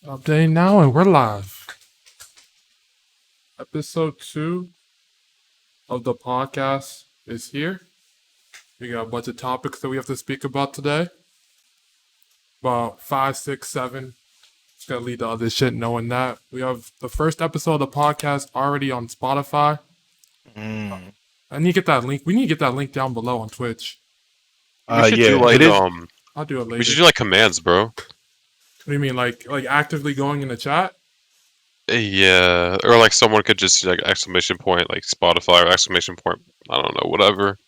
Update now, and we're live. Episode 2 of the podcast is here. We got a bunch of topics that we have to speak about today. About 5, 6, 7. Just gonna lead the other shit knowing that. We have the first episode of the podcast already on Spotify. I need to get that link. We need to get that link down below on Twitch. We should Yeah, do like it is. I'll do it later. we should do like commands, bro. What do you mean, like actively going in the chat? Yeah, or like someone could just like exclamation point, like Spotify or exclamation point. I don't know, whatever,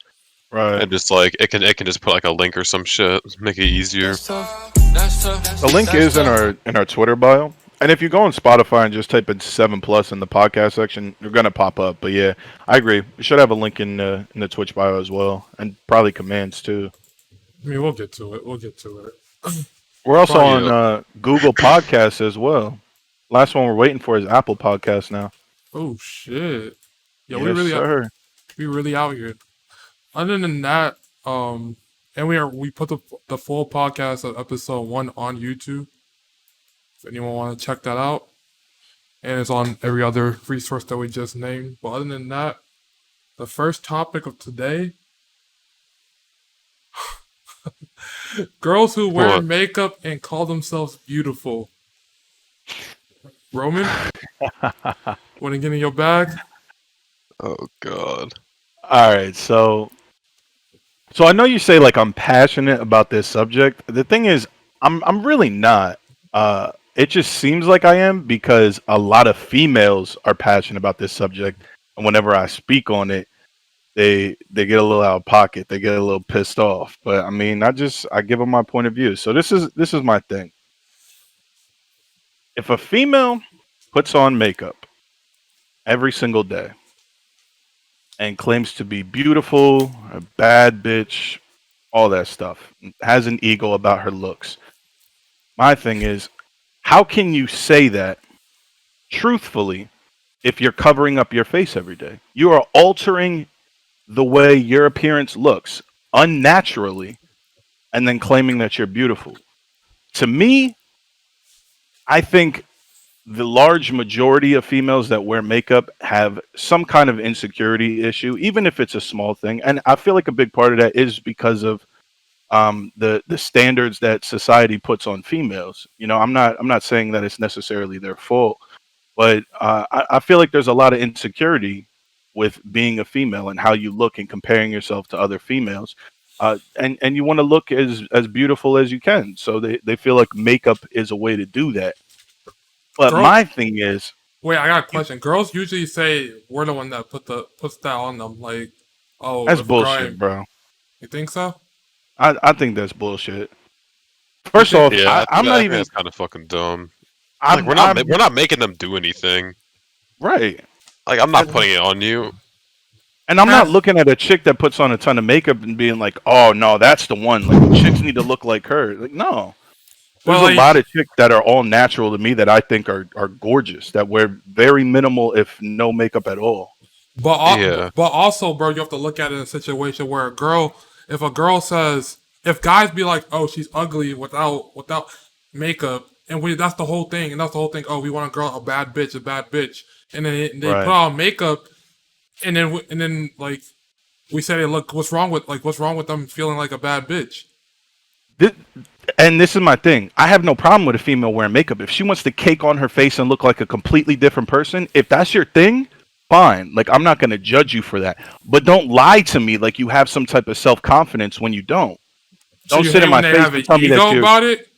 Right. and just like it can just put like a link or some shit, make it easier. The link is in our Twitter bio. And if you go on Spotify and just type in 7+ in the podcast section, you're gonna pop up. But yeah, I agree. We should have a link in the Twitch bio as well, and probably commands too. I mean, we'll get to it. We'll get to it. We're also Probably, on Google Podcasts as well. Last one we're waiting for is Apple Podcasts now. Oh shit! Yeah, Yes, sir. we really out here. Other than that, and we put the full podcast of episode 1 on YouTube. If anyone want to check that out, and it's on every other resource that we just named. But other than that, the first topic of today: girls who wear What? makeup and call themselves beautiful. Roman, want to get in your bag? Oh god. All right, so I know you say like I'm passionate about this subject. The thing is, I'm really not. It just seems like I am because a lot of females are passionate about this subject, and whenever I speak on it, they get a little out of pocket. They get a little pissed off. But I mean, I give them my point of view. So this is my thing. If a female puts on makeup every single day and claims to be beautiful, a bad bitch, all that stuff, has an ego about her looks. My thing is, how can you say that truthfully if you're covering up your face every day? You are altering the way your appearance looks unnaturally and then claiming that you're beautiful. To me, I think the large majority of females that wear makeup have some kind of insecurity issue, even if it's a small thing. And I feel like a big part of that is because of the standards that society puts on females. You know, I'm not saying that it's necessarily their fault, but I feel like there's a lot of insecurity with being a female and how you look and comparing yourself to other females. And you want to look as beautiful as you can. So they feel like makeup is a way to do that. But my thing is, wait, I got a question. Girls usually say we're the one that puts that on them. Like, oh, that's bullshit, bro. You think so? I think that's bullshit. First off, Yeah, I'm not even. That's kind of fucking dumb. I'm, Like we're not making them do anything. right, Like I'm not putting it on you. and I'm not looking at a chick that puts on a ton of makeup and being like, "Oh no, that's the one." Like chicks need to look like her. Like no, there's Well, a lot of chicks that are all natural to me that I think are gorgeous that wear very minimal, if no makeup at all. Yeah. But also, bro, you have to look at it in a situation where if a girl says, if guys be like, oh, she's ugly without makeup, and that's the whole thing, and that's the whole thing. Oh, we want a bad bitch, and then they Right. put on makeup, and then like we say, look, what's wrong with them feeling like a bad bitch? And this is my thing. I have no problem with a female wearing makeup. If she wants to cake on her face and look like a completely different person, if that's your thing, fine. Like I'm not going to judge you for that. But don't lie to me like you have some type of self-confidence when you don't. Don't sit in my face and tell me that you're about it.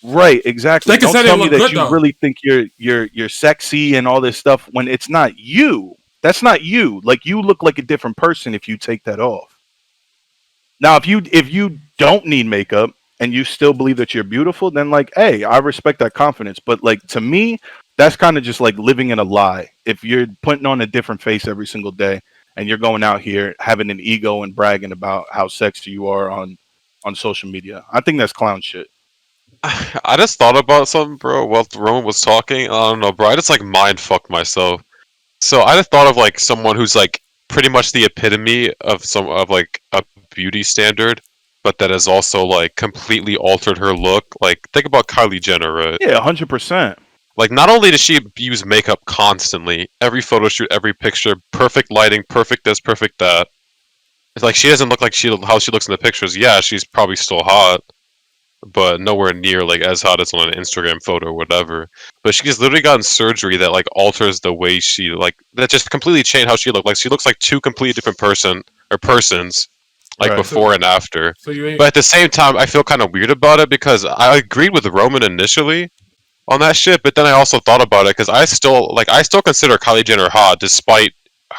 right. Exactly. They can Don't say tell they me look that good, you though. really think you're sexy and all this stuff when it's not you. That's not you. Like you look like a different person if you take that off. Now, if you don't need makeup and you still believe that you're beautiful, then like, hey, I respect that confidence. But like to me, that's kind of just like living in a lie. If you're putting on a different face every single day and you're going out here having an ego and bragging about how sexy you are on social media, I think that's clown shit. I just thought about something, bro, while Roman was talking. I don't know, bro. I just like mind fucked myself. So I just thought of like someone who's like pretty much the epitome of like a beauty standard, but that has also like completely altered her look. Like think about Kylie Jenner, right? Yeah, 100%. Like not only does she use makeup constantly, every photo shoot, every picture, perfect lighting, perfect this, perfect that. It's like she doesn't look like how she looks in the pictures. Yeah, she's probably still hot, but nowhere near like as hot as on an Instagram photo or whatever. But she's literally gotten surgery that like alters the way she like that just completely changed how she looked. Like she looks like two completely different persons, like Right. before and after. So you ain't. But at the same time, I feel kind of weird about it because I agreed with Roman initially on that shit, but then I also thought about it because I still consider Kylie Jenner hot despite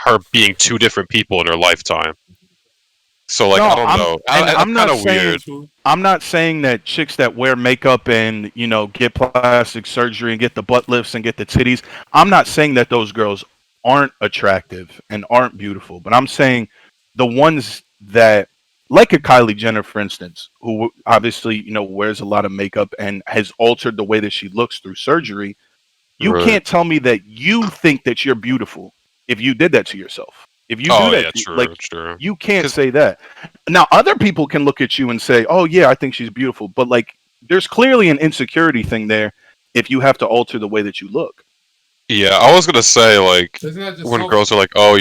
her being two different people in her lifetime. So like No, I don't know. I'm Kind not of saying weird. I'm not saying that chicks that wear makeup and get plastic surgery and get the butt lifts and get the titties. I'm not saying that those girls aren't attractive and aren't beautiful, but I'm saying the ones that, like a Kylie Jenner, for instance, who obviously wears a lot of makeup and has altered the way that she looks through surgery. You Right. can't tell me that you think that you're beautiful if you did that to yourself. If you do Oh that, yeah, true, like true. you can't 'Cause- say that. Now, other people can look at you and say, "Oh yeah, I think she's beautiful," but like, there's clearly an insecurity thing there if you have to alter the way that you look. Yeah, I was gonna say like Isn't that just when so? girls are like, "Oh,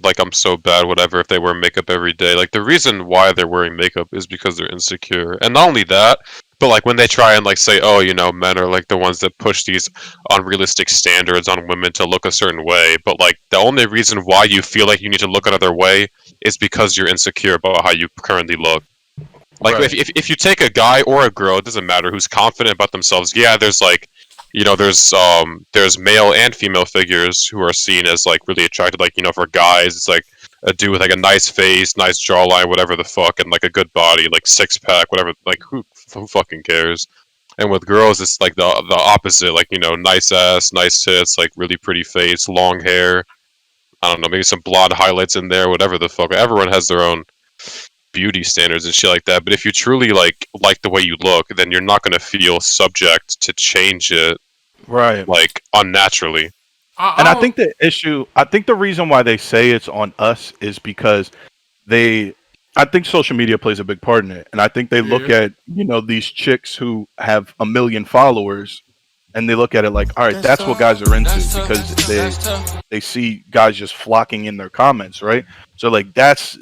like I'm so bad," whatever. If they wear makeup every day, like the reason why they're wearing makeup is because they're insecure, and not only that, but like when they try and like say, "Oh, men are like the ones that push these unrealistic standards on women to look a certain way," but like the only reason why you feel like you need to look another way is because you're insecure about how you currently look. Like Right. if you take a guy or a girl, it doesn't matter who's confident about themselves. Yeah, there's like there's male and female figures who are seen as like really attractive. Like for guys, it's like a dude with like a nice face, nice jawline, whatever the fuck, and like a good body, like six pack, whatever. Like who fucking cares? And with girls, it's like the opposite. Like nice ass, nice tits, like really pretty face, long hair. I don't know, maybe some blonde highlights in there, whatever the fuck. Everyone has their own beauty standards and shit like that. But if you truly like the way you look, then you're not gonna feel subject to change it Right. like unnaturally. And I don't- think the reason why they say it's on us is because I think social media plays a big part in it. And I think they look Yeah. at, these chicks who have 1 million followers and they look at it like, all right, that's what guys are into because they see guys just flocking in their comments, right? So like that's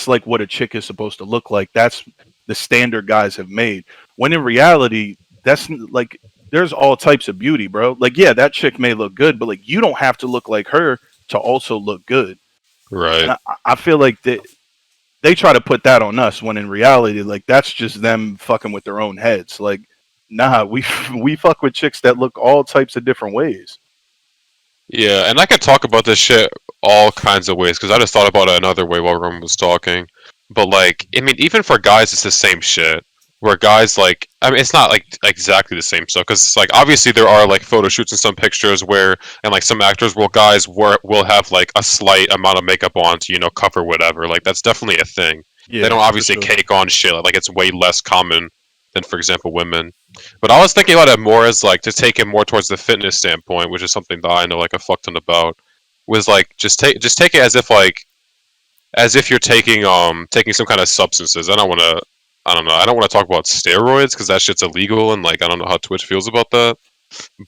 like what a chick is supposed to look like. That's the standard guys have made. When in reality, that's like there's all types of beauty, bro. Like, yeah, that chick may look good, but like you don't have to look like her to also look good. Right. And I feel like they try to put that on us when in reality, like that's just them fucking with their own heads. Like, nah, we we fuck with chicks that look all types of different ways. Yeah, and I could talk about this shit all kinds of ways because I just thought about it another way while Roman was talking. But like, I mean, even for guys, it's the same shit. Where guys like, I mean, it's not like exactly the same stuff because like obviously there are like photo shoots and some pictures where and like some actors will have like a slight amount of makeup on to cover whatever. Like that's definitely a thing. Yeah, They don't for obviously sure. cake on shit. Like it's way less common than, for example, women. But I was thinking about it more as like to take it more towards the fitness standpoint, which is something that I know like a fuck ton about. Was like just take it as if you're taking some kind of substances. I don't know. I don't want to talk about steroids because that shit's illegal and like I don't know how Twitch feels about that.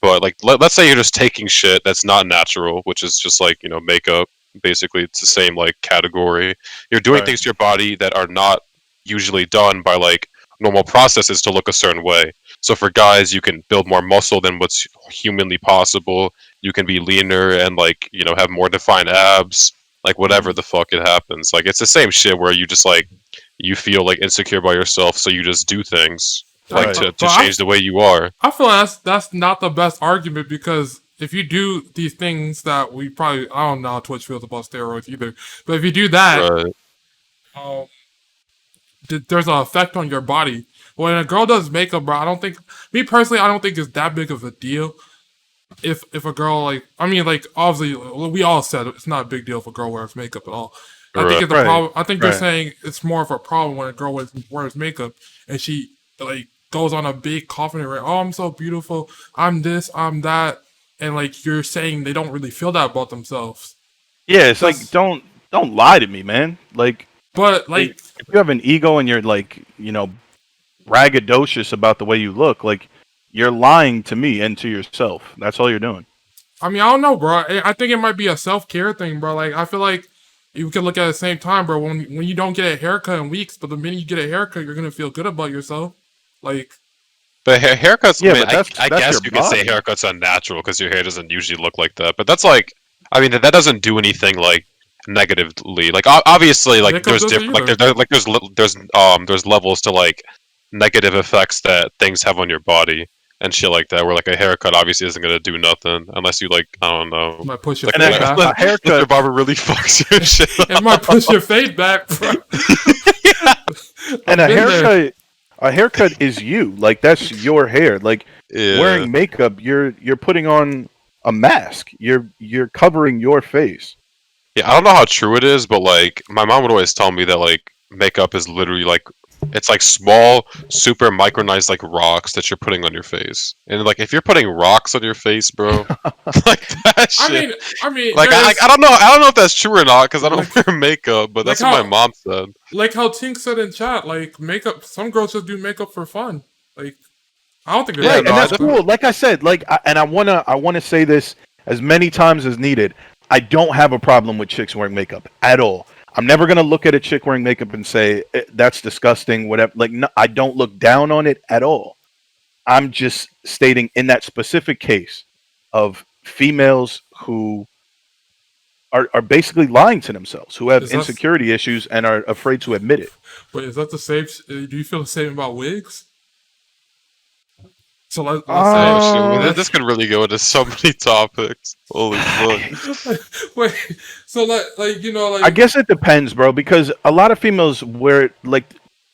But like let's say you're just taking shit that's not natural, which is just like makeup. Basically, it's the same like category. You're doing Right. things to your body that are not usually done by like normal processes to look a certain way. So for guys, you can build more muscle than what's humanly possible. You can be leaner and like have more defined abs. Like whatever the fuck it happens. Like it's the same shit where you just like you feel like insecure by yourself, so you just do things like Right. to But change the way you are. I feel that's not the best argument because if you do these things that I don't know how Twitch feels about steroids either, but if you do that, Right. um, there's an effect on your body. When a girl does makeup, bro, me personally, I don't think it's that big of a deal. If a girl like obviously we all said it's not a big deal if a girl wears makeup at all. I think it's a Right. problem. I think they're Right. saying it's more of a problem when a girl wears makeup and she like goes on a big confident rant. Oh, I'm so beautiful. I'm this. I'm that. And like you're saying, they don't really feel that about themselves. Yeah, it's like That's- don't lie to me, man. Like But like if you have an ego and you're like, braggadocious about the way you look, like you're lying to me and to yourself. That's all you're doing. I mean, I don't know, bro. I think it might be a self-care thing, bro. Like, I feel like you can look at the same time, bro. When you don't get a haircut in weeks, but the minute you get a haircut, you're gonna feel good about yourself. Like, But haircuts, Yeah, I mean, but I that's guess your you could say body. haircuts unnatural because your hair doesn't usually look like that. But that's like, I mean, that doesn't do anything like negatively. Like obviously, like makeup there's doesn't different, like either. there's levels to like negative effects that things have on your body and shit like that. Where like a haircut obviously isn't gonna do nothing unless you like, I don't know, Might push your like And fade a, back. a unless your haircut, barber really fucks your shit It might push your fade back, bro. and I've been there. a haircut is you. Like that's your hair. Like Yeah. wearing makeup, you're putting on a mask. You're covering your face. Yeah, I don't know how true it is, but like my mom would always tell me that like makeup is literally like it's like small, super micronized like rocks that you're putting on your face. And like if you're putting rocks on your face, bro, like that I shit. mean, I mean, Like there's I don't know if that's true or not because I don't like, wear makeup, but like that's what my how, mom said. like how Tink said in chat, like makeup. Some girls just do makeup for fun. Like, I don't think there's Yeah, Right, anything no, and wrong I that's with definitely. that. cool. Like I said, I wanna say this as many times as needed. I don't have a problem with chicks wearing makeup at all. I'm never gonna look at a chick wearing makeup and say that's disgusting. Whatever. Like, no, I don't look down on it at all. I'm just stating in that specific case of females who are basically lying to themselves, who have Is that insecurity issues and are afraid to admit it. wait? Is that the same? Do you feel the same about wigs? So let's Oh say shit, well, Uh, this could really go into so many topics. Holy fuck. wait. So like I like guess it depends, bro, because a lot of females wear like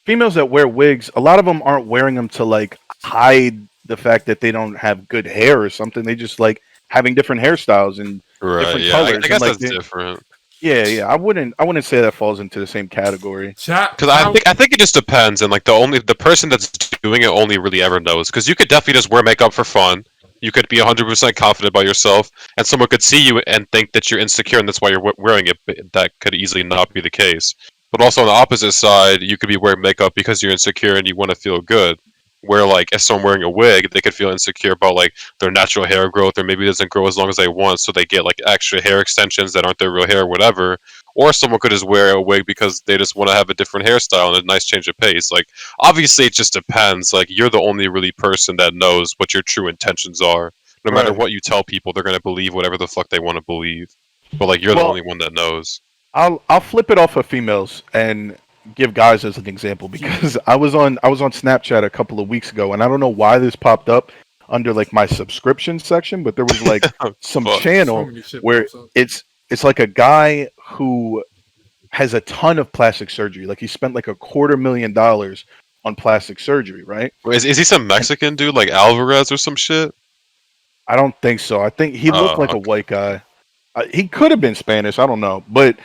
females that wear wigs, a lot of them aren't wearing them to like hide the fact that they don't have good hair or something. They just like having different hairstyles and Right, different yeah, I colors and guess like that's different. yeah. I wouldn't say that falls into the same category. chat Because chat. I think it just depends, and like the person that's doing it only really ever knows. Because you could definitely just wear makeup for fun. You could be 100% confident about yourself, and someone could see you and think that you're insecure, and that's why you're wearing it. But that could easily not be the case. But also on the opposite side, you could be wearing makeup because you're insecure and you want to feel good. Where like if someone wearing a wig, they could feel insecure about like their natural hair growth, or maybe it doesn't grow as long as they want, so they get like extra hair extensions that aren't their real hair, or whatever. Or someone could just wear a wig because they just want to have a different hairstyle and a nice change of pace. Like, obviously, it just depends. Like, you're the only really person that knows what your true intentions are. No matter Right. what you tell people, they're gonna believe whatever the fuck they want to believe. But like, you're the Well, only one that knows. I'll flip it off of females and give guys as an example because I was on Snapchat a couple of weeks ago and I don't know why this popped up under like my subscription section, but there was like some Fuck. So channel many shit where pops up. it's like a guy who has a ton of plastic surgery. Like he spent like $250,000 on plastic surgery, right? Is he some And Mexican dude like Alvarez or some shit? I don't think so. I think he looked like a Okay. white guy. He could have been Spanish. I don't know, but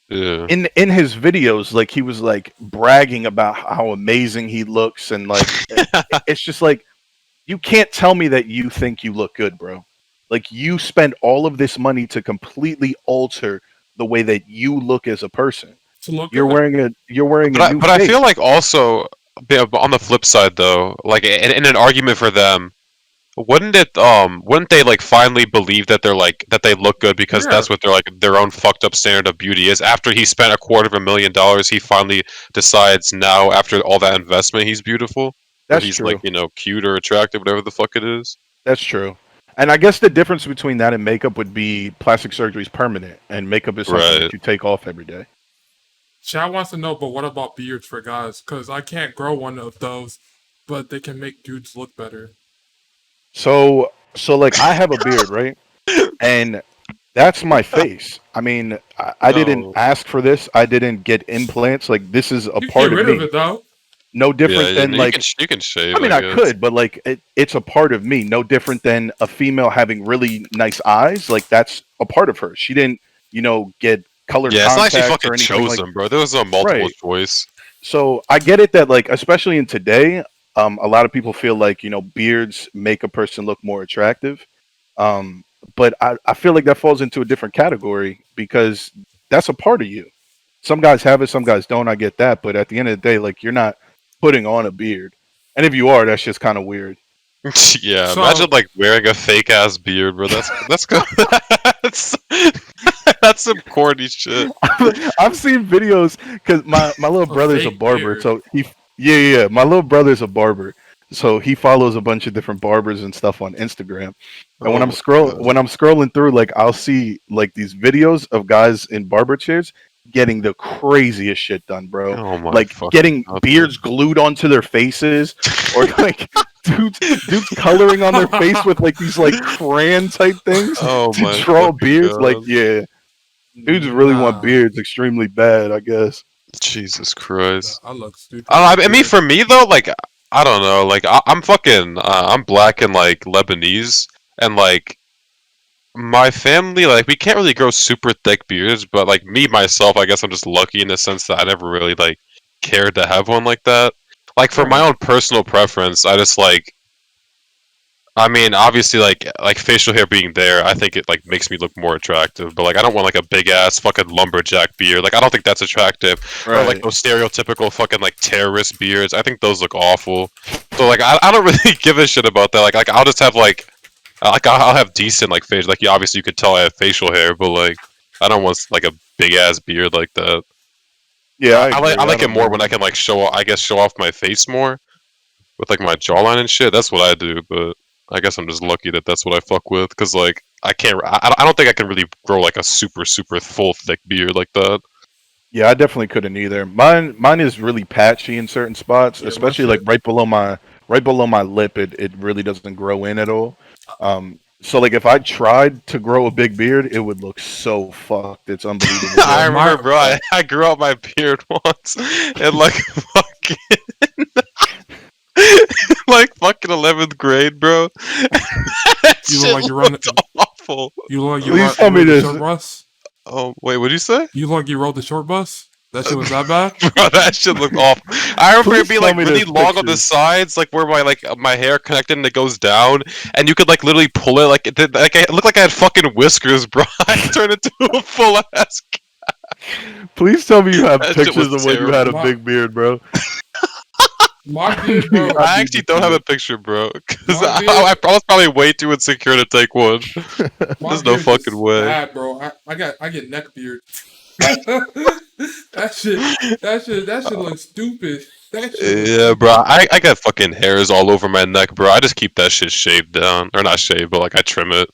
Yeah. in his videos, like he was like bragging about how amazing he looks, and like it's just like you can't tell me that you think you look good, bro. Like you spend all of this money to completely alter the way that you look as a person. To look You're good. wearing a new But I face. feel like also, yeah, but on the flip side though, like in an argument for them, wouldn't they like finally believe that they're like that they look good because Yeah, that's what their like their own fucked up standard of beauty is? After he spent $250,000, he finally decides now after all that investment he's beautiful, or That's he's like, true. cute or attractive, whatever the fuck it is. That's true. And I guess the difference between that and makeup would be plastic surgery is permanent, and makeup is something Right. that you take off every day. chat wants to know, but what about beards for guys? Because I can't grow one of those, but they can make dudes look better. So like I have a beard, right? And that's my face. I mean, I didn't No. ask for this. I didn't get implants. Like this is a You can get part of rid of me. it though. No Yeah, different than like you can shave, I mean I I guess. could, but like it's a part of me. No different than a female having really nice eyes. Like that's a part of her. She didn't, get colored Yeah, it's not like she contacts or fucking anything chose like them, bro. There was a multiple right. choice. So I get it that like especially in today, a lot of people feel like beards make a person look more attractive. But I feel like that falls into a different category because that's a part of you. some guys have it, some guys don't. I get that, but at the end of the day, like you're not putting on a beard, and if you are, that's just kind of weird. Yeah, So- imagine like wearing a fake ass beard, bro. That's good. that's that's some corny shit. I've seen videos because my little brother's a fake barber, beard. so yeah, my little brother's a barber, so he follows a bunch of different barbers and stuff on Instagram. And when Oh I'm my God. scrolling through, like I'll see like these videos of guys in barber chairs getting the craziest shit done, bro. Oh my Like fucking getting God, beards glued onto their faces, or like dudes coloring on their face with like these like crayon type things Oh to my draw fucking beards. Like God. yeah, dudes really want Nah. beards extremely bad, I guess. Jesus Christ. I look stupid. I mean, for me though, like I don't know, like I'm fucking, I'm black and like Lebanese, and like my family, like we can't really grow super thick beards, but like me myself, I guess I'm just lucky in the sense that I never really like cared to have one like that. Like for my own personal preference, I just like. I mean, obviously, like facial hair being there, I think it like makes me look more attractive. But like, I don't want like a big ass fucking lumberjack beard. Like, I don't think that's attractive. Or like those stereotypical fucking like terrorist beards. I think those look awful. So like, I don't really give a shit about that. Like I'll just have like I'll have decent like face. Like, yeah, obviously you could tell I have facial hair, but like, I don't want like a big ass beard like that. Yeah, I like it don't more know. when I can like show off my face more with like my jawline and shit. That's what I do, but I guess I'm just lucky that that's what I fuck with, because like I can't. I don't think I can really grow like a super full thick beard like that. Yeah, I definitely couldn't either. Mine is really patchy in certain spots, Yeah, my especially like shit- right below my lip. It really doesn't grow in at all. So like if I tried to grow a big beard, it would look so fucked. It's unbelievable. I my- remember, bro. I grew out my beard once, and like fucking. Like fucking 11th grade, bro. That You look shit like you run looked awful. You look like you, Please tell me rode the this. short bus. Oh wait, what'd you say? You look like you rode the short bus. That shit was that bad. Bro, that shit looked awful. I remember Please it being tell like me really there's long on the pictures. sides, like where my hair connected and it goes down, and you could like literally pull it like it looked like I had fucking whiskers, bro. I turned into a full ass. Please tell me you have That shit pictures was of when you had a terrible. big beard, bro. My beard, bro. I I need actually to don't see have a it. picture, bro, because My beard- I was probably way too insecure to take one. My There's no beard fucking is way. Bad, bro. I get neck beard. that shit looks stupid. That shit looks Yeah, bro. I got fucking hairs all over my neck, bro. I just keep that shit shaved down, or not shaved, but like I trim it.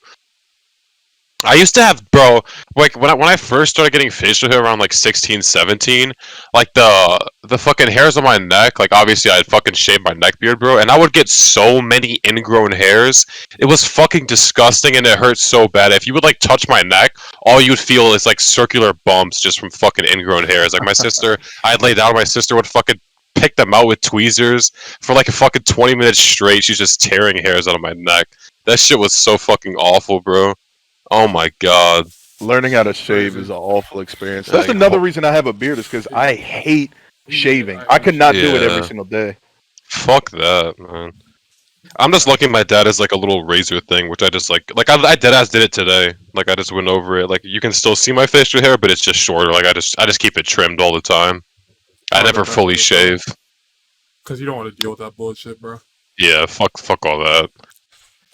I used to have, bro, like when I first started getting facial hair around like 16, 17, like the fucking hairs on my neck, like obviously I'd fucking shave my neck beard, bro, and I would get so many ingrown hairs. It was fucking disgusting and it hurt so bad. If you would like touch my neck, all you'd feel is like circular bumps just from fucking ingrown hairs. Like my sister, I'd lay down, my sister would fucking pick them out with tweezers for like a fucking 20 minutes straight. She's just tearing hairs out of my neck. That shit was so fucking awful, bro. Oh my god. Learning how to shave Crazy. is an awful experience. That's Like, another reason I have a beard is because I hate shaving. I could not do it every Yeah. single day. Fuck that, man. I'm just lucky my dad has like a little razor thing, which I just like I deadass did it today. Like I just went over it. Like you can still see my facial hair, but it's just shorter. Like I just keep it trimmed all the time. I Oh, never that's fully good, shave. Cause you don't want to deal with that bullshit, bro. Yeah, fuck all that.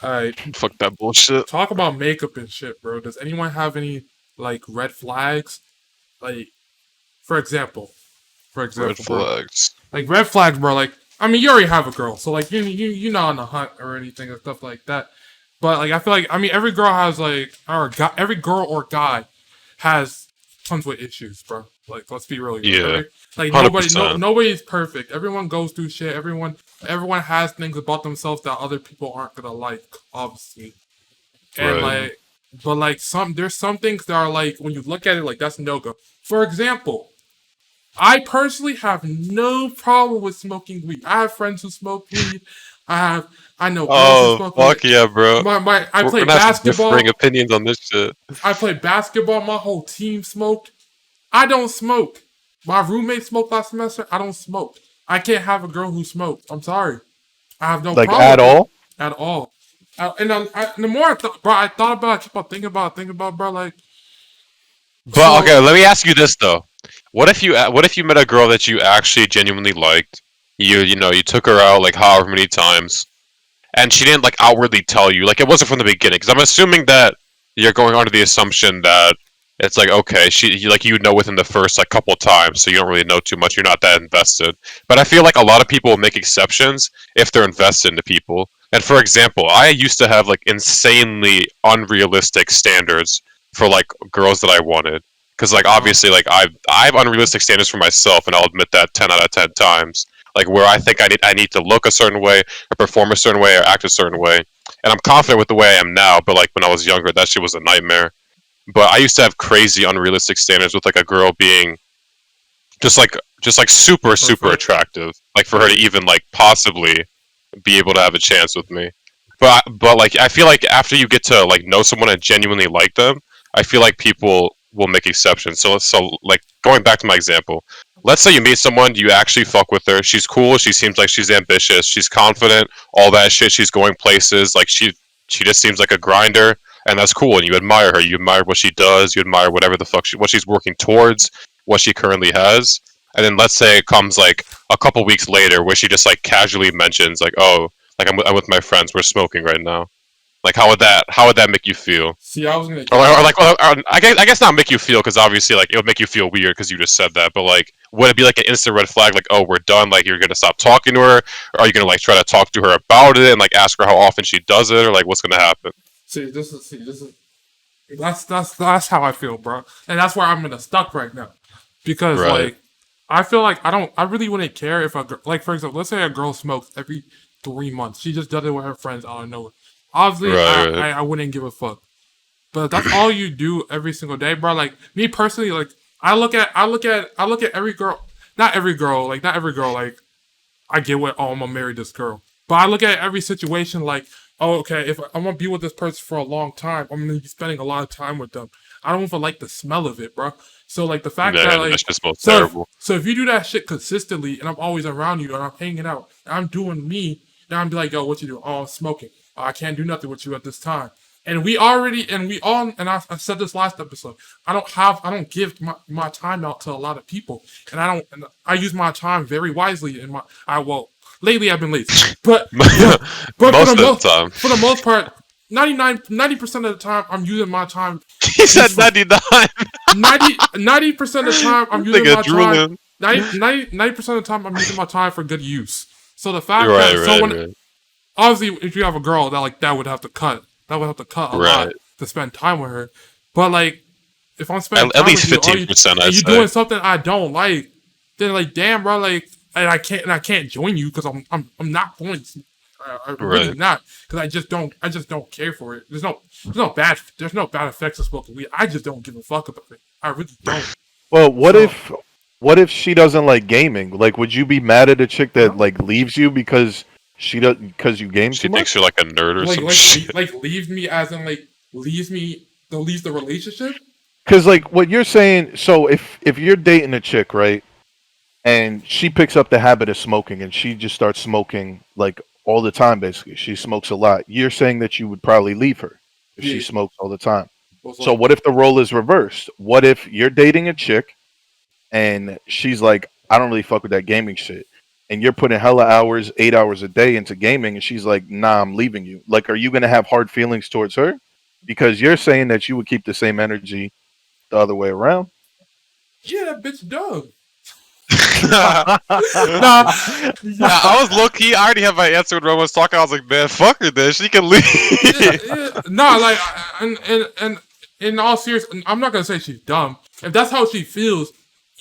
Alright, Fuck that bullshit. talk about makeup and shit, bro. Does anyone have any like red flags? Like, for example, Red bro. flags. Like red flags, bro. Like, I mean, you already have a girl, so like you're not on the hunt or anything and stuff like that. But like, I feel like every girl has like, or every girl or guy has tons of issues, bro. Like, let's be real. Yeah. Like 100%. nobody's perfect. Everyone goes through shit. Everyone has things about themselves that other people aren't gonna like, obviously. And Right. like, but like there's some things that are like when you look at it, like that's no go. For example, I personally have no problem with smoking weed. I have friends who smoke weed. I know girls who Oh smoke fuck weed. yeah, bro. I We're play gonna have some basketball. differing opinions on this shit. I play basketball. My whole team smoked. I don't smoke. My roommate smoked last semester. I don't smoke. I can't have a girl who smokes. I'm sorry. I have no Like problem at with it. all? At all. The more I thought, bro, I thought about it, I kept on thinking about, bro, like. But okay, let me ask you this though. What if you met a girl that you actually genuinely liked? You took her out like however many times, and she didn't like outwardly tell you. Like it wasn't from the beginning. Because I'm assuming that you're going under the assumption that it's like okay, you know within the first like couple times, so you don't really know too much. You're not that invested. But I feel like a lot of people will make exceptions if they're invested into people. And for example, I used to have like insanely unrealistic standards for like girls that I wanted. Because like Uh, obviously like I have unrealistic standards for myself, and I'll admit that 10 out of 10 times. Like where I think I need to look a certain way, or perform a certain way, or act a certain way, and I'm confident with the way I am now. But like when I was younger, that shit was a nightmare. But I used to have crazy unrealistic standards with like a girl being just like super perfect. attractive, like for her to even like possibly be able to have a chance with me. But like I feel like after you get to like know someone and genuinely like them, I feel like people will make exceptions. So like going back to my example, let's say you meet someone, you actually fuck with her. She's cool. She seems like she's ambitious. She's confident. All that shit. She's going places. Like she just seems like a grinder, and that's cool. And you admire her. You admire what she does. You admire whatever the fuck what she's working towards, what she currently has. And then let's say it comes like a couple weeks later where she just like casually mentions like, oh, like I'm with my friends. We're smoking right now. Like how would that make you feel? See, I was gonna Or, get or to like that. I guess not make you feel because obviously like it would make you feel weird because you just said that. But like would it be like an instant red flag? Like oh we're done. Like you're gonna stop talking to her? Or are you gonna like try to talk to her about it and like ask her how often she does it or like what's gonna happen? See, this is that's how I feel, bro, and that's where I'm in a stuck right now, because Right. like I feel like I really wouldn't care if like for example, let's say a girl smokes every 3 months, she just does it with her friends out of nowhere. Obviously, Right. Right. I wouldn't give a fuck, but that's all you do every single day, bro. Like me personally, like I look at every girl, not every girl, like I get what, oh, I'm gonna marry this girl. But I look at every situation like, oh, okay, if I'm gonna be with this person for a long time, I'm gonna be spending a lot of time with them. I don't even like the smell of it, bro. So like the fact that Yeah, that like, just smells terrible. so if you do that shit consistently and I'm always around you and I'm hanging out and I'm doing me, then I'm be like, yo, what you do? Oh, I'm smoking. Oh, I can't do nothing with you at this time. And we all, and I said this last episode. I don't give my time out to a lot of people, and I use my time very wisely. Lately I've been lazy, but but but Most of the time. for the most part, 90% of the time I'm using my time He said usefully. 99. 90% of the time I'm using Nigga my time. drooling. 90% of the time I'm using my time for good use. So the fact Right, that right, someone, right. obviously, if you have a girl that like that would have to cut a Right. lot to spend time with her. But like, if I'm spending At time least with you, all you 15%, and I'd you say. doing something I don't like, then like, damn, bro, like, and I can't join you because I'm not going to. I'm really Right. not, because I just don't care for it. There's no bad effects of smoking weed. I just don't give a fuck about it. I really don't. Well, So what if she doesn't like gaming? Like, would you be mad at a chick that no. like leaves you because she does because you game She too thinks much? you're like a nerd or some shit. Like leave me as in like leaves the relationship. Because like what you're saying, so if you're dating a chick, right, and she picks up the habit of smoking and she just starts smoking like all the time, basically, she smokes a lot. You're saying that you would probably leave her if she Yeah, smokes all the time. most So likely. what if the role is reversed? What if you're dating a chick and she's like, I don't really fuck with that gaming shit. And you're putting hella hours, 8 hours a day into gaming, and she's like, nah, I'm leaving you. Like, are you gonna have hard feelings towards her? Because you're saying that you would keep the same energy the other way around. Yeah, that bitch dumb. Nah, Nah, I was low key. I already have my answer when Roman was talking. I was like, man, fuck her, then she can leave. nah, like, and in all seriousness, I'm not gonna say she's dumb. If that's how she feels,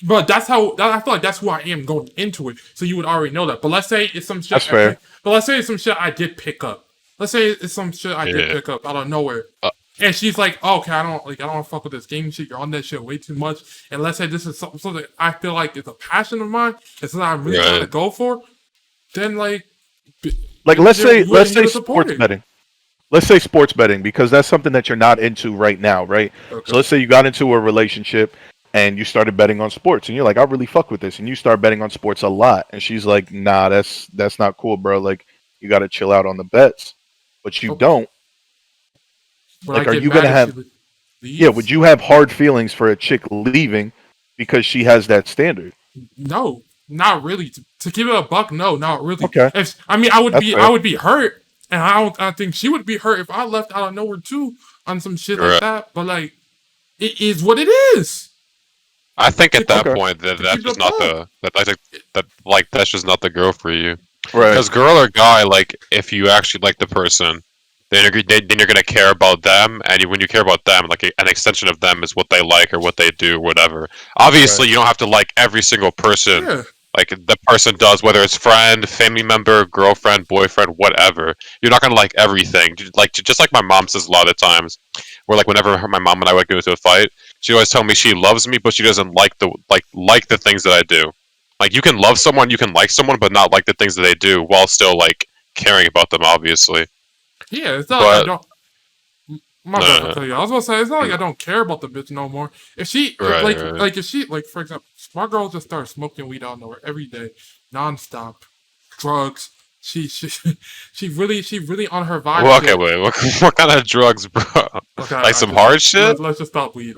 but I feel like that's who I am going into it. So you would already know that. But let's say it's some shit. That's fair. But let's say it's some shit I did pick up. Let's say it's some shit I did Yeah. pick up out of nowhere. Uh, And she's like, oh, okay, I don't fuck with this gaming shit. You're on that shit way too much. And let's say this is something I feel like is a passion of mine. It's something I'm really trying to Right. go for. Then like, Like, you let's say support sports it. betting. Let's say sports betting because that's something that you're not into right now, right? So Okay. let's say you got into a relationship and you started betting on sports, and you're like, I really fuck with this, and you start betting on sports a lot, and she's like, nah, that's not cool, bro. Like, you got to chill out on the bets, but you Okay. don't. When I Like, are get you mad gonna if she have? leaves. Yeah, would you have hard feelings for a chick leaving because she has that standard. No, not really. To give it a buck, no, not really. Okay, If I mean, I would that's be, fair. I would be hurt, and I think she would be hurt if I left out of nowhere too on some shit like Right. that. But like, it is what it is. I think To at that Okay, point that to that's keep it a just not buck. that's just not the girl for you. right, Because girl or guy, like if you actually like the person, then you're gonna care about them, and when you care about them, like an extension of them is what they like or what they do, whatever. right, Obviously, you don't have to like every single person Yeah, like the person does, whether it's friend, family member, girlfriend, boyfriend, whatever. You're not gonna like everything. Like just like my mom says a lot of times, where like whenever my mom and I would get into a fight, she always tell me she loves me, but she doesn't like the things that I do. Like you can love someone, you can like someone, but not like the things that they do, while still like caring about them, obviously. yeah. It's not like I But don't. My bad for uh, cutting you. I was gonna say it's not like I mm, don't care about the bitch no more. If she right, right. like if she like for example, my girl just started smoking weed out of nowhere every day, nonstop, drugs. She she really on her vibe Well, okay, shit. wait. What kind of drugs, bro? Okay, Like I some just hard shit? let's just stop weed.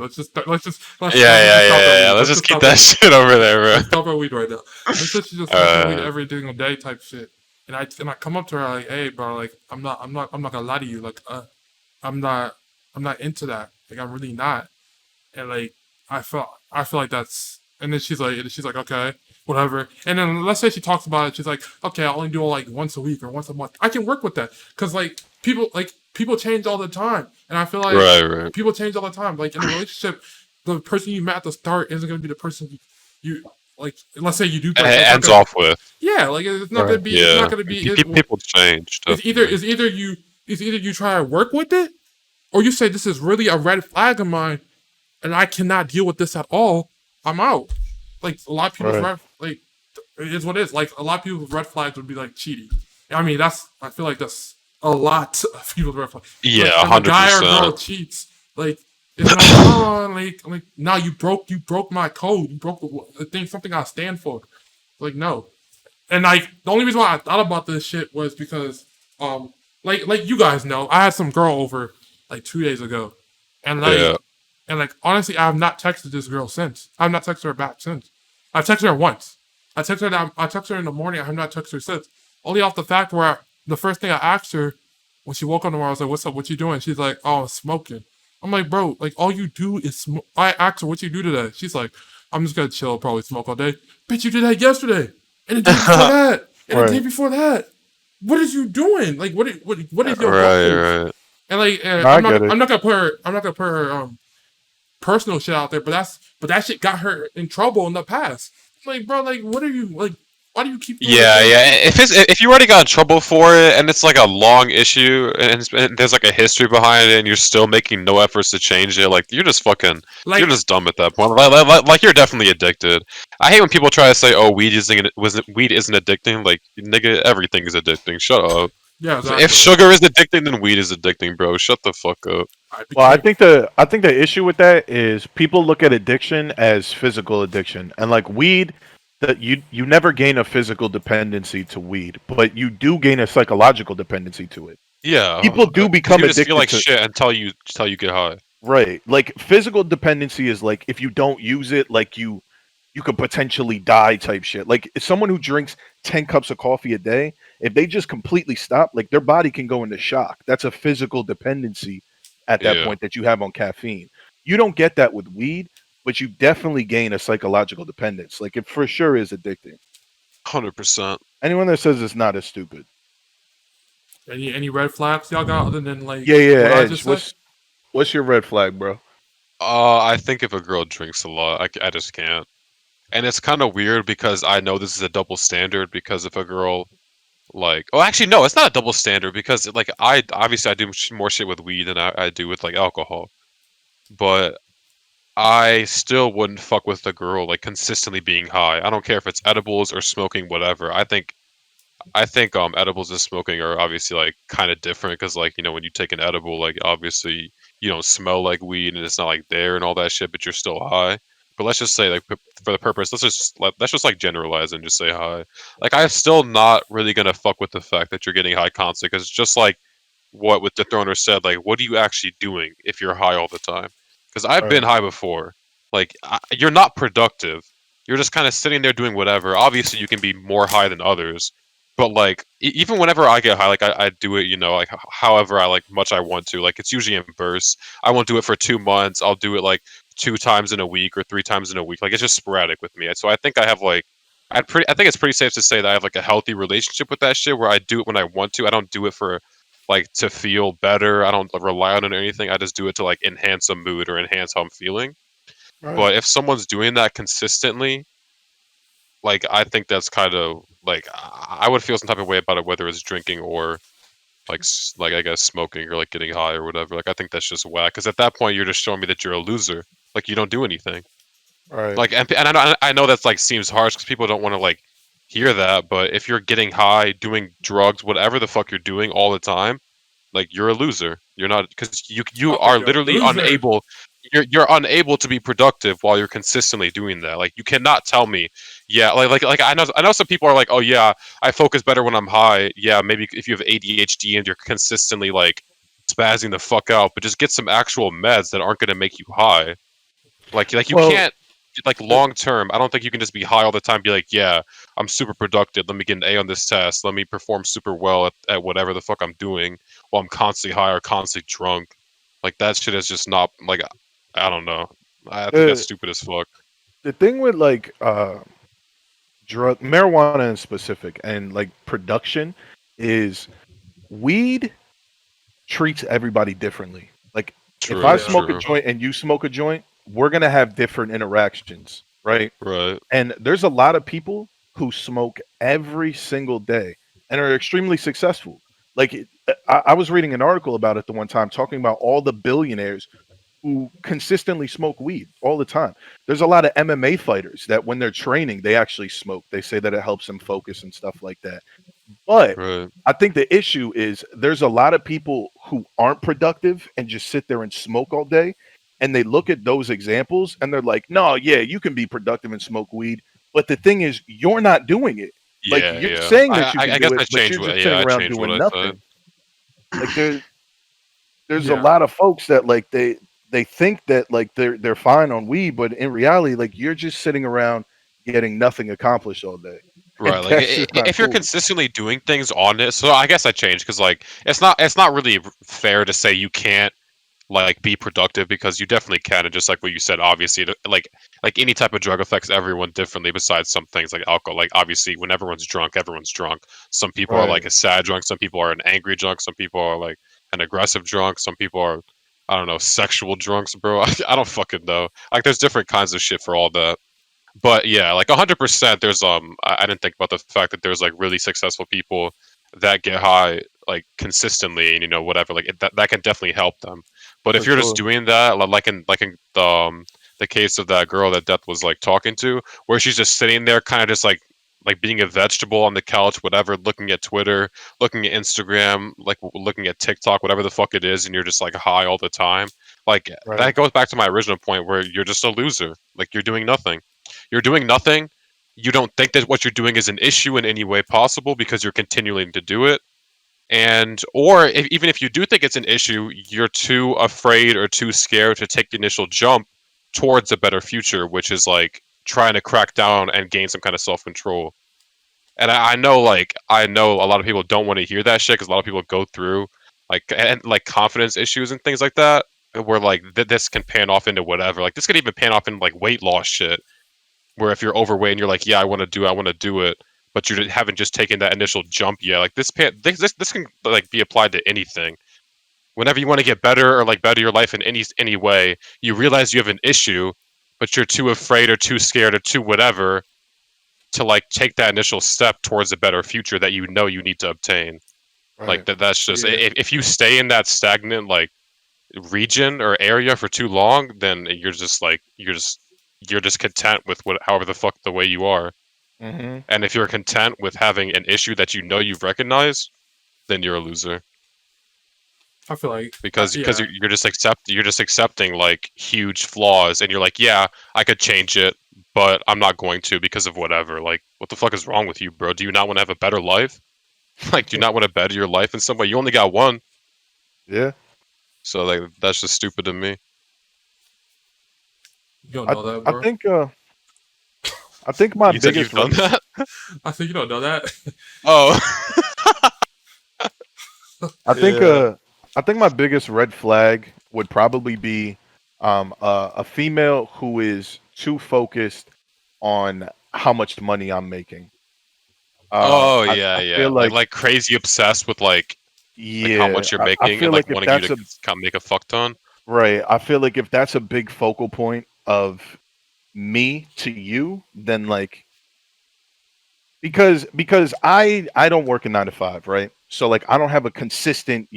Yeah, Let's yeah, just stop at yeah, yeah. weed. Let's Let's just just keep stop at that weed. shit over there, Let's stop at weed right now. Let's say she's just bro. smoking weed every single day type shit. And I come up to her like, hey bro, like I'm not gonna lie to you, like I'm not I'm not into that. Like I'm really not. And like I feel like that's and then she's like okay whatever, and then let's say she talks about it, she's like okay, I only do it like once a week or once a month. I can work with that because like people change all the time, and I feel like Right, right. people change all the time. Like in a relationship, the person you met at the start isn't going to be the person you like. Let's say you do And like it it's not ends gonna off with yeah, like right. it's not yeah. gonna be People change, definitely. it's either you try to work with it or you say this is really a red flag of mine and I cannot deal with this at all. I'm out. Like a lot of people's Right. red like it is what it is. Like a lot of people's red flags would be like cheating. I mean that's I feel like that's a lot of people's red flags. Yeah, Like a if a hundred guy or girl percent. cheats, like it's not like oh like now you broke my code. You broke the thing something I stand for. Like no. And like the only reason why I thought about this shit was because like you guys know, I had some girl over like 2 days ago. And Yeah. like honestly I have not texted this girl since. I have not texted her back since. I've texted her once. I texted her in the morning, I have not texted her since. Only off the fact where the first thing I asked her when she woke up in the morning, I was like, what's up, what you doing? She's like, oh, I'm smoking. I'm like, bro, like all you do is smoke. I asked her what you do today. She's like, I'm just gonna chill, probably smoke all day. Bitch, you did that yesterday. And the day before that. And the day Right. before that. What is you doing? Like what is your Right, goal? right. And like No, I get it. I'm not gonna put her personal shit out there, but that shit got her in trouble in the past. Like, bro, like what are you like why do you keep doing the Yeah, same yeah. shit? If you already got in trouble for it, and it's like a long issue, and there's like a history behind it, and you're still making no efforts to change it, like you're Like just dumb at that point. Like you're definitely addicted. I hate when people try to say, "Oh, weed isn't addicting." Like, nigga, everything is addicting. Shut up. yeah, If exactly. sugar is addicting, then weed is addicting, bro. Shut the fuck up. I Well, became I think the issue with that is people look at addiction as physical addiction, and like weed, that you never gain a physical dependency to weed, but you do gain a psychological dependency to it. Yeah, People do 'cause become you just feel addicted like to shit until you get high. right. Like physical dependency is like if you don't use it, like you could potentially die type shit. Like if someone who drinks 10 cups of coffee a day, if they just completely stop, like their body can go into shock. That's a physical dependency at that Yeah, point that you have on caffeine. You don't get that with weed, but you definitely gain a psychological dependence. Like it for sure is addicting. 100%. Anyone that says it's not is stupid. any red flags y'all got other than like Yeah, yeah, what I Edge. just said? What's your red flag, bro? I think if a girl drinks a lot, I just can't. And it's kind of weird because I know this is a double standard because if a girl like, oh, actually no, it's not a double standard because like I obviously I do more shit with weed than I do with like alcohol, but I still wouldn't fuck with a girl like consistently being high. I don't care if it's edibles or smoking, whatever. I think edibles and smoking are obviously like kind of different because like when you take an edible, like obviously you don't smell like weed and it's not like there and all that shit, but you're still high. But let's just say like for the purpose, let's just like generalize and just say high. Like I'm still not really gonna fuck with the fact that you're getting high constantly because it's just like what with Dethroner said, like what are you actually doing if you're high all the time? Because I've Right. been high before, like you're not productive. You're just kind of sitting there doing whatever. Obviously, you can be more high than others, but like even whenever I get high, like I do it, like however I like much I want to. Like it's usually in bursts. I won't do it for 2 months. I'll do it like 2 times in a week or 3 times in a week. Like it's just sporadic with me. So I think I have like I think it's pretty safe to say that I have like a healthy relationship with that shit where I do it when I want to. I don't do it for like to feel better. I don't rely on it or anything. I just do it to like enhance a mood or enhance how I'm feeling. Right. But if someone's doing that consistently, like I think that's kind of like I would feel some type of way about it, whether it's drinking or like like I guess smoking or like getting high or whatever. Like I think that's just whack. Because at that point, you're just showing me that you're a loser. Like you don't do anything. Right. Like and I know that's like seems harsh because people don't want to like hear that. But if you're getting high, doing drugs, whatever the fuck you're doing all the time, like you're a loser. You're not because you Oh, are you're a literally loser. unable. You're unable to be productive while you're consistently doing that. Like you cannot tell me, yeah, like I know some people are like, oh yeah, I focus better when I'm high. Yeah, maybe if you have ADHD and you're consistently like spazzing the fuck out, but just get some actual meds that aren't gonna make you high. Like you Well, can't like long term. I don't think you can just be high all the time. Be like, yeah, I'm super productive. Let me get an A on this test. Let me perform super well at whatever the fuck I'm doing while I'm constantly high or constantly drunk. Like that shit is just not like I don't know. I think that's the stupid as fuck. the thing with like drug marijuana in specific and like production is weed treats everybody differently. Like if I True, Yeah. smoke a true. joint and you smoke a joint, we're gonna have different interactions, right? Right, And there's a lot of people who smoke every single day and are extremely successful. Like I was reading an article about it the one time talking about all the billionaires who consistently smoke weed all the time. There's a lot of MMA fighters that when they're training, they actually smoke. They say that it helps them focus and stuff like that. But right. I think the issue is there's a lot of people who aren't productive and just sit there and smoke all day. And they look at those examples and they're like, no, yeah, you can be productive and smoke weed. But the thing is, you're not doing it. Like Yeah, you're yeah. saying I that you I, can I do guess it, I but changed you're what just sitting I around changed what doing I said. nothing. Like there's a Yeah. lot of folks that like they think that like they're fine on weed, but in reality, like you're just sitting around getting nothing accomplished all day. And Right, like that's just not if you're cool. consistently doing things on it, so I guess I changed because like it's not really fair to say you can't like be productive because you definitely can, and just like what you said, obviously, like any type of drug affects everyone differently. Besides some things like alcohol, like obviously when everyone's drunk, everyone's drunk. Some people are Right. like a sad drunk, some people are an angry drunk, some people are like an aggressive drunk, some people are I don't know sexual drunks, bro. I don't fucking know. Like there's different kinds of shit for all that. But yeah, like 100%. There's I didn't think about the fact that there's like really successful people that get high like consistently, and whatever. Like that can definitely help them. But if For you're just sure. doing that, like in the case of that girl that Death was like talking to, where she's just sitting there, kind of just like being a vegetable on the couch, whatever, looking at Twitter, looking at Instagram, like looking at TikTok, whatever the fuck it is, and you're just like high all the time. Like Right. that goes back to my original point where you're just a loser. Like you're doing nothing. You're doing nothing. You don't think that what you're doing is an issue in any way possible because you're continuing to do it. And or even if you do think it's an issue, you're too afraid or too scared to take the initial jump towards a better future, which is like trying to crack down and gain some kind of self control. And I know a lot of people don't want to hear that shit because a lot of people go through like confidence issues and things like that, where like this can pan off into whatever. Like this could even pan off in like weight loss shit where if you're overweight and you're like, yeah, I want to do it, but you haven't just taken that initial jump yet. Like this can like be applied to anything. Whenever you want to get better or like better your life in any way, you realize you have an issue, but you're too afraid or too scared or too whatever to like take that initial step towards a better future that you know you need to obtain. Like Right. that's just Yeah. if you stay in that stagnant like region or area for too long, then you're just content with what however the fuck the way you are. Hmm. And if you're content with having an issue that you know you've recognized, then you're a loser I feel like, because yeah. you're just accepting like huge flaws, and you're like, yeah, I could change it, but I'm not going to because of whatever. Like, what the fuck is wrong with you, bro? Do you not want to have a better life? Like, do you not want to better your life in some way? You only got one, Yeah. so like that's just stupid to me. You don't know that, I bro. think I think my You said you've biggest done that? I think you don't know that. Oh. I think Yeah. I think my biggest red flag would probably be a female who is too focused on how much money I'm making. Oh I yeah, yeah. feel like Like crazy obsessed with like how yeah, much you're I making feel and like like if wanting you that's to a come make a fuck ton. right, I feel like if that's a big focal point of me to you, then like because I don't work a 9 to 5, right? So like I don't have a consistent,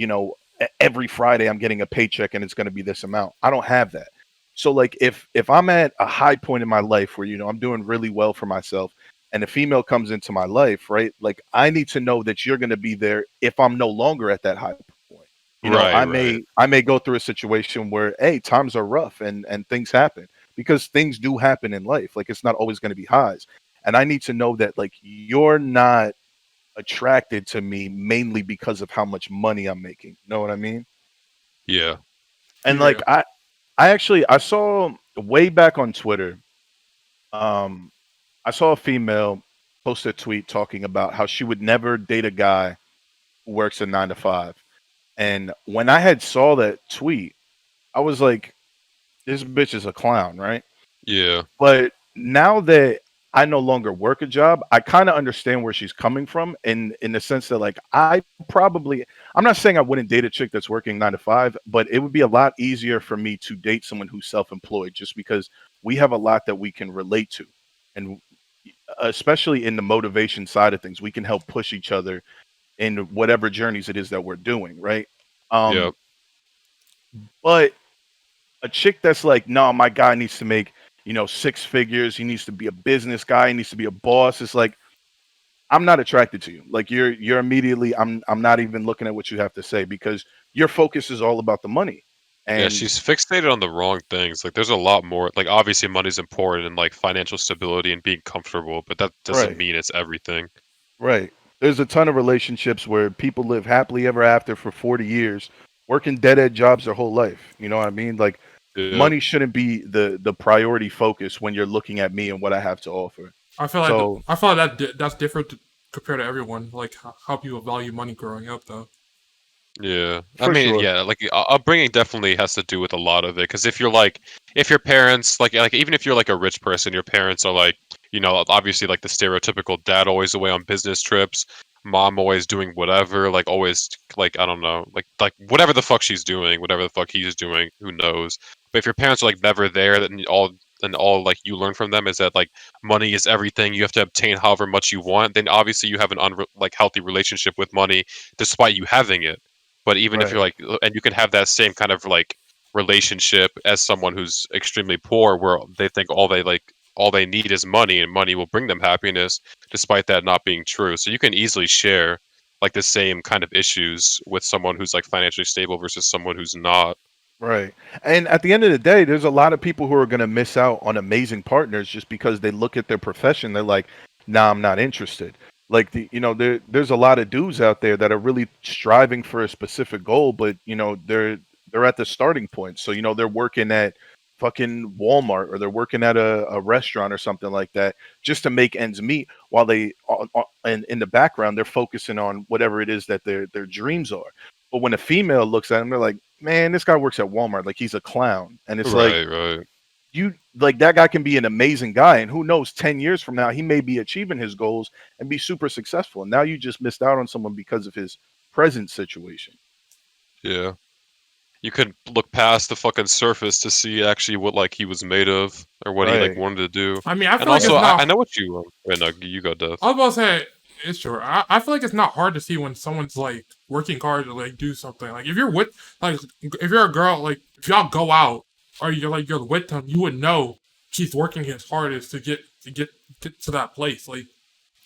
every Friday I'm getting a paycheck and it's going to be this amount. I don't have that. So like if I'm at a high point in my life where I'm doing really well for myself and a female comes into my life, right? Like I need to know that you're going to be there if I'm no longer at that high point. Right, I right. may go through a situation where hey, times are rough and things happen because things do happen in life. Like it's not always going to be highs, and I need to know that like you're not attracted to me mainly because of how much money I'm making. You know what I mean? Yeah. And like Yeah. I actually I saw way back on Twitter, um, I saw a female post a tweet talking about how she would never date a guy who works a 9 to 5. And when I had saw that tweet, I was like, this bitch is a clown, right? Yeah. But now that I no longer work a job, I kind of understand where she's coming from in the sense that like I'm not saying I wouldn't date a chick that's working 9 to 5, but it would be a lot easier for me to date someone who's self-employed just because we have a lot that we can relate to. And especially in the motivation side of things, we can help push each other in whatever journeys it is that we're doing, right? Yeah. Um, but a chick that's like, no, my guy needs to make, 6 figures. He needs to be a business guy. He needs to be a boss. It's like, I'm not attracted to you. Like you're immediately, I'm not even looking at what you have to say because your focus is all about the money. Yeah, And she's fixated on the wrong things. Like there's a lot more. Like obviously money's important and like financial stability and being comfortable, but that doesn't right, mean it's everything. right. There's a ton of relationships where people live happily ever after for 40 years, working dead end jobs their whole life. You know what I mean? Like Yeah. money shouldn't be the priority focus when you're looking at me and what I have to offer. So I feel like that's different compared to everyone. Like how people value money growing up, though. Yeah, I for mean, sure. yeah, like upbringing definitely has to do with a lot of it. Because if you're like, if your parents like even if you're like a rich person, your parents are like, obviously like the stereotypical dad always away on business trips, mom always doing whatever, like always like I don't know, like whatever the fuck she's doing, whatever the fuck he's doing, who knows? But if your parents are like never there, then all like you learn from them is that like money is everything. You have to obtain however much you want. Then obviously you have an like healthy relationship with money, despite you having it. But even if you're Right. like, and you can have that same kind of like relationship as someone who's extremely poor, where they think all they need is money, and money will bring them happiness, despite that not being true. So you can easily share like the same kind of issues with someone who's like financially stable versus someone who's not. Right. And at the end of the day, there's a lot of people who are going to miss out on amazing partners just because they look at their profession. They're like, nah, I'm not interested. Like, there's a lot of dudes out there that are really striving for a specific goal, but, they're at the starting point. So, they're working at fucking Walmart or they're working at a restaurant or something like that just to make ends meet while in the background, they're focusing on whatever it is that their dreams are. But when a female looks at them, they're like, man, this guy works at Walmart. Like he's a clown. And it's like, Right, right. you like that guy can be an amazing guy. And who knows, 10 years from now, he may be achieving his goals and be super successful. And now you just missed out on someone because of his present situation. Yeah. You could look past the fucking surface to see actually what like he was made of or what he like Right. wanted to do. I mean, I And feel like also, it's I not. know what you. Wait, no, you go, Death. I was about to say it's true. I feel like it's not hard to see when someone's like working hard to like do something. Like if you're with like if you're a girl, like if y'all go out or you're with them, you would know he's working his hardest to get to that place. Like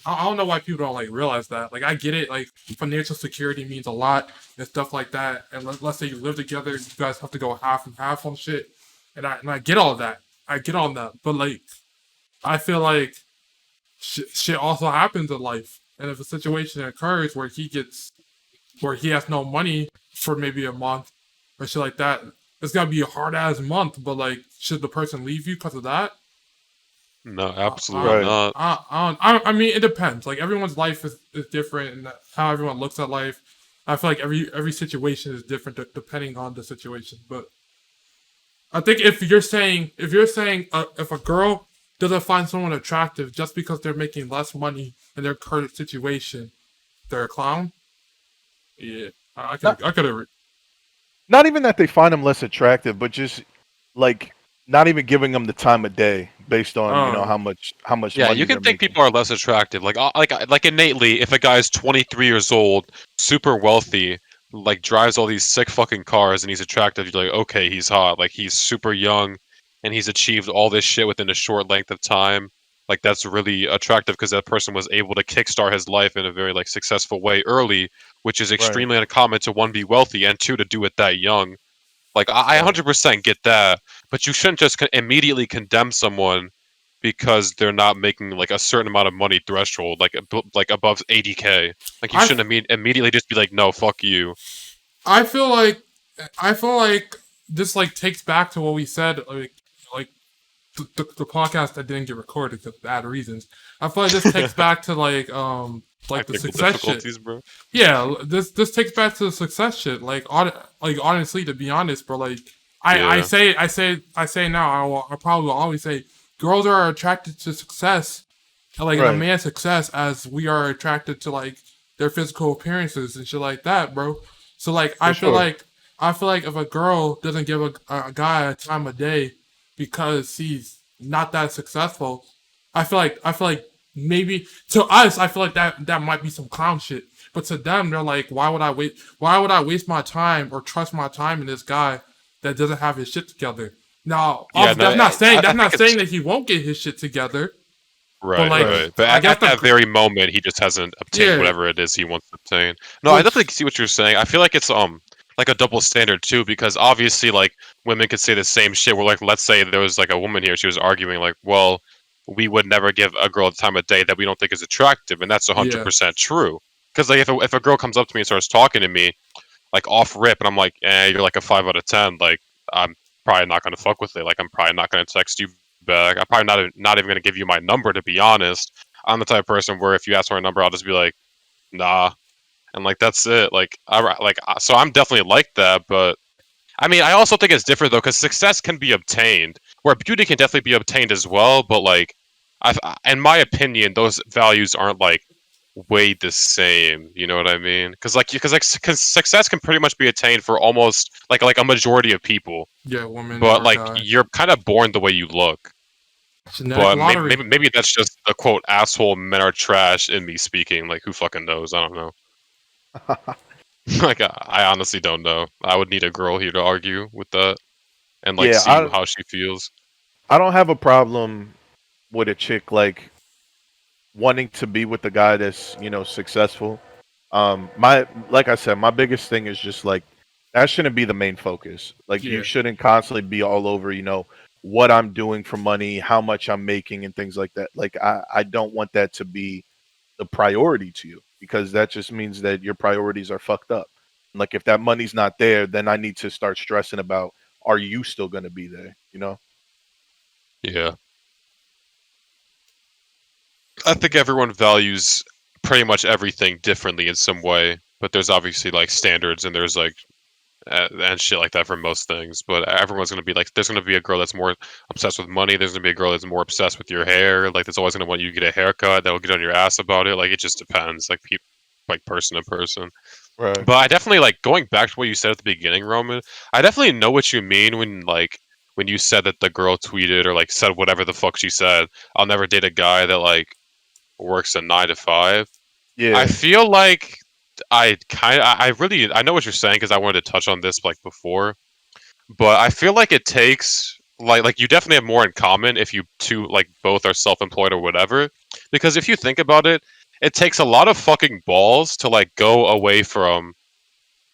I don't know why people don't like realize that. Like I get it. Like financial security means a lot and stuff like that. And let's say you live together, you guys have to go half and half on shit. And I get all that. I get all that. But like I feel like shit also happens in life. And if a situation occurs where he has no money for maybe a month or shit like that, it's gonna be a hard ass month. But like, should the person leave you because of that? No, I, absolutely I, Right. not. I mean, it depends. Like everyone's life is different, and how everyone looks at life. I feel like every situation is different depending on the situation. But I think if you're saying if a girl doesn't find someone attractive just because they're making less money in their current situation, they're a clown. Yeah, I could agree. Not even that they find them less attractive, but just like not even giving them the time of day based on Oh, how much Yeah, you money can they're think making. people are less attractive. Like innately, if a guy's 23 years old, super wealthy, like drives all these sick fucking cars and he's attractive, you're like, okay, he's hot. Like he's super young and he's achieved all this shit within a short length of time. Like that's really attractive because that person was able to kickstart his life in a very like successful way early, which is Right. extremely uncommon to one be wealthy and two to do it that young. Like I Right. 100% get that, but you shouldn't just immediately condemn someone because they're not making like a certain amount of money threshold, like above 80K. Like you I shouldn't immediately just be like, no, fuck you. I feel like I feel like this like takes back to what we said like the podcast that didn't get recorded because of bad reasons. I feel like this takes back to like the Technical success shit. difficulties, bro. Yeah, this takes back to the success shit. Like honestly, to be honest, bro, like Yeah, I say now, I probably will always say girls are attracted to success, like in a Right. man's success, as we are attracted to like their physical appearances and shit like that, bro. So like For sure. I feel like if a girl doesn't give a guy a time of day because he's not that successful, I feel like maybe to us I feel like that might be some clown shit. But to them, they're like, why would I waste my time or trust my time in this guy that doesn't have his shit together? Now, yeah. No, I that's think not it's saying that he won't get his shit together. But right, like, Right. right. But I guess at that very moment, he just hasn't obtained yeah, whatever it is he wants to obtain. No, I which definitely see what you're saying. I feel like it's like a double standard too, because obviously like women could say the same shit. Where like let's say there was like a woman here, she was arguing like, well, we would never give a girl the time of day that we don't think is attractive, and that's yeah, 100% true. Because like if a girl comes up to me and starts talking to me like off rip, and I'm like, you're like a 5 out of 10, like I'm probably not gonna fuck with it. Like I'm probably not gonna text you back. I'm probably not even gonna give you my number to be honest. I'm the type of person where if you ask for a number, I'll just be like, nah, and like that's it. So I'm definitely like that, but I mean, I also think it's different though, because success can be obtained, where beauty can definitely be obtained as well. But like, in my opinion, those values aren't like weighed the same. You know what I mean? Because success can pretty much be attained for almost like a majority of people, yeah, woman but or like guy, you're kind of born the way you look. genetic But lottery. maybe that's just a quote asshole men are trash in me speaking. Like who fucking knows? I don't know. Like I honestly don't know. I would need a girl here to argue with that and like Yeah. see I how she feels. I don't have a problem with a chick like wanting to be with the guy that's successful. My like I said, my biggest thing is just like that shouldn't be the main focus. Like you Yeah, shouldn't constantly be all over what I'm doing for money, how much I'm making, and things like that. Like I don't want that to be the priority to you because that just means that your priorities are fucked up. Like if that money's not there, then I need to start stressing about are you still going to be there? Yeah. I think everyone values pretty much everything differently in some way, but there's obviously like standards and there's like and shit like that for most things. But everyone's gonna be like, there's gonna be a girl that's more obsessed with money. There's gonna be a girl that's more obsessed with your hair. Like, there's always gonna want you to get a haircut. That'll get on your ass about it. Like, it just depends. Like, people, like person to person. Right. But I definitely like going back to what you said at the beginning, Roman. I definitely know what you mean when you said that the girl tweeted or like said whatever the fuck she said. I'll never date a guy that like works a 9 to 5. I Yeah. feel like I know what you're saying because I wanted to touch on this like before, but I feel like it takes like you definitely have more in common if you two like both are self-employed or whatever. Because if you think about it, it takes a lot of fucking balls to like go away from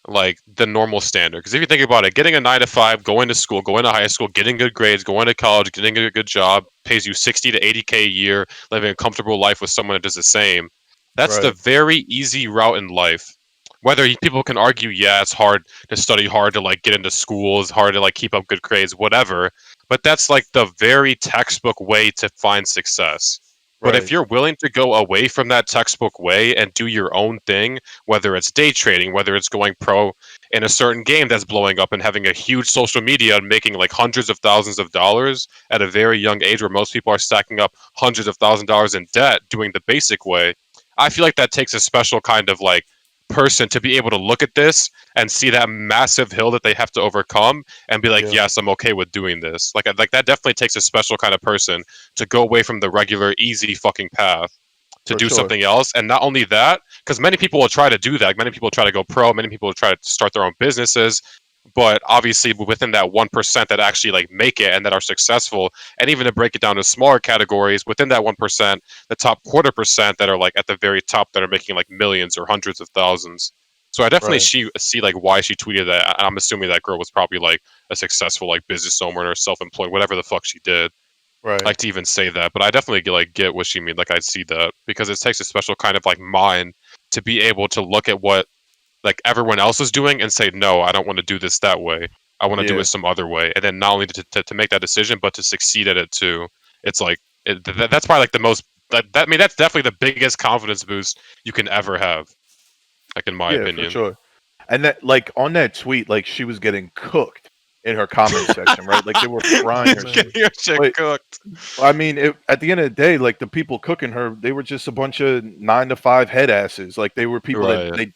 like the normal standard. Because if you think about it, getting a 9 to 5, going to school, going to high school, getting good grades, going to college, getting a good job, pays you 60 to 80K a year, living a comfortable life with someone that does the same. That's the Right. very easy route in life. whether people can argue, yeah, it's hard to study hard to like get into school, it's hard to like keep up good grades, whatever. But that's like the very textbook way to find success. But if Right. you're willing to go away from that textbook way and do your own thing, whether it's day trading, whether it's going pro in a certain game that's blowing up and having a huge social media and making like hundreds of thousands of dollars at a very young age where most people are stacking up hundreds of $1,000s in debt doing the basic way, I feel like that takes a special kind of like person to be able to look at this and see that massive hill that they have to overcome and be like, Yeah. yes, I'm okay with doing this. Like that definitely takes a special kind of person to go away from the regular easy fucking path to For do sure. something else. And not only that, because many people will try to do that. Many people try to go pro. Many people will try to start their own businesses. But obviously, within that 1% that actually like make it and that are successful, and even to break it down to smaller categories, within that 1%, the top 1/4% that are like at the very top that are making like millions or hundreds of thousands. So I definitely Right. see like why she tweeted that. I'm assuming that girl was probably like a successful like business owner or self-employed, whatever the fuck she did. Right. Like to even say that, but I definitely like get what she mean. Like I see that because it takes a special kind of like mind to be able to look at what like everyone else is doing and say, no, I don't want to do this that way. I want to do Yeah. it some other way. And then not only to make that decision, but to succeed at it too. It's like that's probably like the most that I mean that's definitely the biggest confidence boost you can ever have. Like in my Yeah, for opinion. sure. And that, like, on that tweet, like, she was getting cooked in her comment section, right? Like, they were frying Oh her man. shit. Getting your shit But cooked. I mean, at the end of the day, like, the people cooking her, they were just a bunch of 9 to 5 head asses. Like, they were people that Right.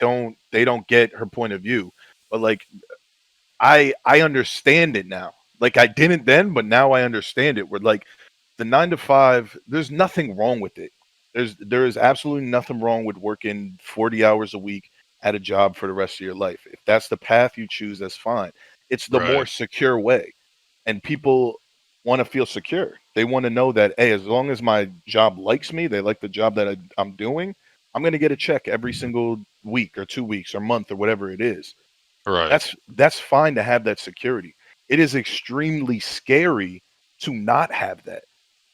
they don't get her point of view. But like, I understand it now. Like, I didn't then, but now I understand it. Where like the 9 to 5, there's nothing wrong with it. There is absolutely nothing wrong with working 40 hours a week at a job for the rest of your life. If that's the path you choose, that's fine. It's the more Right. secure way. And people want to feel secure. They want to know that, hey, as long as my job likes me, they like the job that I'm doing, I'm going to get a check every single week or 2 weeks or month or whatever it is. Right. That's fine to have that security. It is extremely scary to not have that.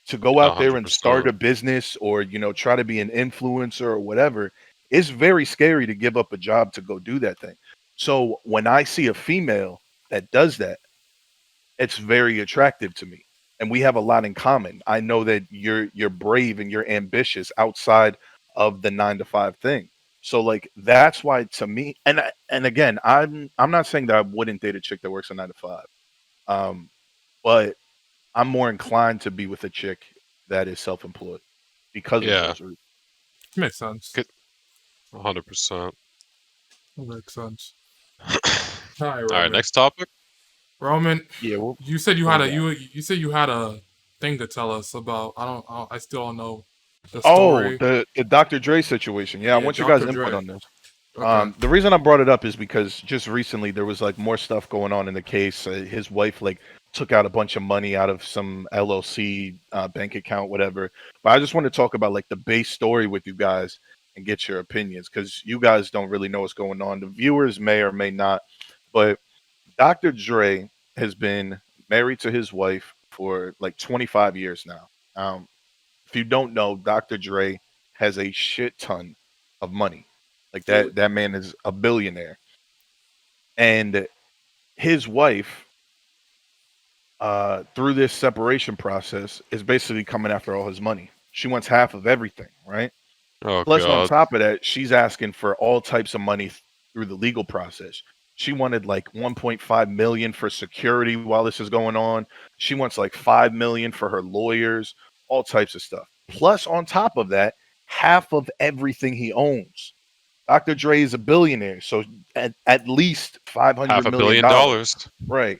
To go A out there hundred and start percent. a business or try to be an influencer or whatever, it's very scary to give up a job to go do that thing. So when I see a female that does that, it's very attractive to me. And we have a lot in common. I know that you're brave and you're ambitious outside of the 9 to 5 thing. So like that's why to me, and again, I'm not saying that I wouldn't date a chick that works a 9 to 5. Um, but I'm more inclined to be with a chick that is self-employed because of Yeah. those reasons. Makes sense. 100%. That makes sense. All right, All right, Roman. next topic. Roman, Yeah, you said you what had we a got? you said you had a thing to tell us about. I still don't know the Oh, story. the Dr. Dre situation. Yeah, I Yeah, want your guys' Dr. input Dre. on this. Okay. The reason I brought it up is because just recently there was like more stuff going on in the case. His wife like took out a bunch of money out of some LLC bank account, whatever. But I just want to talk about like the base story with you guys and get your opinions because you guys don't really know what's going on. The viewers may or may not, but Dr. Dre has been married to his wife for like 25 years now. If you don't know, Dr. Dre has a shit ton of money. Like Really? that man is a billionaire. And his wife, through this separation process, is basically coming after all his money. She wants half of everything, right? Oh Plus, on god. top of that, she's asking for all types of money through the legal process. She wanted like 1.5 million for security while this is going on. She wants like 5 million for her lawyers, all types of stuff. Plus, on top of that, half of everything he owns. Dr. Dre is a billionaire, so at least Half 500 a million billion dollars. dollars. Right.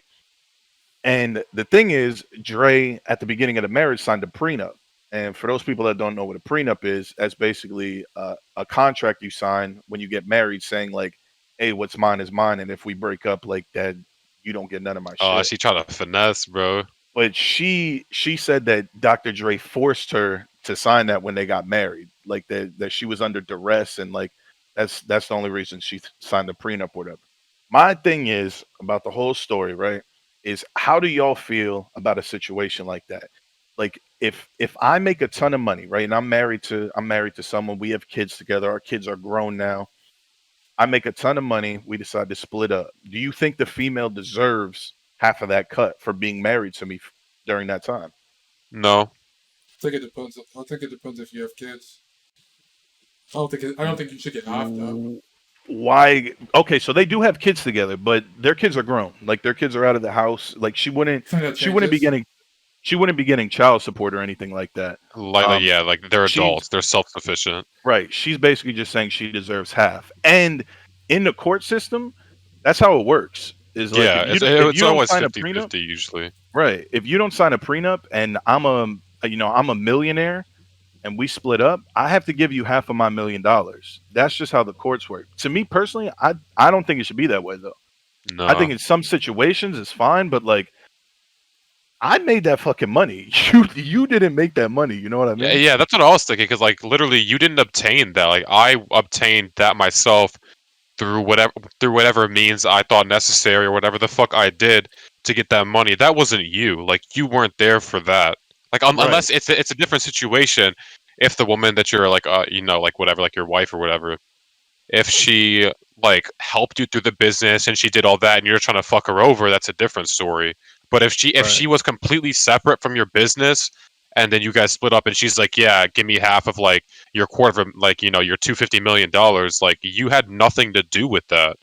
And the thing is, Dre at the beginning of the marriage signed a prenup. And for those people that don't know what a prenup is, that's basically a contract you sign when you get married, saying like, "Hey, what's mine is mine, and if we break up, like that, you don't get none of my Oh, shit." she tried to finesse, bro. But she said that Dr. Dre forced her to sign that when they got married, like that she was under duress, and like that's the only reason she signed the prenup, or whatever. My thing is about the whole story, right? Is how do y'all feel about a situation like that? Like if I make a ton of money, right, and I'm married to someone, we have kids together, our kids are grown now, I make a ton of money. We decide to split up. Do you think the female deserves half of that cut for being married to me during that time? No. I think it depends. I think it depends if you have kids. I don't think you should get half that. Why? Okay, so they do have kids together, but their kids are grown. Like their kids are out of the house. Like she wouldn't be getting child support or anything like that. Like they're she's adults. They're self-sufficient. right. She's basically just saying she deserves half. And in the court system, that's how it works. Is like Yeah, if it's you don't always sign a 50-50 prenup, usually. right? If you don't sign a prenup, and I'm a millionaire, and we split up, I have to give you half of my $1,000,000. That's just how the courts work. To me personally, I don't think it should be that way though. I think No. in some situations it's fine, but like I made that fucking money. You didn't make that money. You know what I Yeah, mean? yeah, that's what I was thinking. Because like literally, you didn't obtain that. Like I obtained that myself through whatever means I thought necessary or whatever the fuck I did to get that money. That wasn't you. Like you weren't there for that. Like Right, unless it's a different situation. If the woman that you're like like whatever, like your wife or whatever, if she like helped you through the business and she did all that and you're trying to fuck her over, that's a different story. But if right, she was completely separate from your business and then you guys split up and she's like, yeah, give me half of like your quarter of like, your $250 million, like you had nothing to do with that.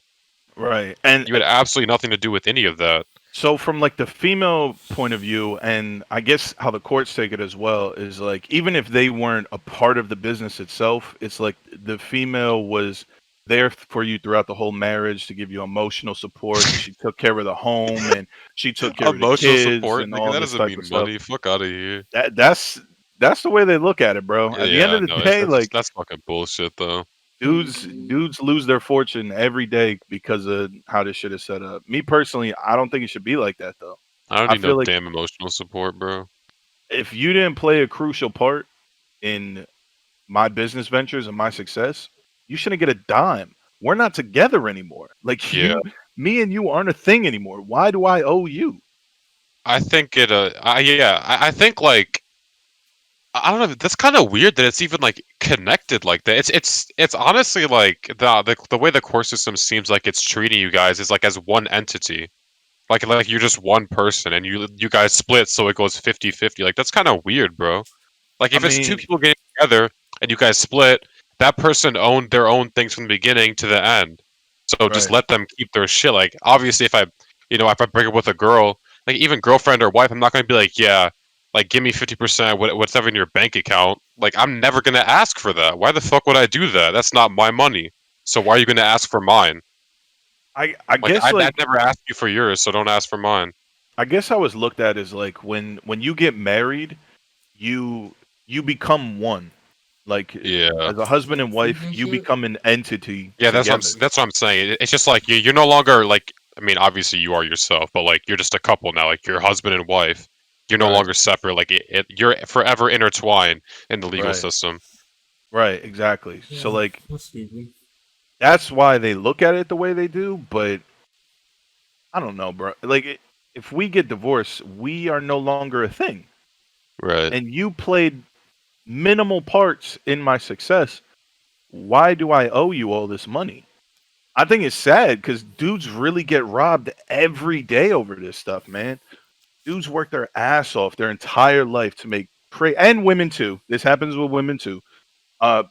right. And You had absolutely nothing to do with any of that. so from like the female point of view, and I guess how the courts take it as well, is like even if they weren't a part of the business itself, it's like the female was there for you throughout the whole marriage to give you emotional support, and she took care of the home, and she took care of the Emotional kids support, and nigga, all that this doesn't type of mean stuff. money. Fuck out of here. That's the way they look at it, bro. At the end Yeah, of the no, day, like that's fucking bullshit though. dudes lose their fortune every day because of how this shit is set up. Me personally, I don't think it should be like that though. I don't I need no feel like damn emotional support, bro. if you didn't play a crucial part in my business ventures and my success, you shouldn't get a dime. We're not together anymore. Like Yeah. me and you aren't a thing anymore. Why do I owe you? I think I think like I don't know. That's kind of weird that it's even like connected like that. It's honestly like the way the core system seems like it's treating you guys is like as one entity. Like you're just one person and you guys split so it goes 50-50. Like that's kind of weird, bro. Like I if it's two mean, people getting together and you guys split, that person owned their own things from the beginning to the end. So just right, let them keep their shit. Like obviously if I break up with a girl, like even girlfriend or wife, I'm not gonna be like, yeah, like give me 50% whatever in your bank account. Like I'm never gonna ask for that. Why the fuck would I do that? That's not my money. So why are you gonna ask for mine? I Like guess I'd like never ask you for yours, so don't ask for mine. I guess I was looked at as like when you get married, you you become one. Like Yeah. as a husband and Freak wife, and you shit. become an entity Yeah, together. that's what I'm saying. It's just like you're no longer like I mean, obviously you are yourself, but like you're just a couple now. Like you're husband and wife. You're no Right, longer separate. Like you're forever intertwined in the legal right, system. right, exactly. So Yeah, like that's stupid. that's why they look at it the way they do, but I don't know, bro. Like if we get divorced, we are no longer a thing. Right. And you played minimal parts in my success. Why do I owe you all this money? I think it's sad because dudes really get robbed every day over this stuff, man. Dudes work their ass off their entire life to make and women too. This happens with women too.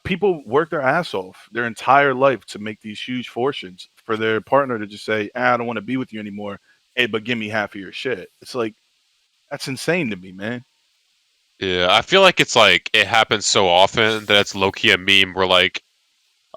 People work their ass off their entire life to make these huge fortunes for their partner to just say, I don't want to be with you anymore. Hey, but give me half of your shit. It's like that's insane to me, man. Yeah, I feel like it's like it happens so often that it's low key a meme where like,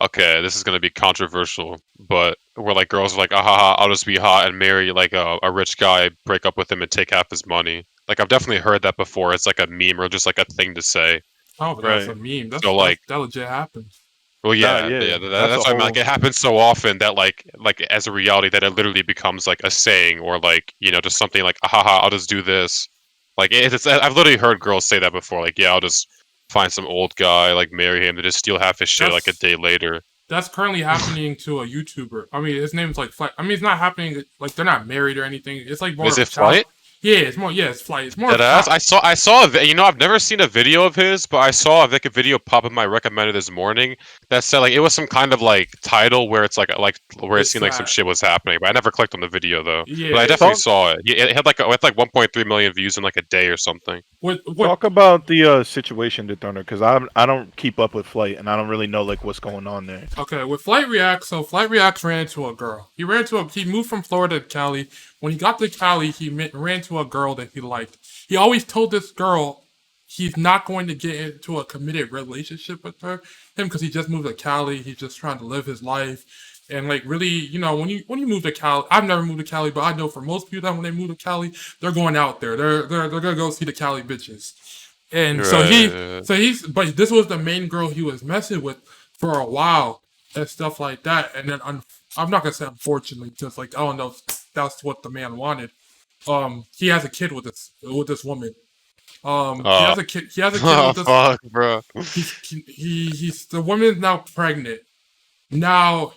okay, this is gonna be controversial, but where like girls are like, ah, ha, ha, I'll just be hot and marry like a rich guy, break up with him and take half his money. Like I've definitely heard that before. It's like a meme or just like a thing to say. I don't think that's Right. a meme. So like, That legit happens. well, Nah, yeah, yeah. yeah, That's a that's what I mean. Like whole it happens so often that like as a reality that it literally becomes like a saying or like just something like, ah, ha, ha, I'll just do this. Like I've literally heard girls say that before. Like, yeah, I'll just find some old guy, like marry him, to just steal half his shit like a That's day later. that's currently happening to a YouTuber. I mean, his name's like Flex. I mean, it's not happening like they're not married or anything. It's like more Is of a it child. Flight? Yeah, it's more. Yeah, it's Flight. It's more. Deadass. I saw you know, I've never seen a video of his, but I saw like a video pop up in my recommended this morning that said like it was some kind of like title where it's like where it It's seemed like some shit was happening. But I never clicked on the video though. But I yeah. definitely saw it. It had like 1.3 million views in like a day or something. What Talk about the situation, Dethroner, because I don't keep up with Flight, and I don't really know like what's going on there. Okay, with Flight Reacts, so Flight Reacts ran into a girl. He moved from Florida to Cali. When he got to Cali, ran into a girl that he liked. He always told this girl he's not going to get into a committed relationship with him because he just moved to Cali. He's just trying to live his life. And like really, when you move to Cali, I've never moved to Cali, but I know for most people that when they move to Cali, they're going out there. They're gonna go see the Cali bitches. And but this was the main girl he was messing with for a while and stuff like that. And then I'm not gonna say unfortunately, because like I don't know if that's what the man wanted. He has a kid with this woman. He has a kid. He has a kid with this. Fuck, bro. He's the woman is now pregnant. Now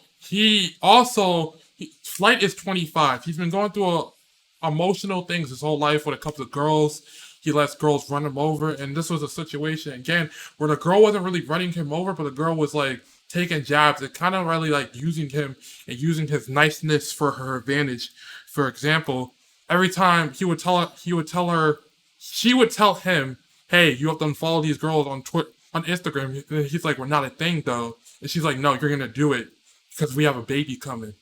Flight is 25. He's been going through emotional things his whole life with a couple of girls. He lets girls run him over, and this was a situation again where the girl wasn't really running him over, but the girl was like taking jabs and kind of really like using him and using his niceness for her advantage. For example, every time she would tell him, "Hey, you have to unfollow these girls on on Instagram." And he's like, "We're not a thing, though." And she's like, "No, you're gonna do it because we have a baby coming."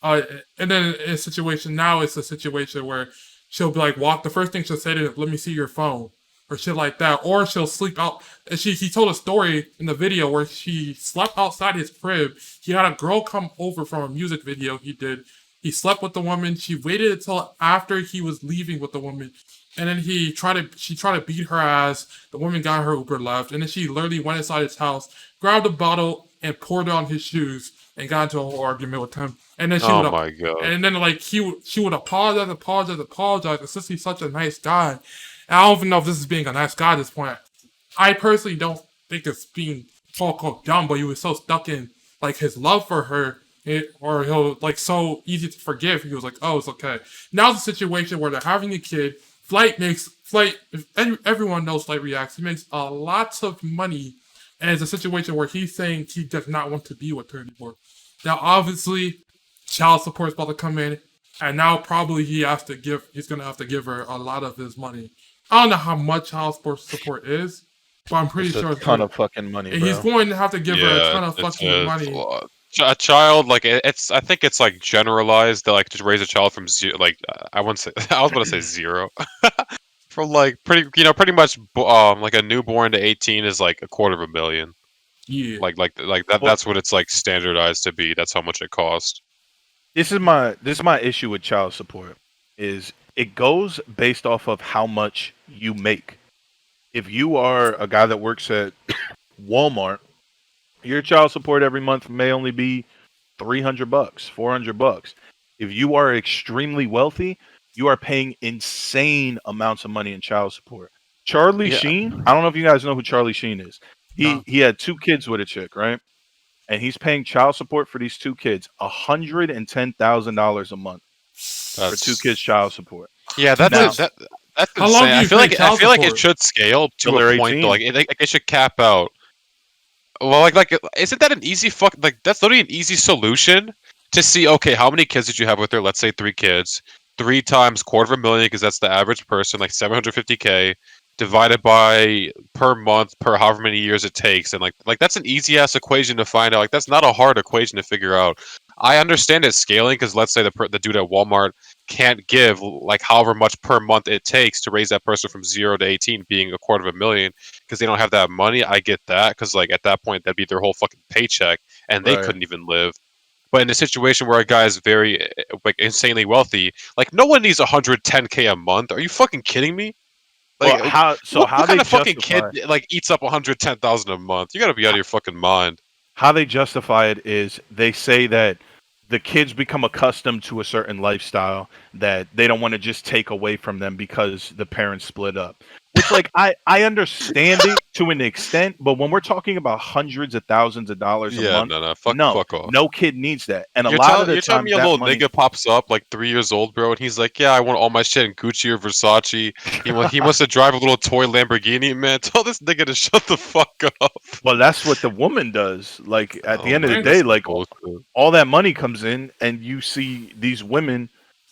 And then in a situation now, it's a situation where she'll be like, "Walk." The first thing she'll say to him, "Let me see your phone," or shit like that. Or she'll sleep out. And he told a story in the video where she slept outside his crib. He had a girl come over from a music video he did. He slept with the woman. She waited until after he was leaving with the woman. And then she tried to beat her ass. The woman got her Uber left. And then she literally went inside his house, grabbed a bottle, and poured it on his shoes and got into a whole argument with him. And then My god. and then like she would apologize. And since he's such a nice guy, and I don't even know if this is being a nice guy at this point. I personally don't think it's being quote dumb, but he was so stuck in like his love for her, or he'll like so easy to forgive. He was like, "Oh, it's okay." Now it's a situation where they're having a kid. Everyone knows Flight Reacts. He makes a lots of money, and it's a situation where he's saying he does not want to be with her anymore. Now, obviously, child support is about to come in, and now probably he's gonna have to give her a lot of his money. I don't know how much child support is, but I'm pretty sure It's a ton of fucking money, he's bro. going to have to give her a ton of it's fucking money. a child like it's. I think it's like generalized that like to raise a child from zero. Like I wouldn't say. I was going to say zero. From like pretty much like a newborn to 18 is like $250,000. Yeah, Like that. That's what it's like standardized to be. That's how much it costs. This is my issue with child support. Is it goes based off of how much you make. If you are a guy that works at Walmart, your child support every month may only be $300, $400. If you are extremely wealthy, you are paying insane amounts of money in child support. Charlie Yeah. Sheen, I don't know if you guys know who Charlie Sheen is. No. He had 2 kids with a chick, right? And he's paying child support for these 2 kids $110,000 a month for 2 kids child support. Yeah, that's Now- that's How long insane. do I you feel pay like child it support? should scale Till to they're a point. 18. But, like it should cap out. Well, like isn't that an easy that's literally an easy solution to see? Okay, how many kids did you have with her? Let's say 3 kids. 3 times $250,000 because that's the average person, like 750K divided by per month per however many years it takes, and like that's an easy ass equation to find out. Like that's not a hard equation to figure out. I understand it scaling because let's say the dude at Walmart can't give like however much per month it takes to raise that person from 0 to 18, being $250,000 because they don't have that money. I get that because like at that point that'd be their whole fucking paycheck and they Right. couldn't even live. But in a situation where a guy is very like insanely wealthy, like no one needs 110K a month. Are you fucking kidding me? Like Well, how what they kind of fucking justify kid like eats up 110,000 a month? You gotta be out of your fucking mind. how they justify it is they say that the kids become accustomed to a certain lifestyle that they don't want to just take away from them because the parents split up. Which, like, I understand it to an extent, but when we're talking about hundreds of thousands of dollars a Yeah, month, no, no, fuck off. no kid needs that. And a lot of the You're telling times me a that little money, nigga pops up like 3 years old, bro, and he's like, "Yeah, I want all my shit in Gucci or Versace." He wants to drive a little toy Lamborghini, man. Tell this nigga to shut the fuck up. well, that's what the woman does. Like, at the Oh end of my the think- god, this day, is like, bullshit. all that money comes in, and you see these women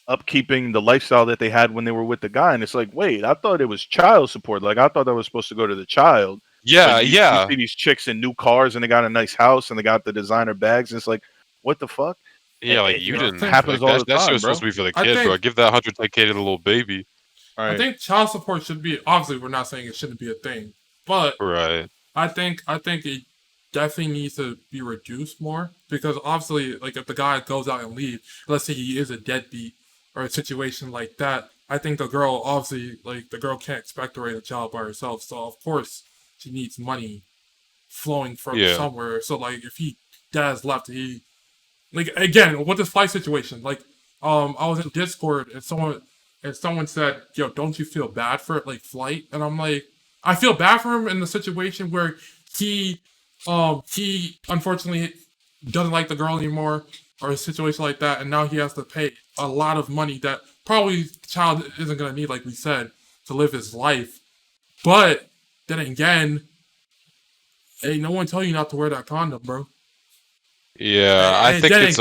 upkeeping the lifestyle that they had when they were with the guy, and it's like, wait, I thought it was child support. Like, I thought that was supposed to go to the child. But Yeah, you yeah, see these chicks in new cars, and they got a nice house, and they got the designer bags, and it's like, what the fuck? yeah. Like you you know, I didn't think Happens like all the that. Shit time, was supposed bro. to be for the I kid, bro. think Give that 110K to the little baby. All I right. think child support should be, obviously we're not saying it shouldn't be a thing, but Right. I think it definitely needs to be reduced more because obviously, like if the guy goes out and leaves, let's say he is a deadbeat or a situation like that, I think the girl obviously like the girl can't expect to raise a child by herself, so of course she needs money flowing from Yeah. somewhere. So like if he dad's left, he like again with this flight situation, like I was in Discord and someone said, "Yo, don't you feel bad for like flight?" And I'm like, I feel bad for him in the situation where he unfortunately doesn't like the girl anymore or a situation like that, and now he has to pay a lot of money that probably the child isn't gonna need, like we said, to live his life. But then again, ain't no one tell you not to wear that condom, bro. Yeah, I And think then it's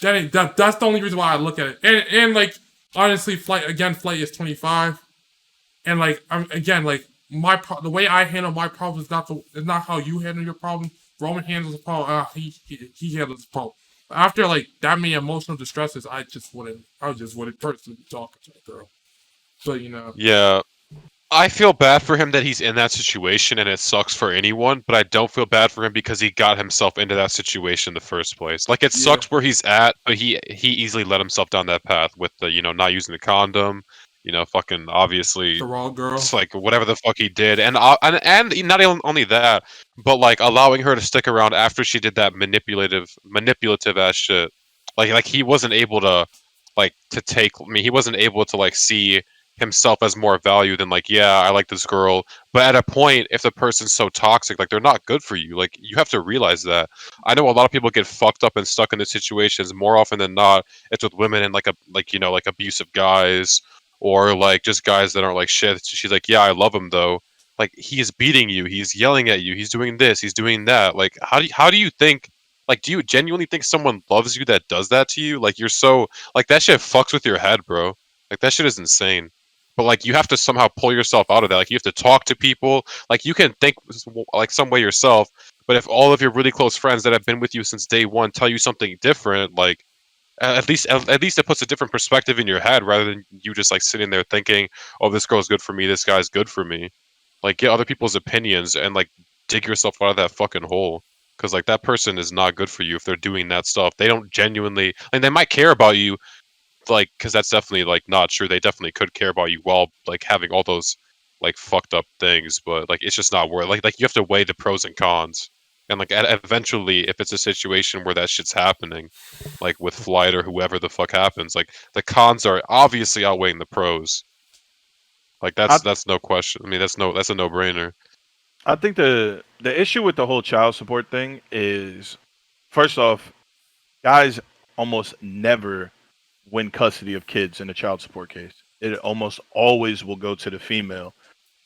again, that's the only reason why I look at it. And like honestly, flight is 25, and like I'm again like the way I handle my problem is not how you handle your problem. Roman handles the problem. He handles the problem. After like that many emotional distresses, I just wouldn't personally be talking to a girl. But you know, yeah. I feel bad for him that he's in that situation and it sucks for anyone, but I don't feel bad for him because he got himself into that situation in the first place. Like it yeah, sucks where he's at, but he easily let himself down that path with the, not using the condom, fucking obviously the raw girl. it's like whatever the fuck he did, and not only that, but like allowing her to stick around after she did that manipulative ass shit. Like he wasn't able to to take. I mean, he wasn't able to like see himself as more value than like, yeah, I like this girl. But at a point, if the person's so toxic, like they're not good for you. Like you have to realize that. I know a lot of people get fucked up and stuck in these situations. More often than not, it's with women and like abusive guys or like just guys that aren't like shit. She's like, yeah, I love him though. Like he's beating you, he's yelling at you, he's doing this, he's doing that. Like how do you think? Like, do you genuinely think someone loves you that does that to you? Like you're so like that shit fucks with your head, bro. Like that shit is insane. But like you have to somehow pull yourself out of that. Like you have to talk to people. Like you can think like some way yourself, but if all of your really close friends that have been with you since day one tell you something different, like at least it puts a different perspective in your head rather than you just like sitting there thinking, "Oh, this girl's good for me. This guy's good for me." Like get other people's opinions and like dig yourself out of that fucking hole. Because like that person is not good for you if they're doing that stuff. They don't genuinely like they might care about you, like because that's definitely like not true. They definitely could care about you while like having all those like fucked up things, but like it's just not worth. Like you have to weigh the pros and cons, and like eventually, if it's a situation where that shit's happening, like with flight or whoever the fuck happens, like the cons are obviously outweighing the pros. Like I that's no question. I mean that's a no brainer. I think the issue with the whole child support thing is, first off, guys almost never win custody of kids in a child support case. It almost always will go to the female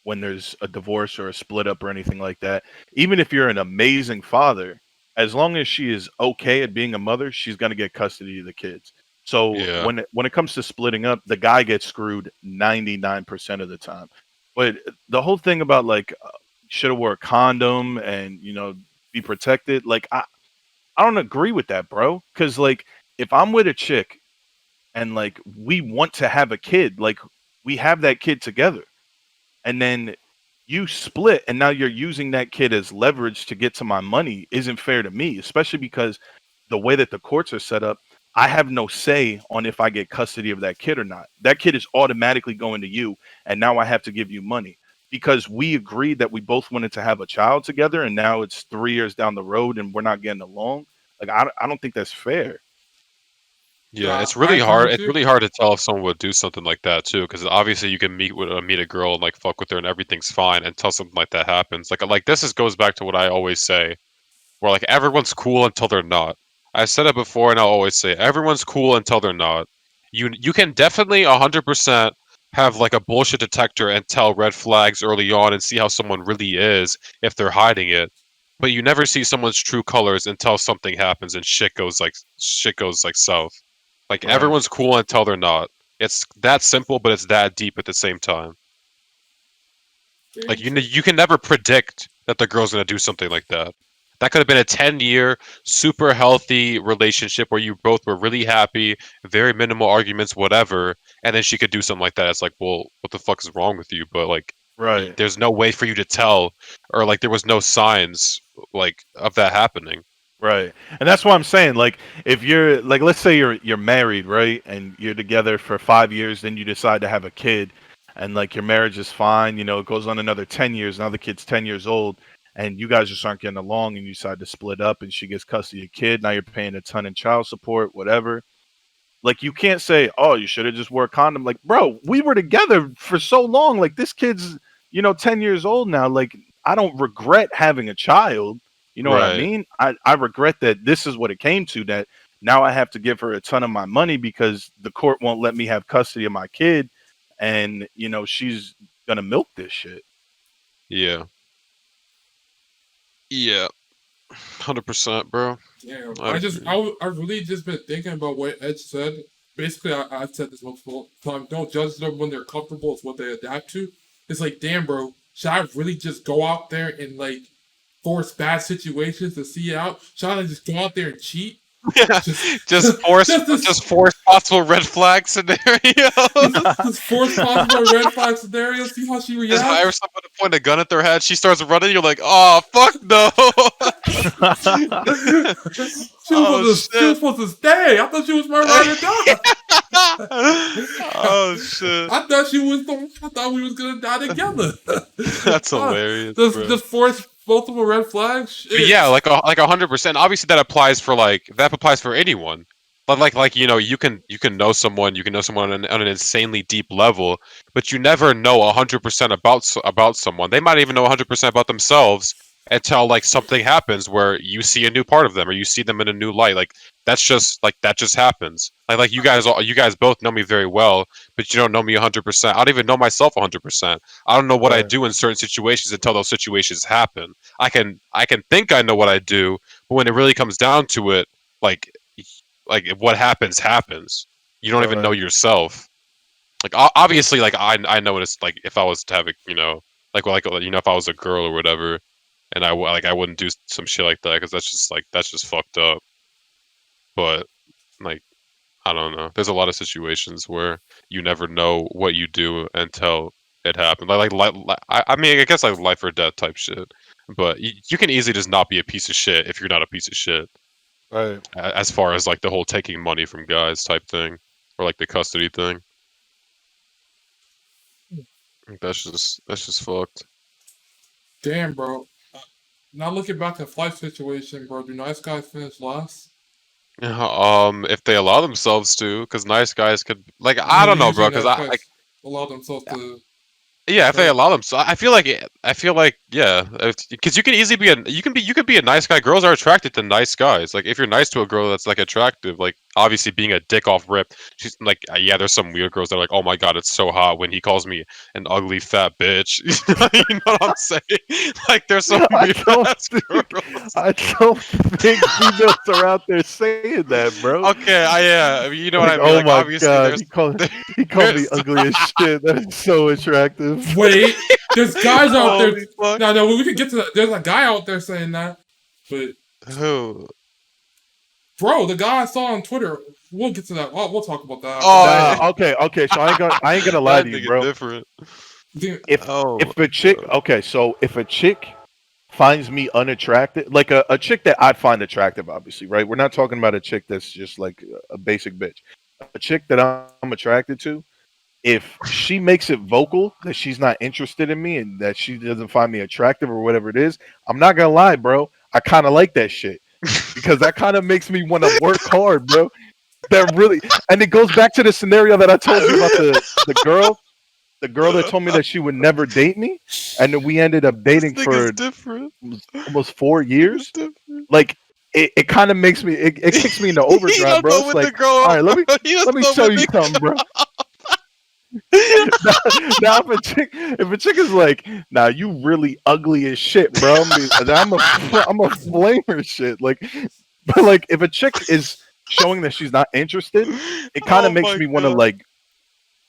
when there's a divorce or a split up or anything like that. Even if you're an amazing father, as long as she is okay at being a mother, she's going to get custody of the kids. So Yeah, when it comes to splitting up, the guy gets screwed 99% of the time. But the whole thing about like should have wore a condom and be protected, like I don't agree with that, bro. Cuz like if I'm with a chick and like we want to have a kid, like we have that kid together, and then you split and now you're using that kid as leverage to get to my money isn't fair to me, especially because the way that the courts are set up, I have no say on if I get custody of that kid or not. That kid is automatically going to you, and now I have to give you money because we agreed that we both wanted to have a child together, and now it's 3 years down the road and we're not getting along. Like I don't think that's fair. Yeah, it's I really agree hard. with It's you. really hard to tell if someone would do something like that too, because obviously you can meet a girl and like fuck with her and everything's fine until something like that happens. Like this is goes back to what I always say, where like everyone's cool until they're not. I said it before and I'll always say it. Everyone's cool until they're not. You can definitely 100% have like a bullshit detector and tell red flags early on and see how someone really is if they're hiding it. But you never see someone's true colors until something happens and shit goes like south. Like Right. everyone's cool until they're not. It's that simple, but it's that deep at the same time. Like Damn you can never predict that the girl's gonna do something like that. That could have been a 10-year, super healthy relationship where you both were really happy, very minimal arguments, whatever, and then she could do something like that. It's like, well, what the fuck is wrong with you? But like, Right. there's no way for you to tell, or like there was no signs like of that happening. Right. And that's what I'm saying. Like, if you're like, let's say you're married, right, and you're together for 5 years, then you decide to have a kid, and like your marriage is fine. You know, it goes on another 10 years. Now the kid's 10 years old, and you guys just aren't getting along, and you decide to split up, and she gets custody of the kid. Now you're paying a ton in child support, whatever. Like, you can't say, "Oh, you should have just wore a condom." Like, bro, we were together for so long. Like, this kid's, 10 years old now. Like, I don't regret having a child. You know what I Right. mean? I regret that this is what it came to, that now I have to give her a ton of my money because the court won't let me have custody of my kid, and, she's gonna milk this shit. Yeah. Yeah. 100%, bro. Damn, I agree. I really just been thinking about what Ed said. Basically, I've said this multiple times. Don't judge them when they're comfortable. It's what they adapt to. It's like, damn, bro, should I really just go out there and like force bad situations to see it out? Should I just go out there and cheat? Yeah, Just, just force just this, just force possible red flag scenarios. just force possible red flag scenarios. See how she Just hire reacts. someone to point a gun at their head. She starts running. You're like, oh fuck no. Oh She was shit. supposed to stay. I thought she was my ride or die. Oh shit. I thought she was the one. I thought we was gonna die together. That's hilarious, bro. Just force multiple red flags. But Shit. yeah, like 100%. Obviously, that applies for anyone. But like you can know someone, on an insanely deep level, but you never know 100% about someone. They might even know 100% about themselves until like something happens where you see a new part of them or you see them in a new light. Like that just happens. Like you guys both know me very well, but you don't know me 100%. I don't even know myself 100%. I don't know what I Right. do in certain situations until those situations happen. I can think I know what I do, but when it really comes down to it, like what happens. You don't even know Right. yourself. Like obviously, like I know what it's like if I was to have a if I was a girl or whatever, and I wouldn't do some shit like that because that's just fucked up. But like I don't know. There's a lot of situations where you never know what you do until it happens. I mean, I guess like life or death type shit. But you can easily just not be a piece of shit if you're not a piece of shit. Right. As far as like the whole taking money from guys type thing, or like the custody thing. That's just fucked. Damn, bro. Now looking back at flight situation, bro. Do nice guys finish last? If they allow themselves to, because nice guys could like I I mean, don't know, bro, usually because nice I like guys allow themselves to. yeah, if they Right. allow them, so I feel like yeah, because you can easily be you can be a nice guy. Girls are attracted to nice guys. Like if you're nice to a girl that's like attractive, like obviously being a dick off rip, she's like yeah. There's some weird girls that are like, oh my god, it's so hot when he calls me an ugly fat bitch. You know what I'm saying? Like there's some I weird don't ass think girls. I don't think females are out there saying that, bro. Okay, yeah, I mean, you know what Like, I mean. oh Like my obviously god, there's he called me there's ugly as shit. That is so attractive. Wait, there's guys out there. holy fuck. No, we can get to that. There's a guy out there saying that, but Who? bro, the guy I saw on Twitter. We'll get to that. We'll talk about that after Oh, this. Nah, okay. So I ain't gonna lie that to you, nigga bro. different. Dude, Oh If my a chick, god. okay, so if a chick finds me unattractive, like a chick that I'd find attractive, obviously, right? We're not talking about a chick that's just like a basic bitch. A chick that I'm attracted to, if she makes it vocal that she's not interested in me and that she doesn't find me attractive or whatever it is, I'm not gonna lie, bro. I kind of like that shit because that kind of makes me want to work hard, bro. That really, and it goes back to the scenario that I told you about the girl that told me that she would never date me, and then we ended up This dating nigga's for different. almost 4 years. Nigga's different. Like it kind of makes me, it kicks me into He overdrive, don't bro. know It's when to like, grow all up, right, bro. He let doesn't me know show when you to something, bro. Now, if a chick is like, nah, you really ugly as shit, bro. I'm a flamer shit. Like, but like, if a chick is showing that she's not interested, it kind of Oh makes my me want to god. like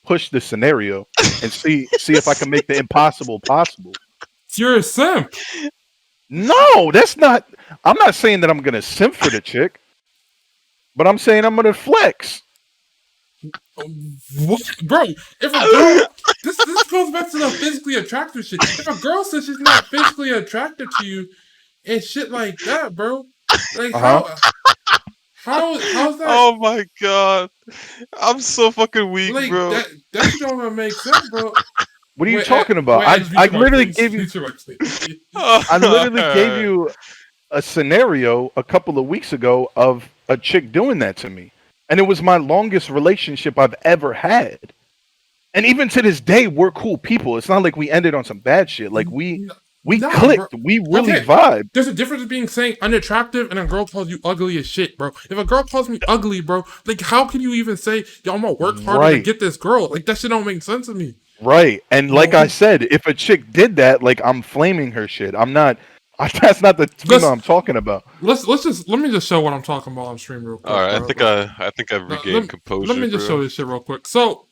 push the scenario and see if I can make the impossible possible. You're a simp. No, that's not. I'm not saying that I'm gonna simp for the chick, but I'm saying I'm gonna flex. What? Bro, if a girl, this goes back to the physically attractive shit. If a girl says she's not physically attracted to you and shit like that, bro, like Uh huh. how's that? Oh my god. I'm so fucking weak, Like bro. that shit don't even make sense, bro. What are you Wait, talking about? just I reach my literally please, gave you reach my please. I literally gave you a scenario a couple of weeks ago of a chick doing that to me, and it was my longest relationship I've ever had. And even to this day, we're cool people. It's not like we ended on some bad shit. Like we Nah, bro. clicked. We really Okay, vibed. there's a difference between saying unattractive and a girl calls you ugly as shit, bro. If a girl calls me ugly, bro, like how can you even say, yo, I'm gonna work harder to Right. get this girl? Like that shit don't make sense to me. Right. And like I No. said, if a chick did that, like I'm flaming her shit. I'm not. That's not the female Let's I'm talking about. let me just show what I'm talking about on stream real quick, Alright, bro. I think I've No, regained let composure, me just bro. show this shit real quick. So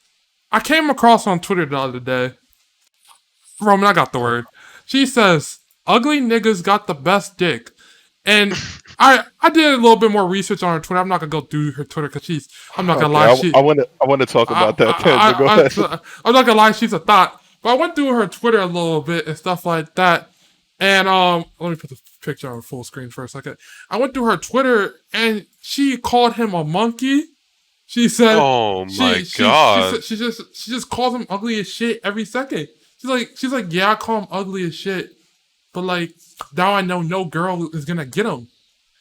I came across on Twitter the other day. Roman, I got the word. She says, ugly niggas got the best dick. And I did a little bit more research on her Twitter. I'm not gonna go through her Twitter because I'm not gonna Okay, lie, I want to talk about that. Then, but go ahead. I'm not gonna lie, she's a thought. But I went through her Twitter a little bit and stuff like that. And let me put the picture on full screen for a second. I went through her Twitter and she called him a monkey. She said Oh my god. she just calls him ugly as shit every second. She's like, yeah, I call him ugly as shit, but like now I know no girl is gonna get him,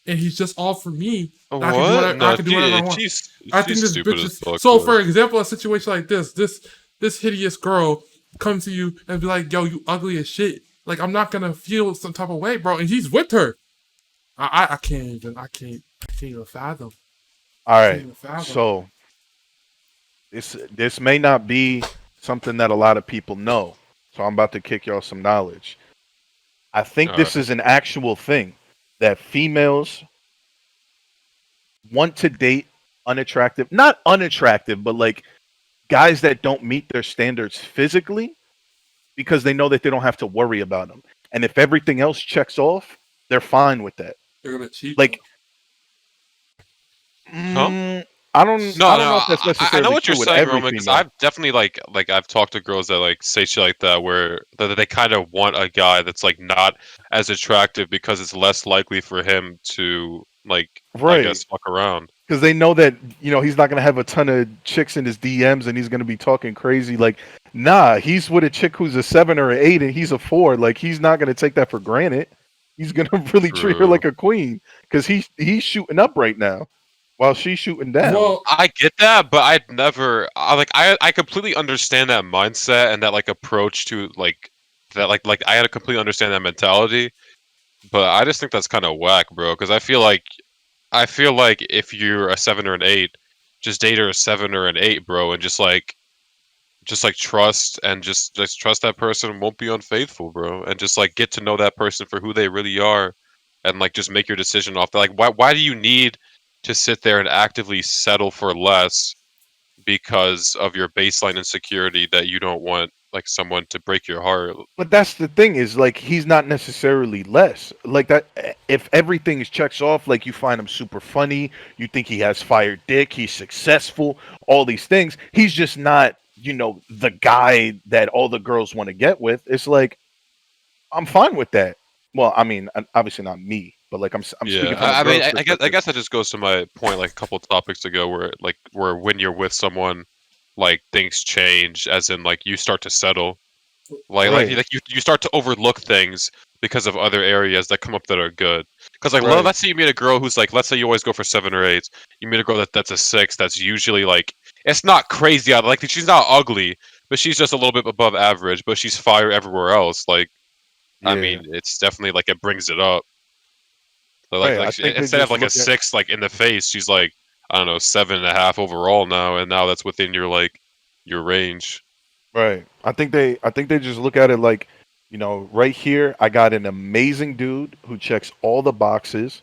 and he's just all for me. I can do What? whatever I No, can do whatever I want. I think she's this stupid bitch as is fuck. so. Bro. For example, a situation like this hideous girl come to you and be like, "Yo, you ugly as shit." Like I'm not gonna feel some type of way, bro. And he's with her. I can't even fathom. All I can't right. even fathom. So this may not be something that a lot of people know. So I'm about to kick y'all some knowledge. I think this is an actual thing that females want to date unattractive, not unattractive, but like guys that don't meet their standards physically because they know that they don't have to worry about them. And if everything else checks off, they're fine with that. They're gonna cheat. Like, Huh? I don't No, know if that's I necessarily know what true you're with saying, every Roman, because female. I've definitely like I've talked to girls that like say shit like that where that they kind of want a guy that's like not as attractive because it's less likely for him to like I Right. guess fuck around. Because they know that, you know, he's not going to have a ton of chicks in his DMs and he's going to be talking crazy. Like, nah, he's with a chick who's a 7 or an 8 and he's a 4. Like, he's not going to take that for granted. He's going to really treat her True. like a queen because he's shooting up right now while she's shooting down. Well, I get that, but I'd never I completely understand that mindset and that like approach to like that like I had to completely understand that mentality, but I just think that's kind of whack, bro. Because I feel like if you're a 7 or an 8, just date her a 7 or an 8, bro, and just like trust and just trust that person won't be unfaithful, bro, and just like get to know that person for who they really are, and like just make your decision off that. Like, why do you need to sit there and actively settle for less because of your baseline insecurity that you don't want like someone to break your heart? But that's the thing is like he's not necessarily less like that. If everything is checks off, like you find him super funny, you think he has fire dick, he's successful, all these things. He's just not, you know, the guy that all the girls want to get with. It's like I'm fine with that. Well, I mean, obviously not me, but like I'm speaking from a I mean, girl's I perspective. guess that just goes to my point like a couple topics ago where when you're with someone, like things change, as in like you start to settle. Right. You start to overlook things because of other areas that come up that are good. Because like, Right. let's say you meet a girl who's like, let's say you always go for 7 or 8. You meet a girl that's a 6. That's usually like, it's not crazy. Like she's not ugly, but she's just a little bit above average. But she's fire everywhere else. Like, I Yeah. mean, it's definitely like it brings it up. So, Right. I think they instead of just like a look at 6 like in the face, she's like, I don't know, 7.5 overall now, and now that's within your like your range. right. I think they just look at it like, right here I got an amazing dude who checks all the boxes,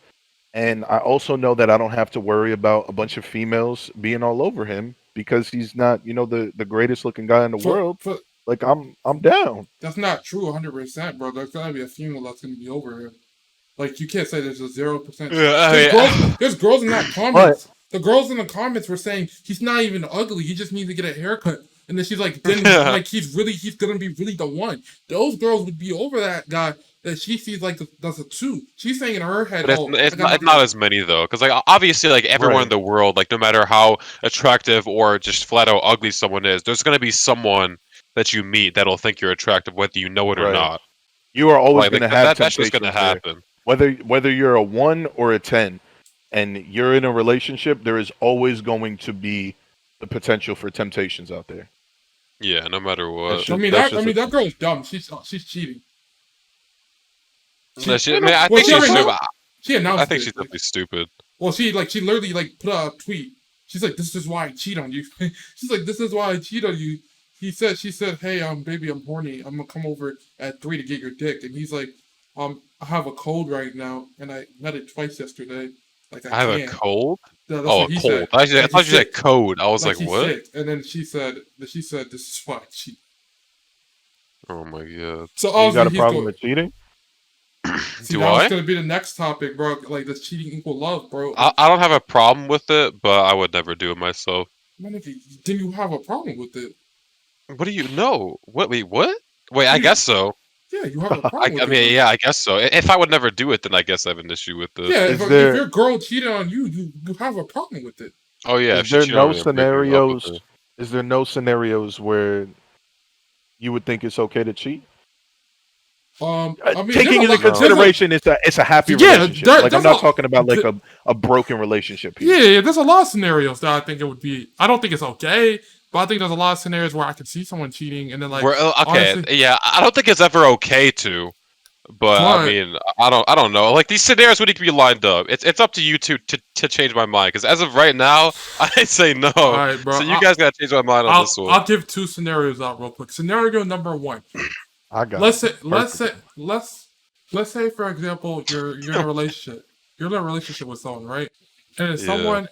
and I also know that I don't have to worry about a bunch of females being all over him because he's not, the greatest looking guy in the For, world. for Like I'm down. that's not true 100%, bro. There's gotta be a female that's gonna be over him. Like you can't say there's a 0%. Yeah, There's girls in that But comments. The girls in the comments were saying he's not even ugly. He just needs to get a haircut. And then she's like, yeah. like he's gonna be really the one. Those girls would be over that guy that she sees like that's a 2. She's saying in her head, But oh, I got it's nothing not else. as many though, because like obviously like everyone in right. the world, like no matter how attractive or just flat out ugly someone is, there's gonna be someone that you meet that'll think you're attractive whether you know it or Right. not. You are always Like going to have that's just gonna temptations there. happen. Whether you're a 1 or a 10 and you're in a relationship, there is always going to be the potential for temptations out there. Yeah, no matter That's what. just that's I just a mean that fact. girl's dumb. She's cheating. No, She I mean, I well think she she's already stupid. know. She I announced think she's it. Like, definitely stupid. well, she literally like put out a tweet. She's like, "This is why I cheat on you." She's like, "This is why I cheat on you." She said, "Hey, baby, I'm horny. I'm gonna come over at 3 to get your dick." And he's like, I have a cold right now, and I met it twice yesterday. Like I I have a can't." cold. That's Oh, what a he cold. said. I Like he's thought you said sick. code. I was Like like, he's what? sick. And then she said, "This is why I cheat." Oh my god. So So you got obviously a he's problem going. with cheating? See, Do that was I? gonna be the next topic, bro. Like, does cheating equal love, bro? Like, I don't have a problem with it, but I would never do it myself. man, then you have a problem with it. What do you know? What? Wait, what? Wait, I You, guess so. yeah, you have a problem I with it, mean, bro. yeah, I guess so. If I would never do it, then I guess I have an issue with it. Yeah, Is if there your girl cheated on you, you have a problem with it. Oh yeah, is if she there cheated on no me, I'm breaking up with scenarios her. is there no scenarios where you would think it's okay to cheat? I mean, there's Taking a into lot. No. consideration it's a happy Yeah, relationship. Like I'm there's not talking about like th- a broken relationship here. yeah, there's a lot of scenarios that I think it would be. I don't think it's okay, but I think there's a lot of scenarios where I can see someone cheating, and then like We're okay. honestly, Yeah, I don't think it's ever okay to. But I but mean, I don't know. Like these scenarios would need to be lined up. It's up to you to change my mind. Because as of right now, I say no. all right, bro. So you guys gotta change my mind on this one. I'll give 2 scenarios out real quick. Scenario number 1. I got let's it. say let's say Perfect. let's say for example you're in a relationship. You're in a relationship with someone, right? And then Yeah. someone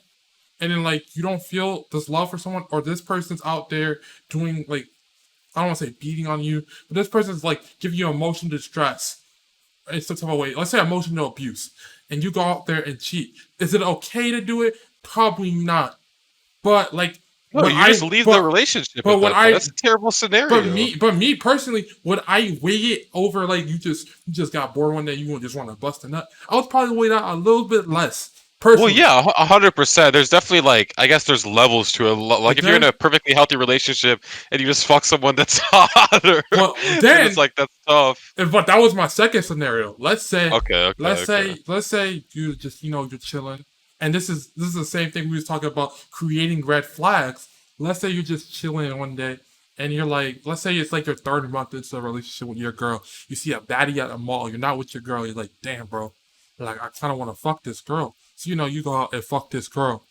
and then like you don't feel this love for someone, or this person's out there doing like, I don't want to say beating on you, but this person's like giving you emotional distress in some type of way. Let's say emotional abuse, and you go out there and cheat. Is it okay to do it? Probably not. But like No, when you just leave the relationship but at when that point. That's a terrible scenario. but me personally, would I weigh it over like you just got bored one day, you just want to bust a nut? I would probably weigh that a little bit less Well, personally. yeah, 100%. There's definitely like I guess there's levels to it. Like But if you're in then, a perfectly healthy relationship and you just fuck someone that's hotter, well, then it's then, like that's tough. but that was my second scenario. Okay, okay. Let's say you just you're chilling, and this is the same thing we was talking about creating red flags. Let's say you're just chilling one day, and you're like, let's say it's like your 3rd month into a relationship with your girl. You see a baddie at a mall. You're not with your girl. You're like, damn, bro. Like I kind of want to fuck this girl. So you go out and fuck this girl,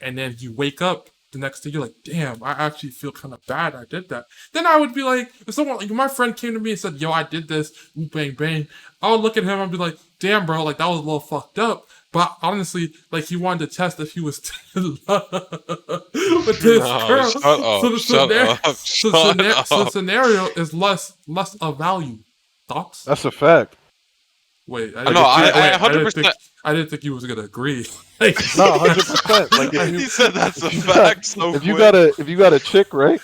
and then you wake up the next day. You're like, damn, I actually feel kind of bad. I did that. Then I would be like, if someone like my friend came to me and said, yo, I did this, ooh, bang bang. I would look at him and be like, damn, bro, like that was a little fucked up. But honestly, like he wanted to test if he was in love with this No, girl. shut up, So the shut up, shut so up. scenario is less of value. Thoughts? That's a fact. Wait, No, I 100%. I didn't think you was gonna agree. Like, No, 100%. Like I- if you He said that's a if you got fact. So if you quick. got a chick, right?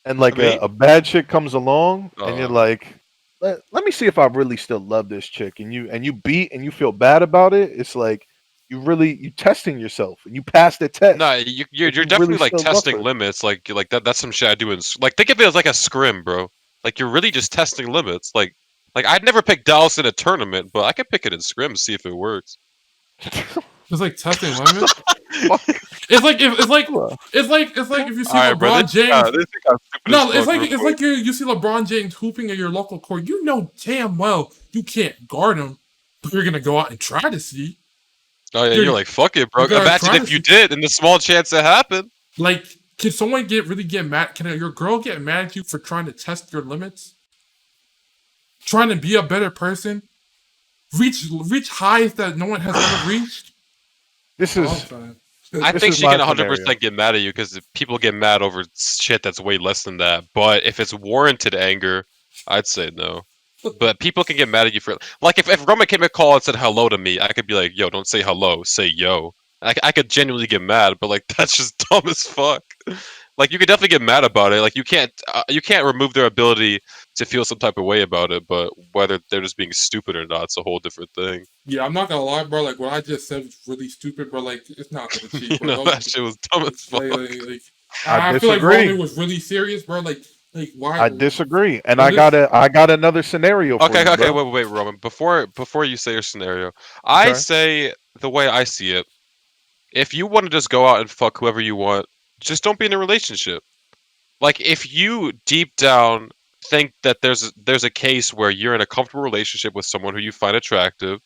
And like I mean- a bad chick comes along and you're Uh. like, let me see if I really still love this chick, and you beat and you feel bad about it. It's like you testing yourself and you pass the test. No, you're you definitely really like still love testing her. limits. Like that's some shit I do in like think of it as like a scrim, bro. Like you're really just testing limits. Like Like I'd never pick Dallas in a tournament, but I could pick it in scrim, see if it works. It's like testing limit. Fuck. It's like if Bro. it's like if you see Alright, bro, LeBron James. this thing got stupid as No, it's fuck like real it's quick. like you see LeBron James hooping at your local court. You know damn well you can't guard him, but you're gonna go out and try to see. Oh yeah, you're like, fuck it, bro. you're gonna Imagine try if to you see- did, and the small chance it happened. Like, can someone really get mad? Can your girl get mad at you for trying to test your limits? Trying to be a better person? Reach highs that no one has ever reached? This All I'm is saying. I This think is she my can 100% scenario. get mad at you because people get mad over shit that's way less than that. But if it's warranted anger, I'd say no. But people can get mad at you for like if Roman came and called and said hello to me, I could be like, yo, don't say hello, say yo. I could genuinely get mad, but like that's just dumb as fuck. Like you could definitely get mad about it. Like you can't remove their ability to feel some type of way about it, but whether they're just being stupid or not, it's a whole different thing. Yeah, I'm not gonna lie, bro. Like what I just said was really stupid, bro. Like it's not gonna cheat, You bro. know that shit was dumb as fuck. I I feel like disagree. Roman was really serious, bro. Like why? I disagree, and What I got another scenario for Okay, you, okay, bro. wait, Roman. Before you say your scenario, I Okay. say the way I see it. If you want to just go out and fuck whoever you want, just don't be in a relationship. Like if you deep down think that there's a case where you're in a comfortable relationship with someone who you find attractive,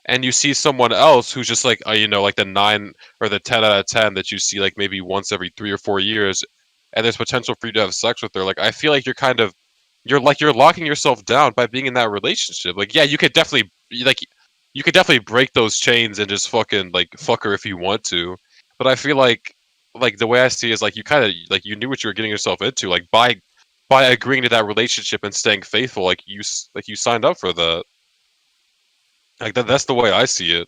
and you see someone else who's just like like the 9 or the 10 out of 10 that you see like maybe once every 3 or 4 years, and there's potential for you to have sex with her. Like I feel like you're locking yourself down by being in that relationship. Like yeah, you could definitely break those chains and just fucking like fuck her if you want to. But I feel like the way I see it is like you kind of like you knew what you were getting yourself into. Like by agreeing to that relationship and staying faithful, like you signed up for that. Like that's the way I see it.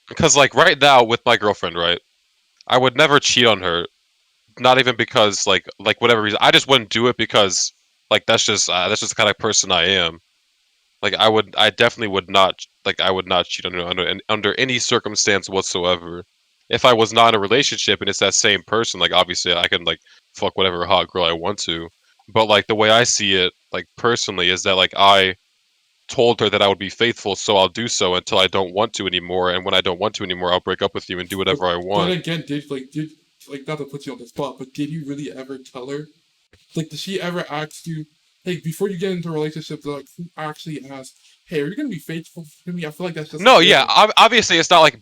Because like right now with my girlfriend, right? I would never cheat on her. Not even because like whatever reason. I just wouldn't do it because like that's just the kind of person I am. Like I definitely would not I would not cheat on her under any circumstance whatsoever. If I was not in a relationship and it's that same person, like obviously I can like fuck whatever hot girl I want to. But like the way I see it, like personally, is that like I told her that I would be faithful, so I'll do so until I don't want to anymore. And when I don't want to anymore, I'll break up with you and do whatever I But want. again, did not to put you on the spot, but did you really ever tell her? Like, did she ever ask you, like, before you get into a relationship, like, who actually asked, "Hey, are you gonna be faithful to me?" I feel like that's just No, a yeah, given. obviously it's not like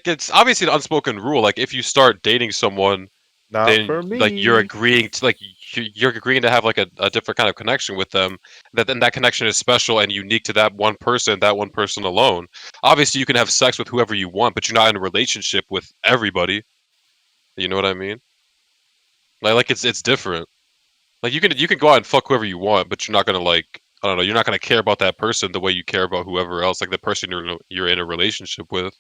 it's obviously an unspoken rule. Like if you start dating someone, Not then for like you're me. agreeing to you're agreeing to have like a different kind of connection with them. That then that connection is special and unique to that one person alone. Obviously, you can have sex with whoever you want, but you're not in a relationship with everybody. You know what I mean? Like it's different. Like you can go out and fuck whoever you want, but you're not gonna like I don't know. You're not gonna care about that person the way you care about whoever else, like the person you're in a relationship with.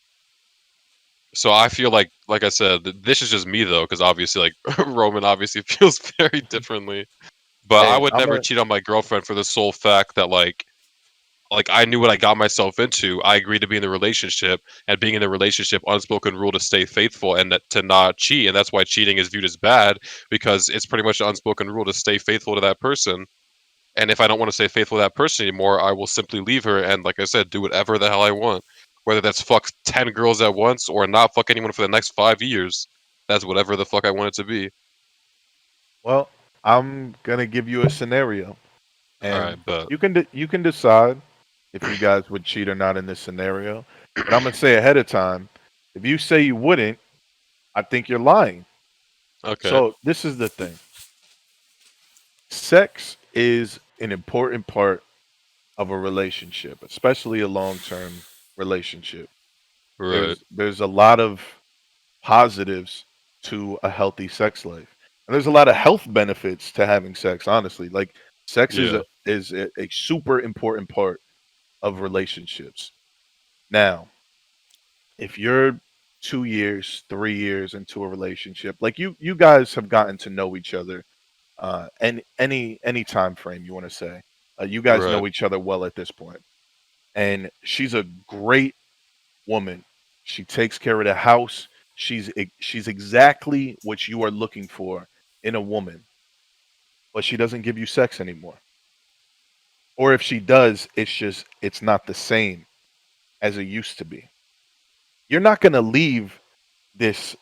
So I feel like I said, this is just me though, because obviously, like Roman obviously feels very differently. But I Hey, would I'm never a cheat on my girlfriend for the sole fact that like I knew what I got myself into. I agreed to be in the relationship, and being in the relationship, unspoken rule to stay faithful and to not cheat, and that's why cheating is viewed as bad because it's pretty much an unspoken rule to stay faithful to that person. And if I don't want to stay faithful to that person anymore, I will simply leave her and, like I said, do whatever the hell I want. Whether that's fuck 10 girls at once or not fuck anyone for the next 5 years. That's whatever the fuck I want it to be. well. I'm gonna give you a scenario, and Alright, but you can decide if you guys would cheat or not in this scenario. But I'm gonna say ahead of time, if you say you wouldn't, I think you're lying. okay. So this is the thing: sex is an important part of a relationship, especially a long-term relationship. Right. There's a lot of positives to a healthy sex life, and there's a lot of health benefits to having sex. Honestly, like sex Yeah. is a super important part of relationships. Now, if you're 2 years, 3 years into a relationship, like you guys have gotten to know each other, and any time frame you want to say, you guys Right. know each other well at this point, and she's a great woman. She takes care of the house. She's exactly what you are looking for in a woman, but she doesn't give you sex anymore. Or if she does, it's not the same as it used to be. You're not gonna leave this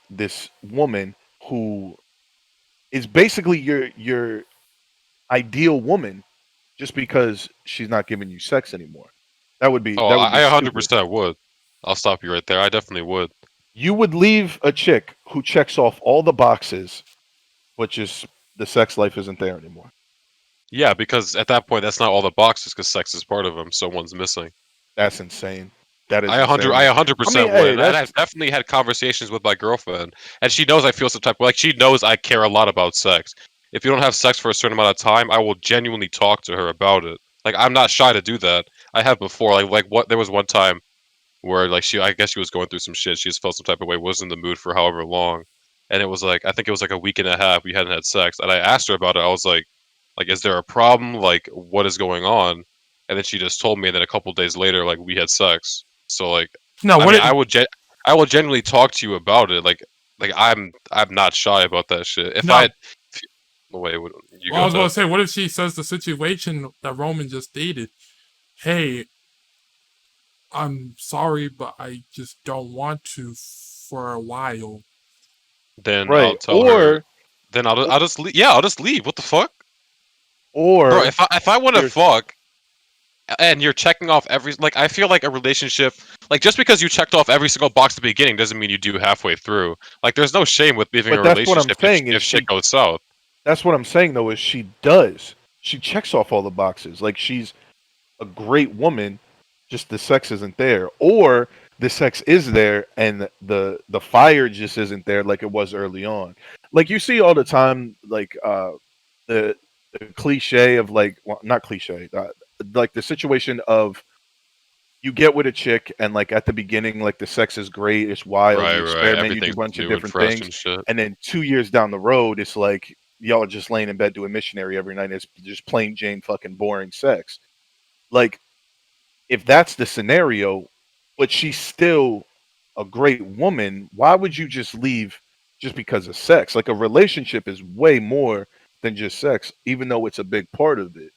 woman who is basically your ideal woman just because she's not giving you sex anymore. Oh, That would be I stupid. 100% would. I'll stop you right there. I definitely would. You would leave a chick who checks off all the boxes, but just the sex life isn't there anymore. Yeah, because at that point, that's not all the boxes, because sex is part of them, so one's missing. That's insane. That is I 100, I insane. I mean, 100% would, hey, and I've definitely had conversations with my girlfriend, and she knows I feel some type. Like she knows I care a lot about sex. If you don't have sex for a certain amount of time, I will genuinely talk to her about it. Like I'm not shy to do that. I have before. Like what? There was one time where like I guess she was going through some shit. She just felt some type of way, wasn't in the mood for however long, and it was like I think it was like a week and a half we hadn't had sex, and I asked her about it. I was like, is there a problem? Like, what is going on? And then she just told me, and then a couple days later, like we had sex. So like, No, I what mean, it, I will genuinely talk to you about it. Like I'm not shy about that shit. If No. I, wait, you well, I go was going ahead. to say, what if she says the situation that Roman just stated? Hey, I'm sorry, but I just don't want to for a while. Then right. I'll tell her. Then I'll just leave. Yeah, I'll just leave. What the fuck, bro? Or If I want to there's fuck, and you're checking off every like I feel like a relationship like just because you checked off every single box at the beginning doesn't mean you do halfway through. Like there's no shame with leaving a but that's what I'm relationship saying if is shit goes south. that's what I'm saying though is she does. She checks off all the boxes. Like she's a great woman, just the sex isn't there. Or the sex is there and the fire just isn't there like it was early on. Like you see all the time like the the cliche of like well, not cliche, like the situation of you get with a chick and like at the beginning like the sex is great, it's wild, you Right. experiment, you do a Everything's bunch of new and different fresh things, and shit. and then 2 years down the road it's like y'all are just laying in bed doing missionary every night, it's just plain Jane fucking boring sex. Like if that's the scenario, but she's still a great woman, why would you just leave just because of sex? Like a relationship is way more than just sex, even though it's a big part of it.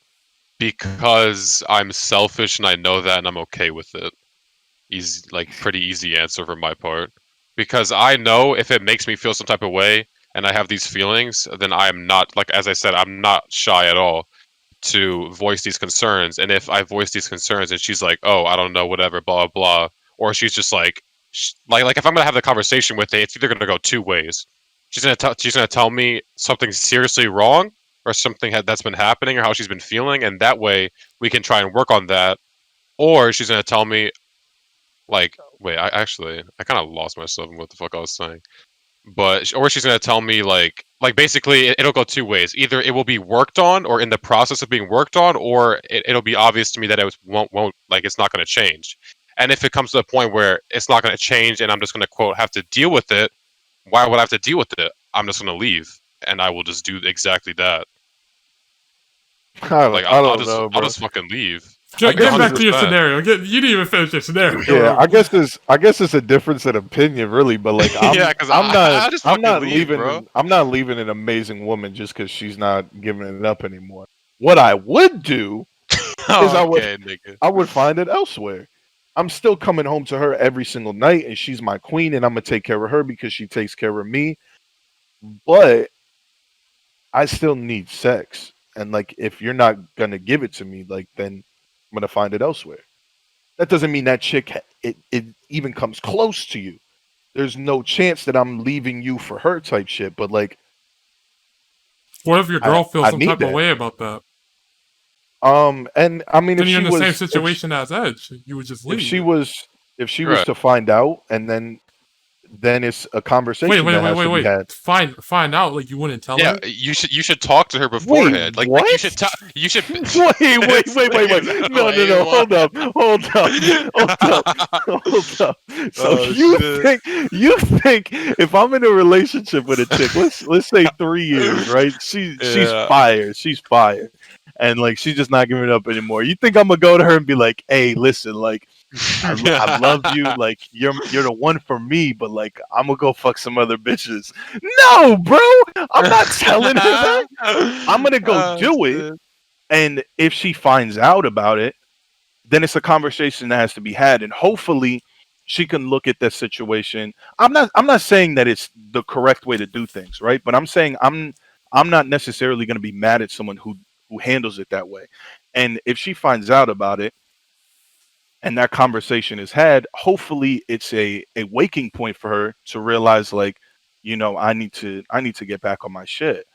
Because I'm selfish and I know that and I'm okay with it. Easy, like pretty easy answer from my part. Because I know if it makes me feel some type of way and I have these feelings, then I am not like as I said, I'm not shy at all to voice these concerns. And if I voice these concerns and she's like, "Oh, I don't know, whatever, blah blah," or she's just like, like if I'm gonna have the conversation with it, it's either gonna go two ways. She's gonna tell me something seriously wrong or something that's been happening or how she's been feeling, and that way we can try and work on that. Or she's gonna tell me like, wait, I kind of lost myself in what the fuck I was saying. But or she's gonna tell me like basically it'll go two ways. Either it will be worked on or in the process of being worked on, or it'll be obvious to me that won't like it's not gonna change. And if it comes to the point where it's not gonna change and I'm just gonna quote have to deal with it, why would I have to deal with it? I'm just gonna leave and I will just do exactly that. Like I don't know, I'll bro. just fucking leave. I Get guess back to your 100%. scenario. You didn't even finish your scenario. Yeah, I guess it's a difference in opinion, really. But like, Yeah, because I just fucking leave, bro. I'm not leaving an amazing woman just because she's not giving it up anymore. What I would do is Okay, nigga. I would find it elsewhere. I'm still coming home to her every single night, and she's my queen, and I'm gonna take care of her because she takes care of me. But I still need sex, and like, if you're not gonna give it to me, like, then I'm gonna find it elsewhere. That doesn't mean that chick it even comes close to you. There's no chance that I'm leaving you for her type shit. But like, What if your girl feels I some need type of that. way about that? And I mean, Then if you're she in the same was situation as Edge. You would just leave. if she was Right. to find out, and then it's a conversation that has to be had. Find out like you wouldn't tell Yeah, her. you should talk to her beforehand. Like what? you should you should wait. No. Wait, Hold up. Hold up. So Oh, you shit. think if I'm in a relationship with a chick, let's say 3 years, right? She's Yeah. fire. She's fire. And like she's just not giving it up anymore. You think I'm gonna go to her and be like, "Hey, listen, like I love you, like you're the one for me, but like I'm gonna go fuck some other bitches." No, bro, I'm not telling her that. I'm gonna go do it. And if she finds out about it, then it's a conversation that has to be had, and hopefully she can look at this situation. I'm not saying that it's the correct way to do things, right? But I'm saying I'm not necessarily going to be mad at someone who handles it that way. And if she finds out about it and that conversation is had, hopefully it's a waking point for her to realize, like, I need to get back on my shit.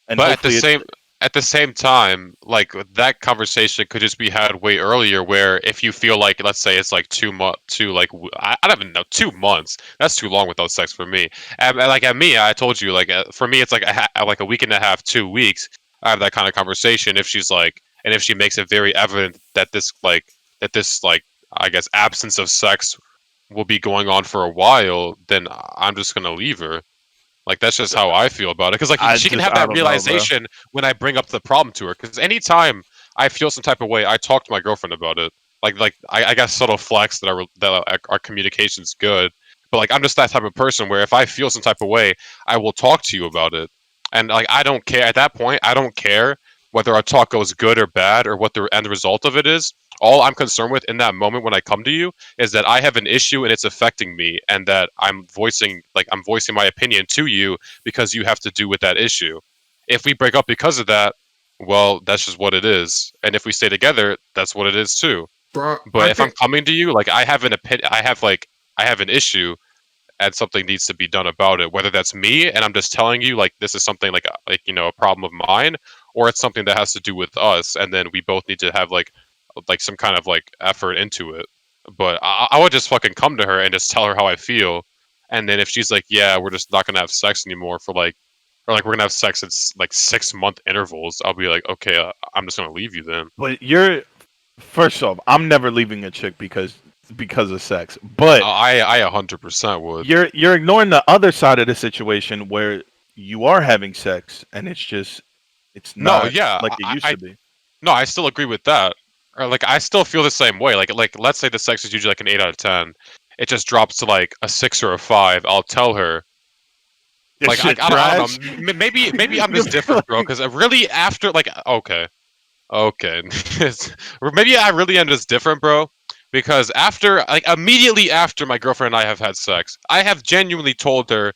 And But hopefully it's at the same time, like that conversation could just be had way earlier. Where if you feel like, let's say it's like 2 months, I don't even know, 2 months. That's too long without sex for me. And like at me, I told you, like for me, it's like like a week and a half, 2 weeks. I have that kind of conversation. If she's like, and if she makes it very evident that this I guess absence of sex will be going on for a while, then I'm just gonna leave her. Like that's just how I feel about it. Because like she can have I that don't know, bro. realization when I bring up the problem to her. Because anytime I feel some type of way, I talk to my girlfriend about it. I got subtle flex that our communication's good. But like I'm just that type of person where if I feel some type of way, I will talk to you about it. And like I don't care at that point. I don't care whether our talk goes good or bad or what the end result of it is. All I'm concerned with in that moment when I come to you is that I have an issue and it's affecting me, and that I'm voicing my opinion to you because you have to do with that issue. If we break up because of that, well, that's just what it is. And if we stay together, that's what it is too. bro. But if I'm coming to you, like I have an opinion, I have an issue, and something needs to be done about it. Whether that's me and I'm just telling you like this is something like a problem of mine, or it's something that has to do with us, and then we both need to have like some kind of like effort into it. But I would just fucking come to her and just tell her how I feel, and then if she's like, yeah, we're just not gonna have sex anymore for like, or like we're gonna have sex at like 6 month intervals, I'll be like, okay, I'm just gonna leave you then. But you're first off, I'm never leaving a chick because of sex. But I 100% would. you're ignoring the other side of the situation where you are having sex and it's No, not yeah, like it used to be. no, I still agree with that. Or like I still feel the same way. Like let's say the sex is usually like an 8 out of 10. It just drops to like a 6 or a 5. I'll tell her. This Like shit I don't trash. know. Maybe I'm just different, bro. Because really after like okay, or maybe I really am just different, bro. Because after like immediately after my girlfriend and I have had sex, I have genuinely told her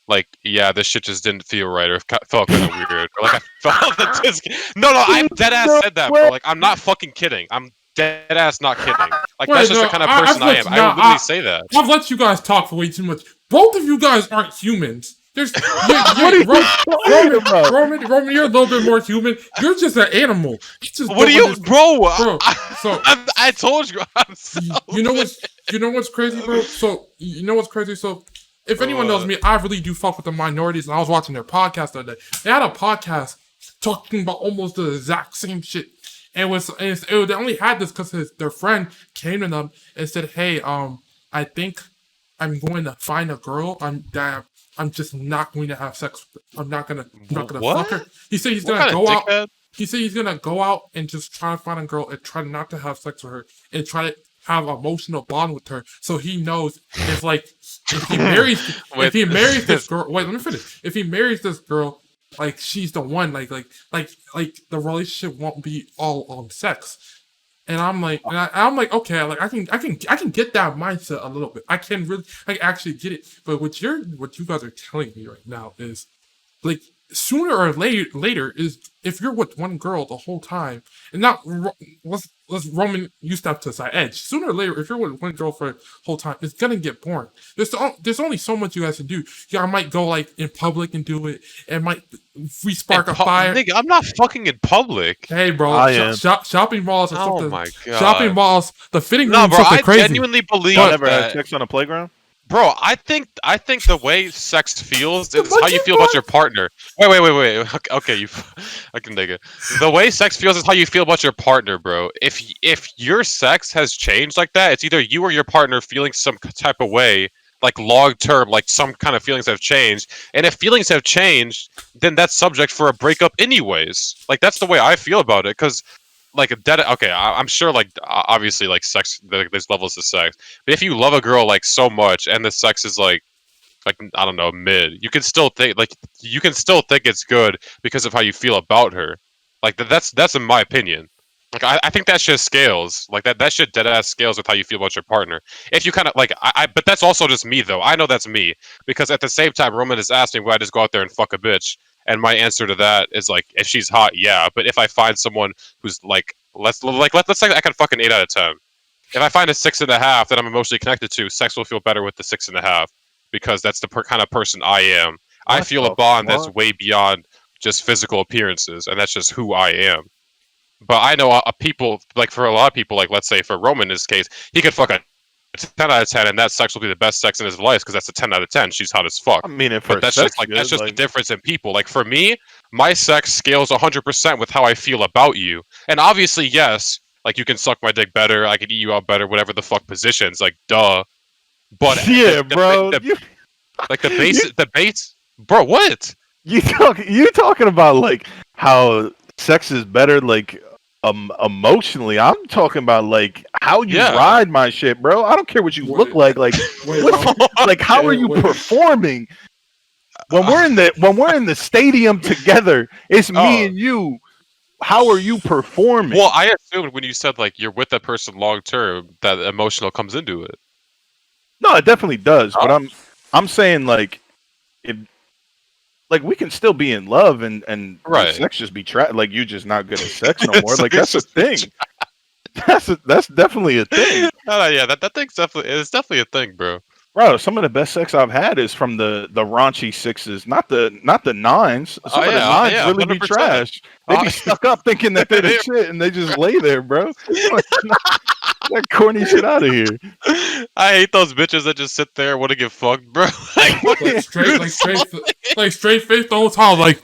like, yeah, this shit just didn't feel right, or felt kind of weird, or like I felt that this. No, I'm dead ass No said that, way. bro. Like I'm not fucking kidding. I'm dead ass not kidding. Like Wait, that's just no, the kind of I've person I let am. you- I no, would literally say that. I've let you guys talk for way too much. Both of you guys aren't humans. There's What are you talking about? Roman, you're a little bit more human. You're just an animal. You just What do don't you, understand- bro? Bro, so I told you. I'm so you know what's crazy, bro? So you know what's crazy? So if anyone knows me, I really do fuck with the minorities, and I was watching their podcast the other day. They had a podcast talking about almost the exact same shit. They only had this because their friend came to them and said, "Hey, I think I'm going to find a girl. I'm just not going to have sex with her. I'm not gonna What? fuck her." He said he's What gonna kind of go out. dickhead? He said he's gonna go out and just try to find a girl and try not to have sex with her and try to have an emotional bond with her, so he knows if he marries if he marries this girl. Wait, let me finish. If he marries this girl, like she's the one, like the relationship won't be all on sex. And I'm like, okay, like I can get that mindset a little bit. I can really, like, actually get it. But what you guys are telling me right now is, like, sooner or later is if you're with one girl the whole time, and not let's Roman you step to the side edge. Sooner or later, if you're with one girl for the whole time, it's gonna get boring. There's only so much you guys can do. Yeah, I might go like in public and do it. It might re-spark a fire. Nigga, I'm not fucking in public. Hey, bro, I am. shopping malls or Oh something. my god. Shopping malls, the fitting No, room, bro, something I crazy. genuinely believe Y'all never had that. sex on a playground? Bro, I think the way sex feels is What how you you feel about your partner. Wait. Okay, I can dig it. The way sex feels is how you feel about your partner, bro. If your sex has changed like that, it's either you or your partner feeling some type of way, like long term, like some kind of feelings have changed. And if feelings have changed, then that's subject for a breakup anyways. Like that's the way I feel about it, because like okay, I'm sure like obviously like sex, there's levels of sex, but if you love a girl like so much and the sex is like I don't know, mid, you can still think it's good because of how you feel about her. Like that's in my opinion. Like I think that shit scales. Like that shit dead ass scales with how you feel about your partner. If you kind of like but that's also just me though. I know that's me because at the same time, Roman is asking, would I just go out there and fuck a bitch? And my answer to that is like, if she's hot, yeah. But if I find someone who's like let's say I can fuck an 8 out of 10. If I find a 6.5 that I'm emotionally connected to, sex will feel better with the 6.5 because that's the kind of person I am. I What feel a the bond that's fuck? way beyond just physical appearances, and that's just who I am. But I know people, like for a lot of people, like let's say for Roman in this case, he could fuck a 10 out of 10, and that sex will be the best sex in his life because that's a 10 out of 10. She's hot as fuck. I mean, at But first that's just sex, that's good. just the Like, difference in people. Like for me, my sex scales 100% with how I feel about you. And obviously, yes, like you can suck my dick better, I can eat you out better, whatever the fuck positions, like duh. But yeah, bro. like the You, base, bro. What? you talking about like how sex is better, like emotionally. I'm talking about like how you Yeah. ride my shit, bro. I don't care what you look Wait, like. Like, wait, like how are you wait. performing when we're in the stadium together? It's me and you. How are you performing? Well, I assumed when you said like you're with that person long term, that emotional comes into it. No, it definitely does. But I'm saying like if like we can still be in love and the Right. sex just be like you just not good at sex no more. So Like it's that's a just thing. That's definitely a thing. no, yeah, that thing's definitely a thing, bro. Bro, some of the best sex I've had is from the raunchy sixes, not the nines. Oh Some of the nines yeah, really be 100%. trash. They be stuck up thinking that they're the shit and they just lay there, bro. That corny shit out of here. I hate those bitches that just sit there and want to get fucked, bro. Like fucking straight face the whole time. Like,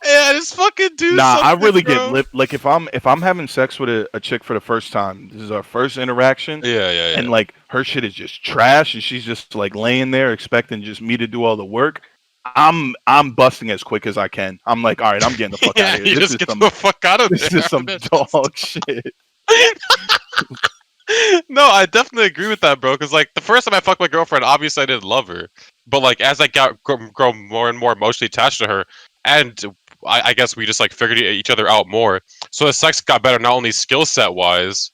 yeah, just fucking do Nah, something, I really get bro. lip. Like if I'm having sex with a chick for the first time, this is our first interaction, Yeah. and like her shit is just trash, and she's just like laying there expecting just me to do all the work. I'm busting as quick as I can. I'm like, all right, I'm getting the fuck out Yeah, of here. you This just is get some the fuck out of this there. is some dog shit. No, I definitely agree with that, bro. Because like the first time I fucked my girlfriend, obviously I didn't love her, but like as I grow more and more emotionally attached to her, and I guess we just like figured each other out more. So the sex got better, not only skill set wise,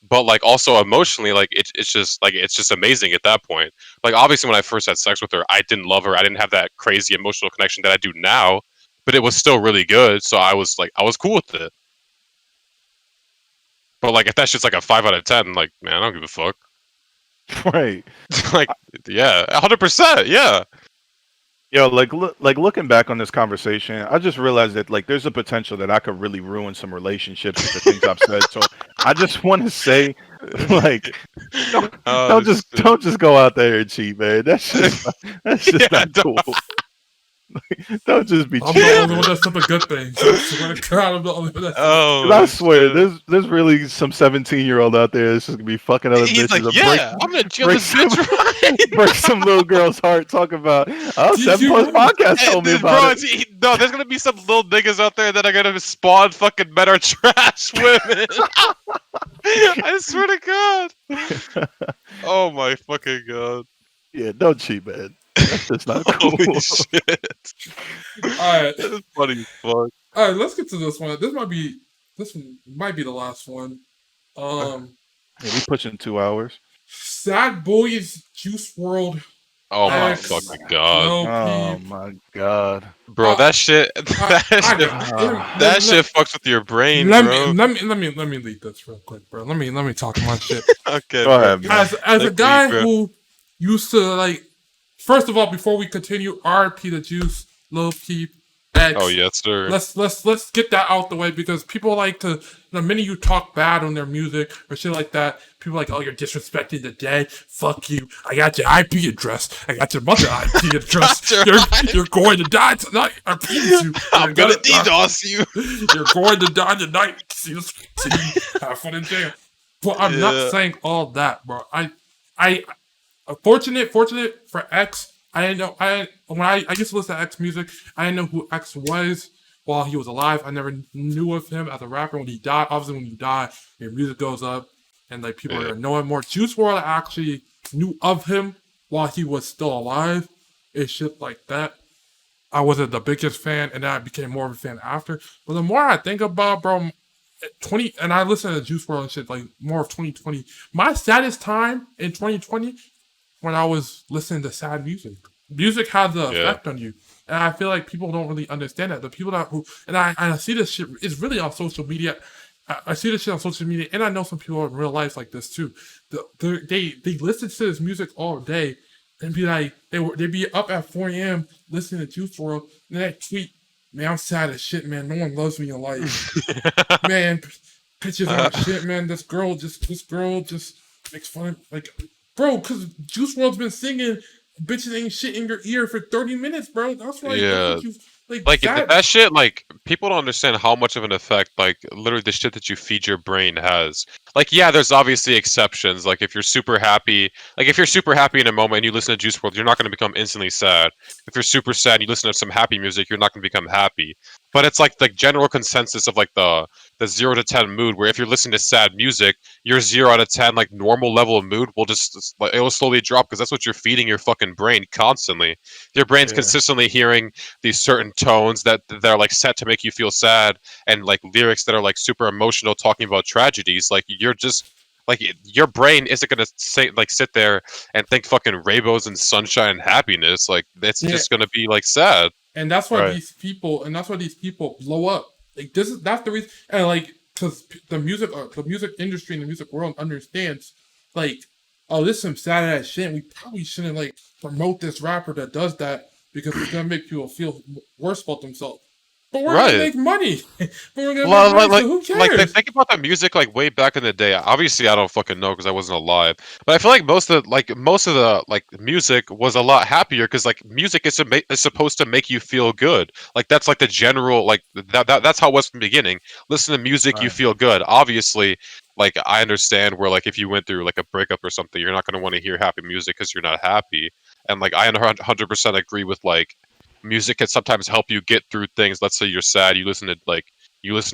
but like also emotionally. Like it's just amazing at that point. Like obviously when I first had sex with her, I didn't love her. I didn't have that crazy emotional connection that I do now, but it was still really good. So I was cool with it. But like if that shit's like a 5 out of 10, like man, I don't give a fuck. Right. Like yeah, 100%, yeah. Yo, like looking back on this conversation, I just realized that like there's a potential that I could really ruin some relationships with the things I've said. So I just want to say, like, don't, Oh, shit. don't just go out there and cheat, man. That's just Yeah, not cool. Don't just be I'm cheating. the only one that's said the good things. I swear to God, I'm the only one that's Oh, I swear, shit. there's really some 17-year-old out there that's just gonna be fucking other He's bitches like, and yeah, I'm gonna chill this bitch right. break some little girl's heart. Talk about Did 7 you Plus know- podcast told me about Bro, it. no, there's gonna be some little niggas out there that are gonna spawn fucking men or trash women. I swear to God. Oh my fucking God. Yeah, don't cheat, man. That's just not cool. Holy shit. Alright. That's funny as fuck. Alright, let's get to this one. This might be the last one. Yeah, we pushing 2 hours. Sad Boys, Juice World, Oh my X, fucking God. Lil Oh Peep. my god. Bro, that shit that Let shit fucks with your brain, me bro. let me lead this real quick, bro. Let me talk my shit. Okay, Go bro. ahead, man. As a Like, guy bro. who used to like, first of all, before we continue, RP the Juice, Lil Peep, X. Oh yes, sir. Let's get that out the way because people like to, the minute you talk bad on their music or shit like that, people are like, oh, you're disrespecting the dead. Fuck you. I got your IP address. I got your mother IP address. You're going to die tonight. I promise you. I'm gonna DDoS you. You're going to die tonight. See you. Have fun in jail. But I'm not saying all that, bro. I fortunate for X. I didn't know. When I used to listen to X music, I didn't know who X was while he was alive. I never knew of him as a rapper. When he died, obviously when you die, your music goes up, and like people are knowing more. Juice WRLD actually knew of him while he was still alive. It's shit like that. I wasn't the biggest fan, and then I became more of a fan after. But the more I think about, bro, 20, and I listen to Juice WRLD and shit like more of 2020. My saddest time in 2020 when I was listening to sad music. Music has the Yeah. effect on you. And I feel like people don't really understand that. The people that who and I see this shit is really on social media. I see this shit on social media, and I know some people in real life like this too. They listen to this music all day and be like they be up at 4 a.m. listening to Juice WRLD, and then they tweet, "Man, I'm sad as shit, man. No one loves me in life, man. Pictures aren't shit, man. This girl just makes fun of like, bro, because Juice WRLD's been singing bitches ain't shit in your ear for 30 minutes, bro. That's Yeah. what you like Like that. that shit, like people don't understand how much of an effect, like literally the shit that you feed your brain has. Like, yeah, there's obviously exceptions. Like if you're super happy, like if you're super happy in a moment and you listen to Juice WRLD, you're not going to become instantly sad. If you're super sad and you listen to some happy music, you're not going to become happy. But it's like the general consensus of like the 0 to 10 mood, where if you're listening to sad music, your 0 out of 10 like normal level of mood will just like it will slowly drop because that's what you're feeding your fucking brain constantly. Your brain's Yeah. consistently hearing these certain tones that are like set to make you feel sad, and like lyrics that are like super emotional talking about tragedies. Like you're just like your brain isn't gonna say like sit there and think fucking rainbows and sunshine and happiness. Like it's Yeah, just gonna be like sad. and Right. that's why these people blow up. Like that's the reason, and like because the music industry and the music world understands, like, oh, this is some sad ass shit. And we probably shouldn't like promote this rapper that does that because it's gonna make people feel worse about themselves. But we're gonna Right. make money. But we're gonna make Well, money, so who cares? think about the music like way back in the day. Obviously, I don't fucking know because I wasn't alive. But I feel like most of the like music was a lot happier because like music is supposed to make you feel good. Like that's like the general like that's how it was from the beginning. Listen to music, you Right. feel good. Obviously, like I understand where like if you went through like a breakup or something, you're not gonna want to hear happy music because you're not happy. And like I 100% agree with like music can sometimes help you get through things. Let's say you're sad, you listen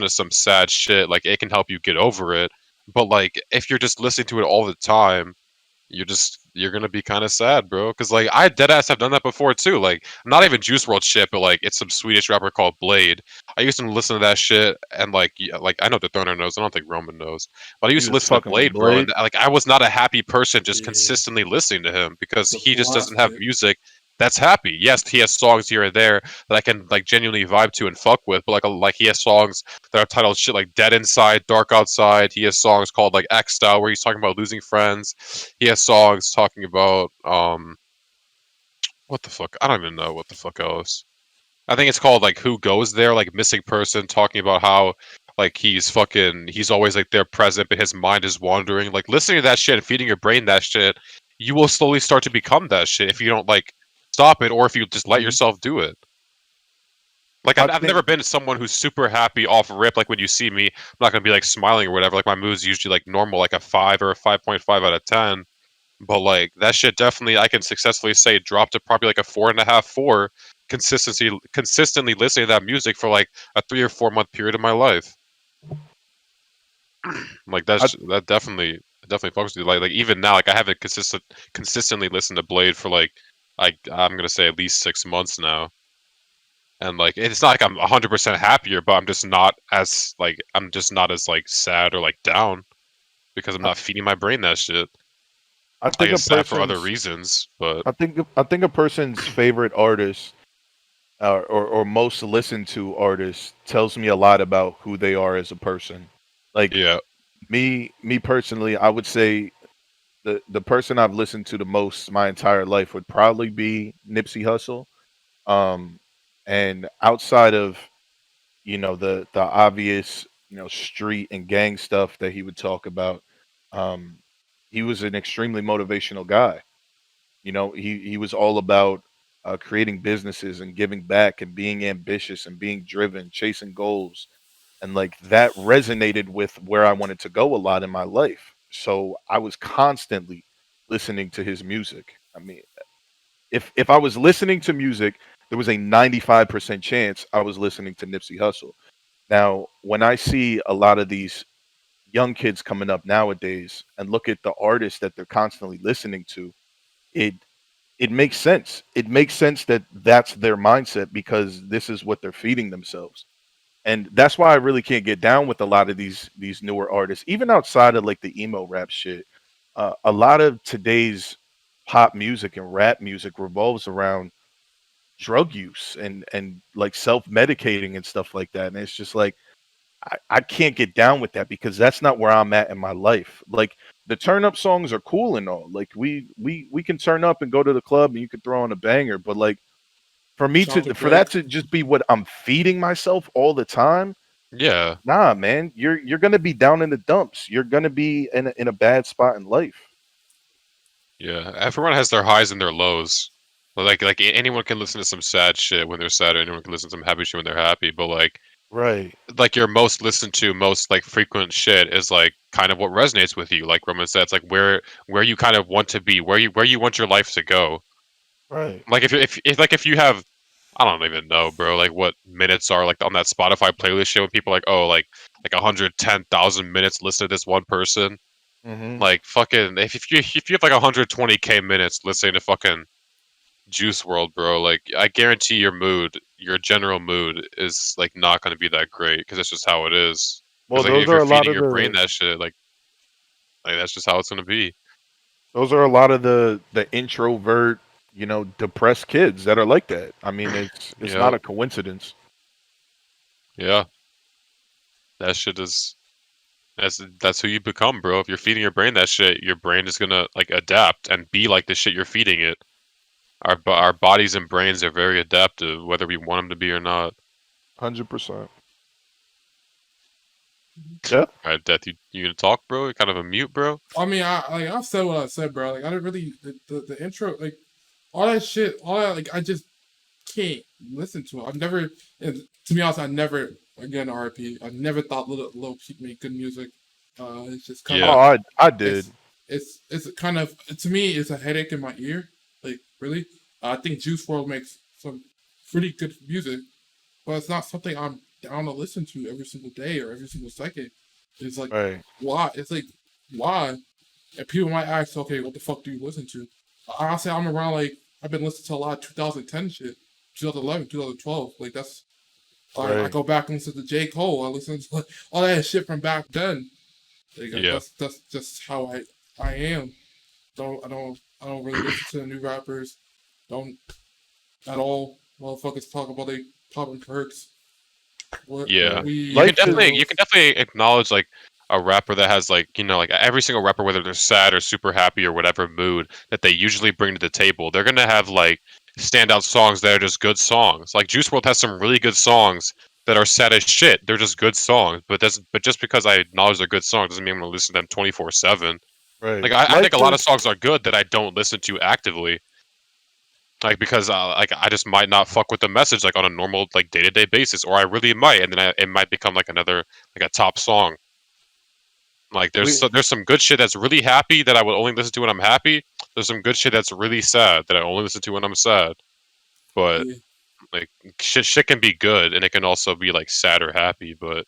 to some sad shit, like it can help you get over it. But like if you're just listening to it all the time, you're gonna be kind of sad, bro. Because like I deadass have done that before too. Like not even Juice World shit, but like it's some Swedish rapper called Blade. I used to listen to that shit, and like yeah, like I know Dethroner knows. I don't think Roman knows, but I used You to was listen to fucking with Blade, bro. And Blade. like I was not a happy person just Yeah, consistently listening to him because the he just doesn't have philosophy. music that's happy. Yes, he has songs here and there that I can like genuinely vibe to and fuck with, but like he has songs that are titled shit like Dead Inside, Dark Outside. He has songs called like X Style where he's talking about losing friends. He has songs talking about what the fuck? I don't even know what the fuck else. I think it's called like Who Goes There, like Missing Person, talking about how like he's always like there present but his mind is wandering. Like listening to that shit and feeding your brain that shit, you will slowly start to become that shit if you don't like stop it or if you just let Mhm. yourself do it. Like I I've think never been someone who's super happy off rip. Like when you see me, I'm not gonna be like smiling or whatever. Like my mood's usually like normal, like a 5 or a 5.5 out of 10. But like that shit definitely, I can successfully say dropped to probably like a 4.5, 4. Consistently listening to that music for like a 3 or 4 month period of my life. Like I, that definitely fucks with you. Like even now, like I haven't consistently listened to Blade for like I'm gonna say at least 6 months now. And like it's not like I'm 100% happier, but I'm just not as like sad or like down because I'm I, not feeding my brain that shit. I I think get a sad for other person's reasons, but I think a person's favorite artist or most listened to artist tells me a lot about who they are as a person. Like yeah, me personally, I would say the person I've listened to the most my entire life would probably be Nipsey Hussle. Um, and outside of the obvious street and gang stuff that he would talk about, um, he was an extremely motivational guy. He was all about creating businesses and giving back and being ambitious and being driven, chasing goals, and like that resonated with where I wanted to go a lot in my life. So I was constantly listening to his music. I mean, if I was listening to music, there was a 95% chance I was listening to Nipsey Hussle. Now, when I see a lot of these young kids coming up nowadays and look at the artists that they're constantly listening to, it it makes sense. It makes sense that that's their mindset because this is what they're feeding themselves. And that's why I really can't get down with a lot of these newer artists, even outside of like the emo rap shit. A lot of today's pop music and rap music revolves around drug use and like self medicating and stuff like that. And it's just like I can't get down with that because that's not where I'm at in my life. Like the turn up songs are cool and all. Like we can turn up and go to the club and you can throw on a banger, but like for me Shout out to for Drake. that to just be what I'm feeding myself all the time, Yeah, nah, man, you're gonna be down in the dumps. You're gonna be in a bad spot in life. yeah. Everyone has their highs and their lows. Like anyone can listen to some sad shit when they're sad, or anyone can listen to some happy shit when they're happy. But Right, like your most listened to, most like frequent shit is like kind of what resonates with you. Like Roman said, it's like where you kind of want to be, where you want your life to go. right. Like if you have, I don't even know, bro. Like what minutes are like on that Spotify playlist shit when people are like, oh, like 110,000 minutes listened to this one person. Hmm. Like fucking if you have like 120K minutes listening to fucking Juice World, bro, like I guarantee your general mood is like not going to be that great because that's just how it is. Well, Because like those if are you're a lot feeding of your brain the that shit, like that's just how it's going to be. those are a lot of the introvert, depressed kids that are like that. I mean, it's not Yeah, a coincidence. yeah, that shit is that's who you become, bro. If you're feeding your brain that shit, your brain is gonna like adapt and be like the shit you're feeding it. Our bodies and brains are very adaptive, whether we want them to be or not. 100%. Yeah. All right, Death, you gonna talk, bro? You're kind of a mute, bro. I mean, I've said what I said, bro. Like I didn't really the intro, like all that shit, all that, like I just can't listen to it. I've never, and to be honest, I never, again, RIP. I never thought Lil Peep made good music. It's just kind Oh, Yeah, of, I did. it's, it's kind of, to me, it's a headache in my ear. Like, really? I think Juice World makes some pretty good music, but it's not something I'm down to listen to every single day or every single second. It's like, Right. why? It's like, why? And people might ask, okay, what the fuck do you listen to? Honestly, I'm around like I've been listening to a lot of 2010 shit, 2011, 2012. Like that's I Right. go back and listen to J Cole. I listen to like, all that shit from back then. Like yeah, that's just how I am. I don't really listen to the new rappers. Don't at all. Motherfuckers talk about they popping perks. What yeah. Right. weed, You Life can is definitely you pills. can definitely acknowledge like a rapper that has like like every single rapper, whether they're sad or super happy or whatever mood that they usually bring to the table, they're gonna have like standout songs that are just good songs. Like Juice World has some really good songs that are sad as shit. They're just good songs, but just because I acknowledge they're good songs doesn't mean I'm gonna listen to them 24/7. right. Like I Life think a lot is of songs are good that I don't listen to actively. Like because like I just might not fuck with the message like on a normal like day-to-day basis, or I really might, and then it might become like another like a top song. Like we there's some good shit that's really happy that I would only listen to when I'm happy. There's some good shit that's really sad that I only listen to when I'm sad. But Yeah. like shit can be good and it can also be like sad or happy. But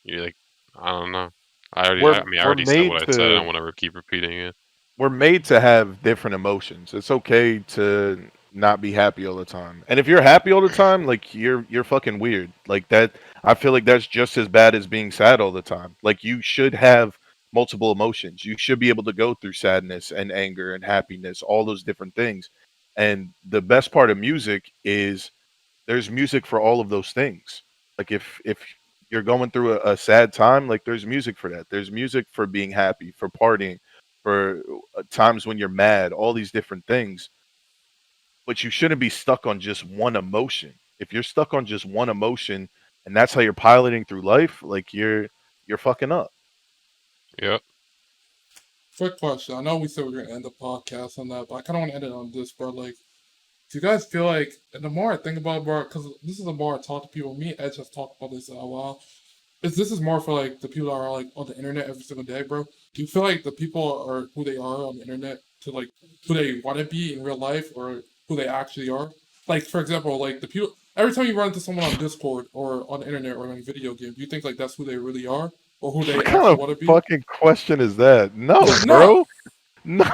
you like I don't know. I mean I we're already said made what I said. I to don't want to keep repeating it. we're made to have different emotions. It's okay to not be happy all the time. And if you're happy all the time, like you're fucking weird. Like that I feel like that's just as bad as being sad all the time. Like you should have multiple emotions. You should be able to go through sadness and anger and happiness, all those different things. And the best part of music is there's music for all of those things. Like if you're going through a sad time, like there's music for that. There's music for being happy, for partying, for times when you're mad, all these different things. But you shouldn't be stuck on just one emotion. If you're stuck on just one emotion and that's how you're piloting through life, like you're fucking up. Yep. Quick question. I know we said we are gonna end the podcast on that, but I kind of want to end it on this, bro. Like, do you guys feel like, and the more I think about it, bro, because this is the more I talk to people. Me and Edge have talked about this in a while. This is more for like the people that are like on the internet every single day, bro. Do you feel like the people are who they are on the internet to like who they want to be in real life or who they actually are? Like, for example, like the people. Every time you run into someone on Discord or on the internet or in a video game, do you think like that's who they really are or who they What kind actually of want to be? fucking question is that? No, No, bro. No,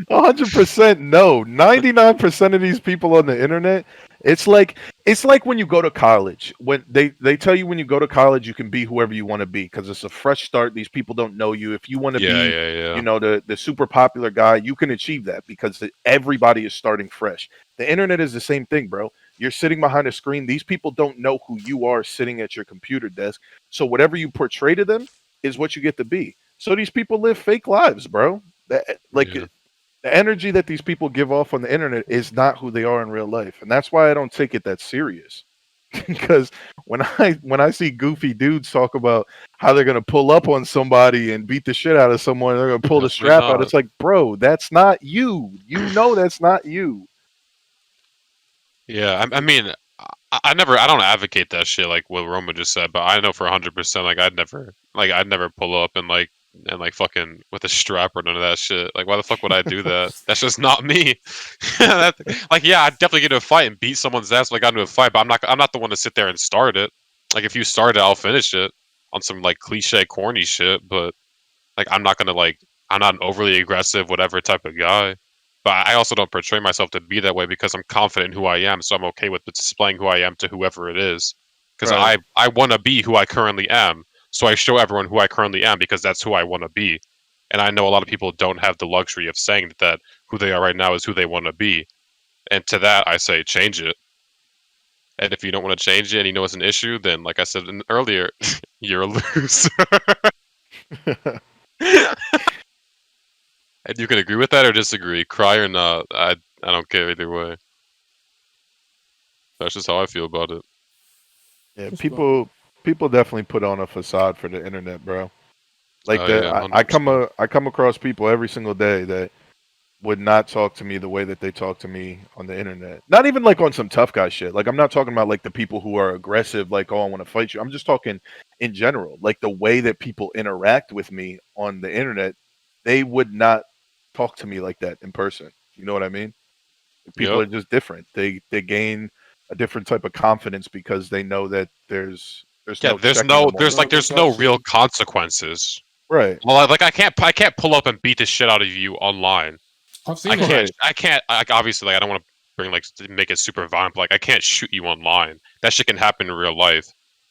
Well, 100% no. 99% of these people on the internet, it's like when you go to college. When they tell you when you go to college you can be whoever you want to be because it's a fresh start. These people don't know you. If you want to Yeah, be, yeah, yeah. the super popular guy, you can achieve that because everybody is starting fresh. The internet is the same thing, bro. You're sitting behind a screen. These people don't know who you are sitting at your computer desk. So whatever you portray to them is what you get to be. So these people live fake lives, bro. Like Yeah. the energy that these people give off on the internet is not who they are in real life, and that's why I don't take it that serious. Because when I see goofy dudes talk about how they're gonna pull up on somebody and beat the shit out of someone, they're gonna pull the Definitely strap out. not. It's like, bro, that's not you. You know that's not you. Yeah, I mean, I don't advocate that shit like what Roma just said, but I know for 100%, like I'd never pull up and like fucking with a strap or none of that shit. Like, why the fuck would I do that? That's just not me. that, like, yeah, I'd definitely get into a fight and beat someone's ass when I got into a fight, but I'm not the one to sit there and start it. Like, if you start it, I'll finish it on some like cliche, corny shit, but like I'm not an overly aggressive, whatever type of guy. But I also don't portray myself to be that way because I'm confident in who I am, so I'm okay with displaying who I am to whoever it is. Because Right. I want to be who I currently am, so I show everyone who I currently am because that's who I want to be. And I know a lot of people don't have the luxury of saying that who they are right now is who they want to be. And to that, I say change it. And if you don't want to change it and you know it's an issue, then like I said earlier, you're a loser. And you can agree with that or disagree, cry or not. I don't care either way. That's just how I feel about it. Yeah, what's up? people definitely put on a facade for the internet, bro. Like Oh yeah, I 100%. come across people every single day that would not talk to me the way that they talk to me on the internet. Not even like on some tough guy shit. Like I'm not talking about like the people who are aggressive, like, oh, I want to fight you. I'm just talking in general. Like the way that people interact with me on the internet, they would not talk to me like that in person. You know what I mean? People Yep. are just different. They gain a different type of confidence because they know that there's Yeah, no checking them on there's them. there's no real Repercussion. consequences. Right. Well, like I can't pull up and beat the shit out of you online. I've seen it. Right. I can't. Like obviously, like I don't want to bring like to make it super violent, but like I can't shoot you online. That shit can happen in real life.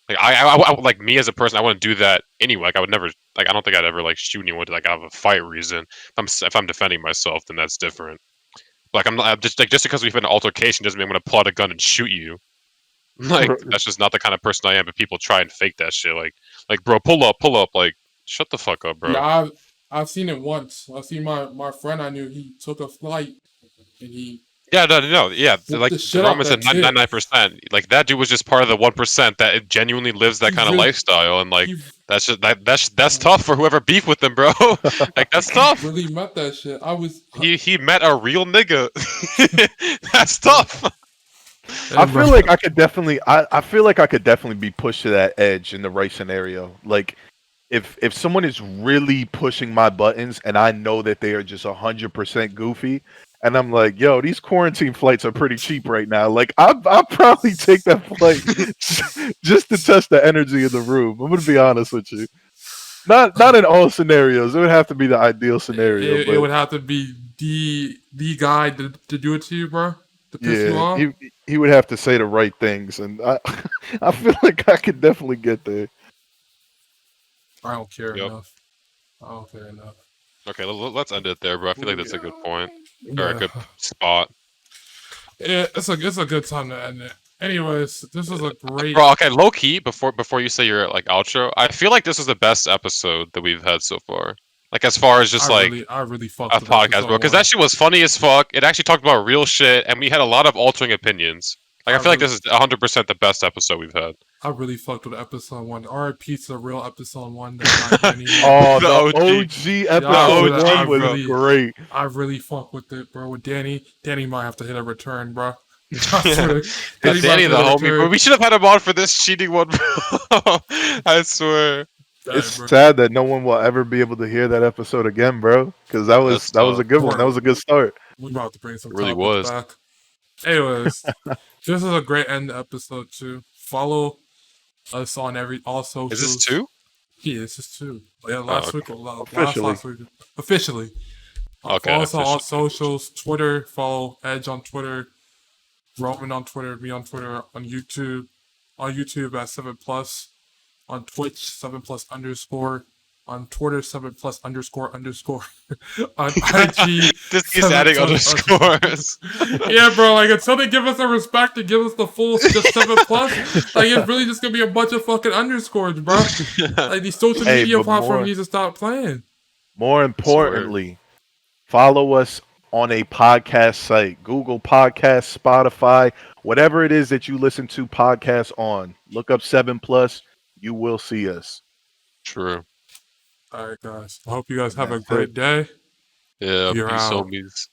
Like like me as a person, I wouldn't do that anyway. Like I would never. Like I don't think I'd ever like shoot anyone to like out of a fight reason. If I'm defending myself, then that's different. Like I'm just because we've had an altercation doesn't mean I'm gonna pull out a gun and shoot you. Like that's just not the kind of person I am. But people try and fake that shit. Like bro, pull up. Like shut the fuck up, Yeah, bro. I've seen it once. I've seen my friend I knew. He took a flight and he Yeah, no, yeah. whooped Like the the shit out Roman said, that kid. 99%. Like that dude was just part of the 1% that genuinely lives that He kind of really lifestyle, and like he that's tough for whoever beef with him, bro. Like that's he tough. really met that shit. He met a real nigga. That's tough. Hey, bro. I feel like I could definitely be pushed to that edge in the right scenario. Like if someone is really pushing my buttons and I know that they are just 100% goofy, and I'm like, yo, these quarantine flights are pretty cheap right now. Like I'll probably take that flight just to test the energy in the room. I'm gonna be honest with you. Not in all scenarios. It would have to be the ideal scenario, It but would have to be the guy to do it to you, bro, to piss you yeah, off. he would have to say the right things, and I I feel like I could definitely get there. I don't care Yep. enough. I don't care enough. Okay, let's end it there, bro. I feel like that's a good point or a Yeah, good spot, it's a good time to end it. Anyways, this was a great. bro. Okay, low key. Before you say your like outro, I feel like this is the best episode that we've had so far. Like as far as just like I really a fucked with podcast, bro. episode Because one. that shit was funny as fuck. It actually talked about real shit, and we had a lot of altering opinions. Like I I feel like really, this is 100% the best episode we've had. I really fucked with episode one. R.I.P. to the real episode one. That guy Danny. Oh, The the OG, OG Yeah, I episode really, I one was really, great. I really fuck with it, bro. With Danny, Danny might have to hit a return, bro. I swear, Danny might Danny have the to hit a homie, bro. return. We should have had him on for this cheating one, bro. I swear. It's Dang, bro. sad that no one will ever be able to hear that episode again, bro. Because That's that was tough. a good one. That was a good start. We about to bring some It really topics was. back. Anyways, this is a great end to episode 2. Follow us on all Is socials. this 2? Yeah, this is 2. Yeah, Oh, okay. last Officially. week. Officially. Okay, Follow us on all official. socials. Twitter, follow Edge on Twitter, Roman on Twitter, me on Twitter, on YouTube. On YouTube at 7plus. On Twitch, 7plus underscore. On Twitter, 7plus underscore underscore. On IG, This keeps 7 adding plus underscores. yeah, bro. Like until they give us the respect and give us the full just 7plus, like it's really just gonna be a bunch of fucking underscores, bro. Like these social Hey, media but platforms need to stop playing. more Swear. importantly, follow us on a podcast site, Google Podcasts, Spotify, whatever it is that you listen to podcasts on. Look up 7plus. You will see us. True. All right, guys. I hope you guys have a That's it. great day. Yeah, You're peace, out. homies.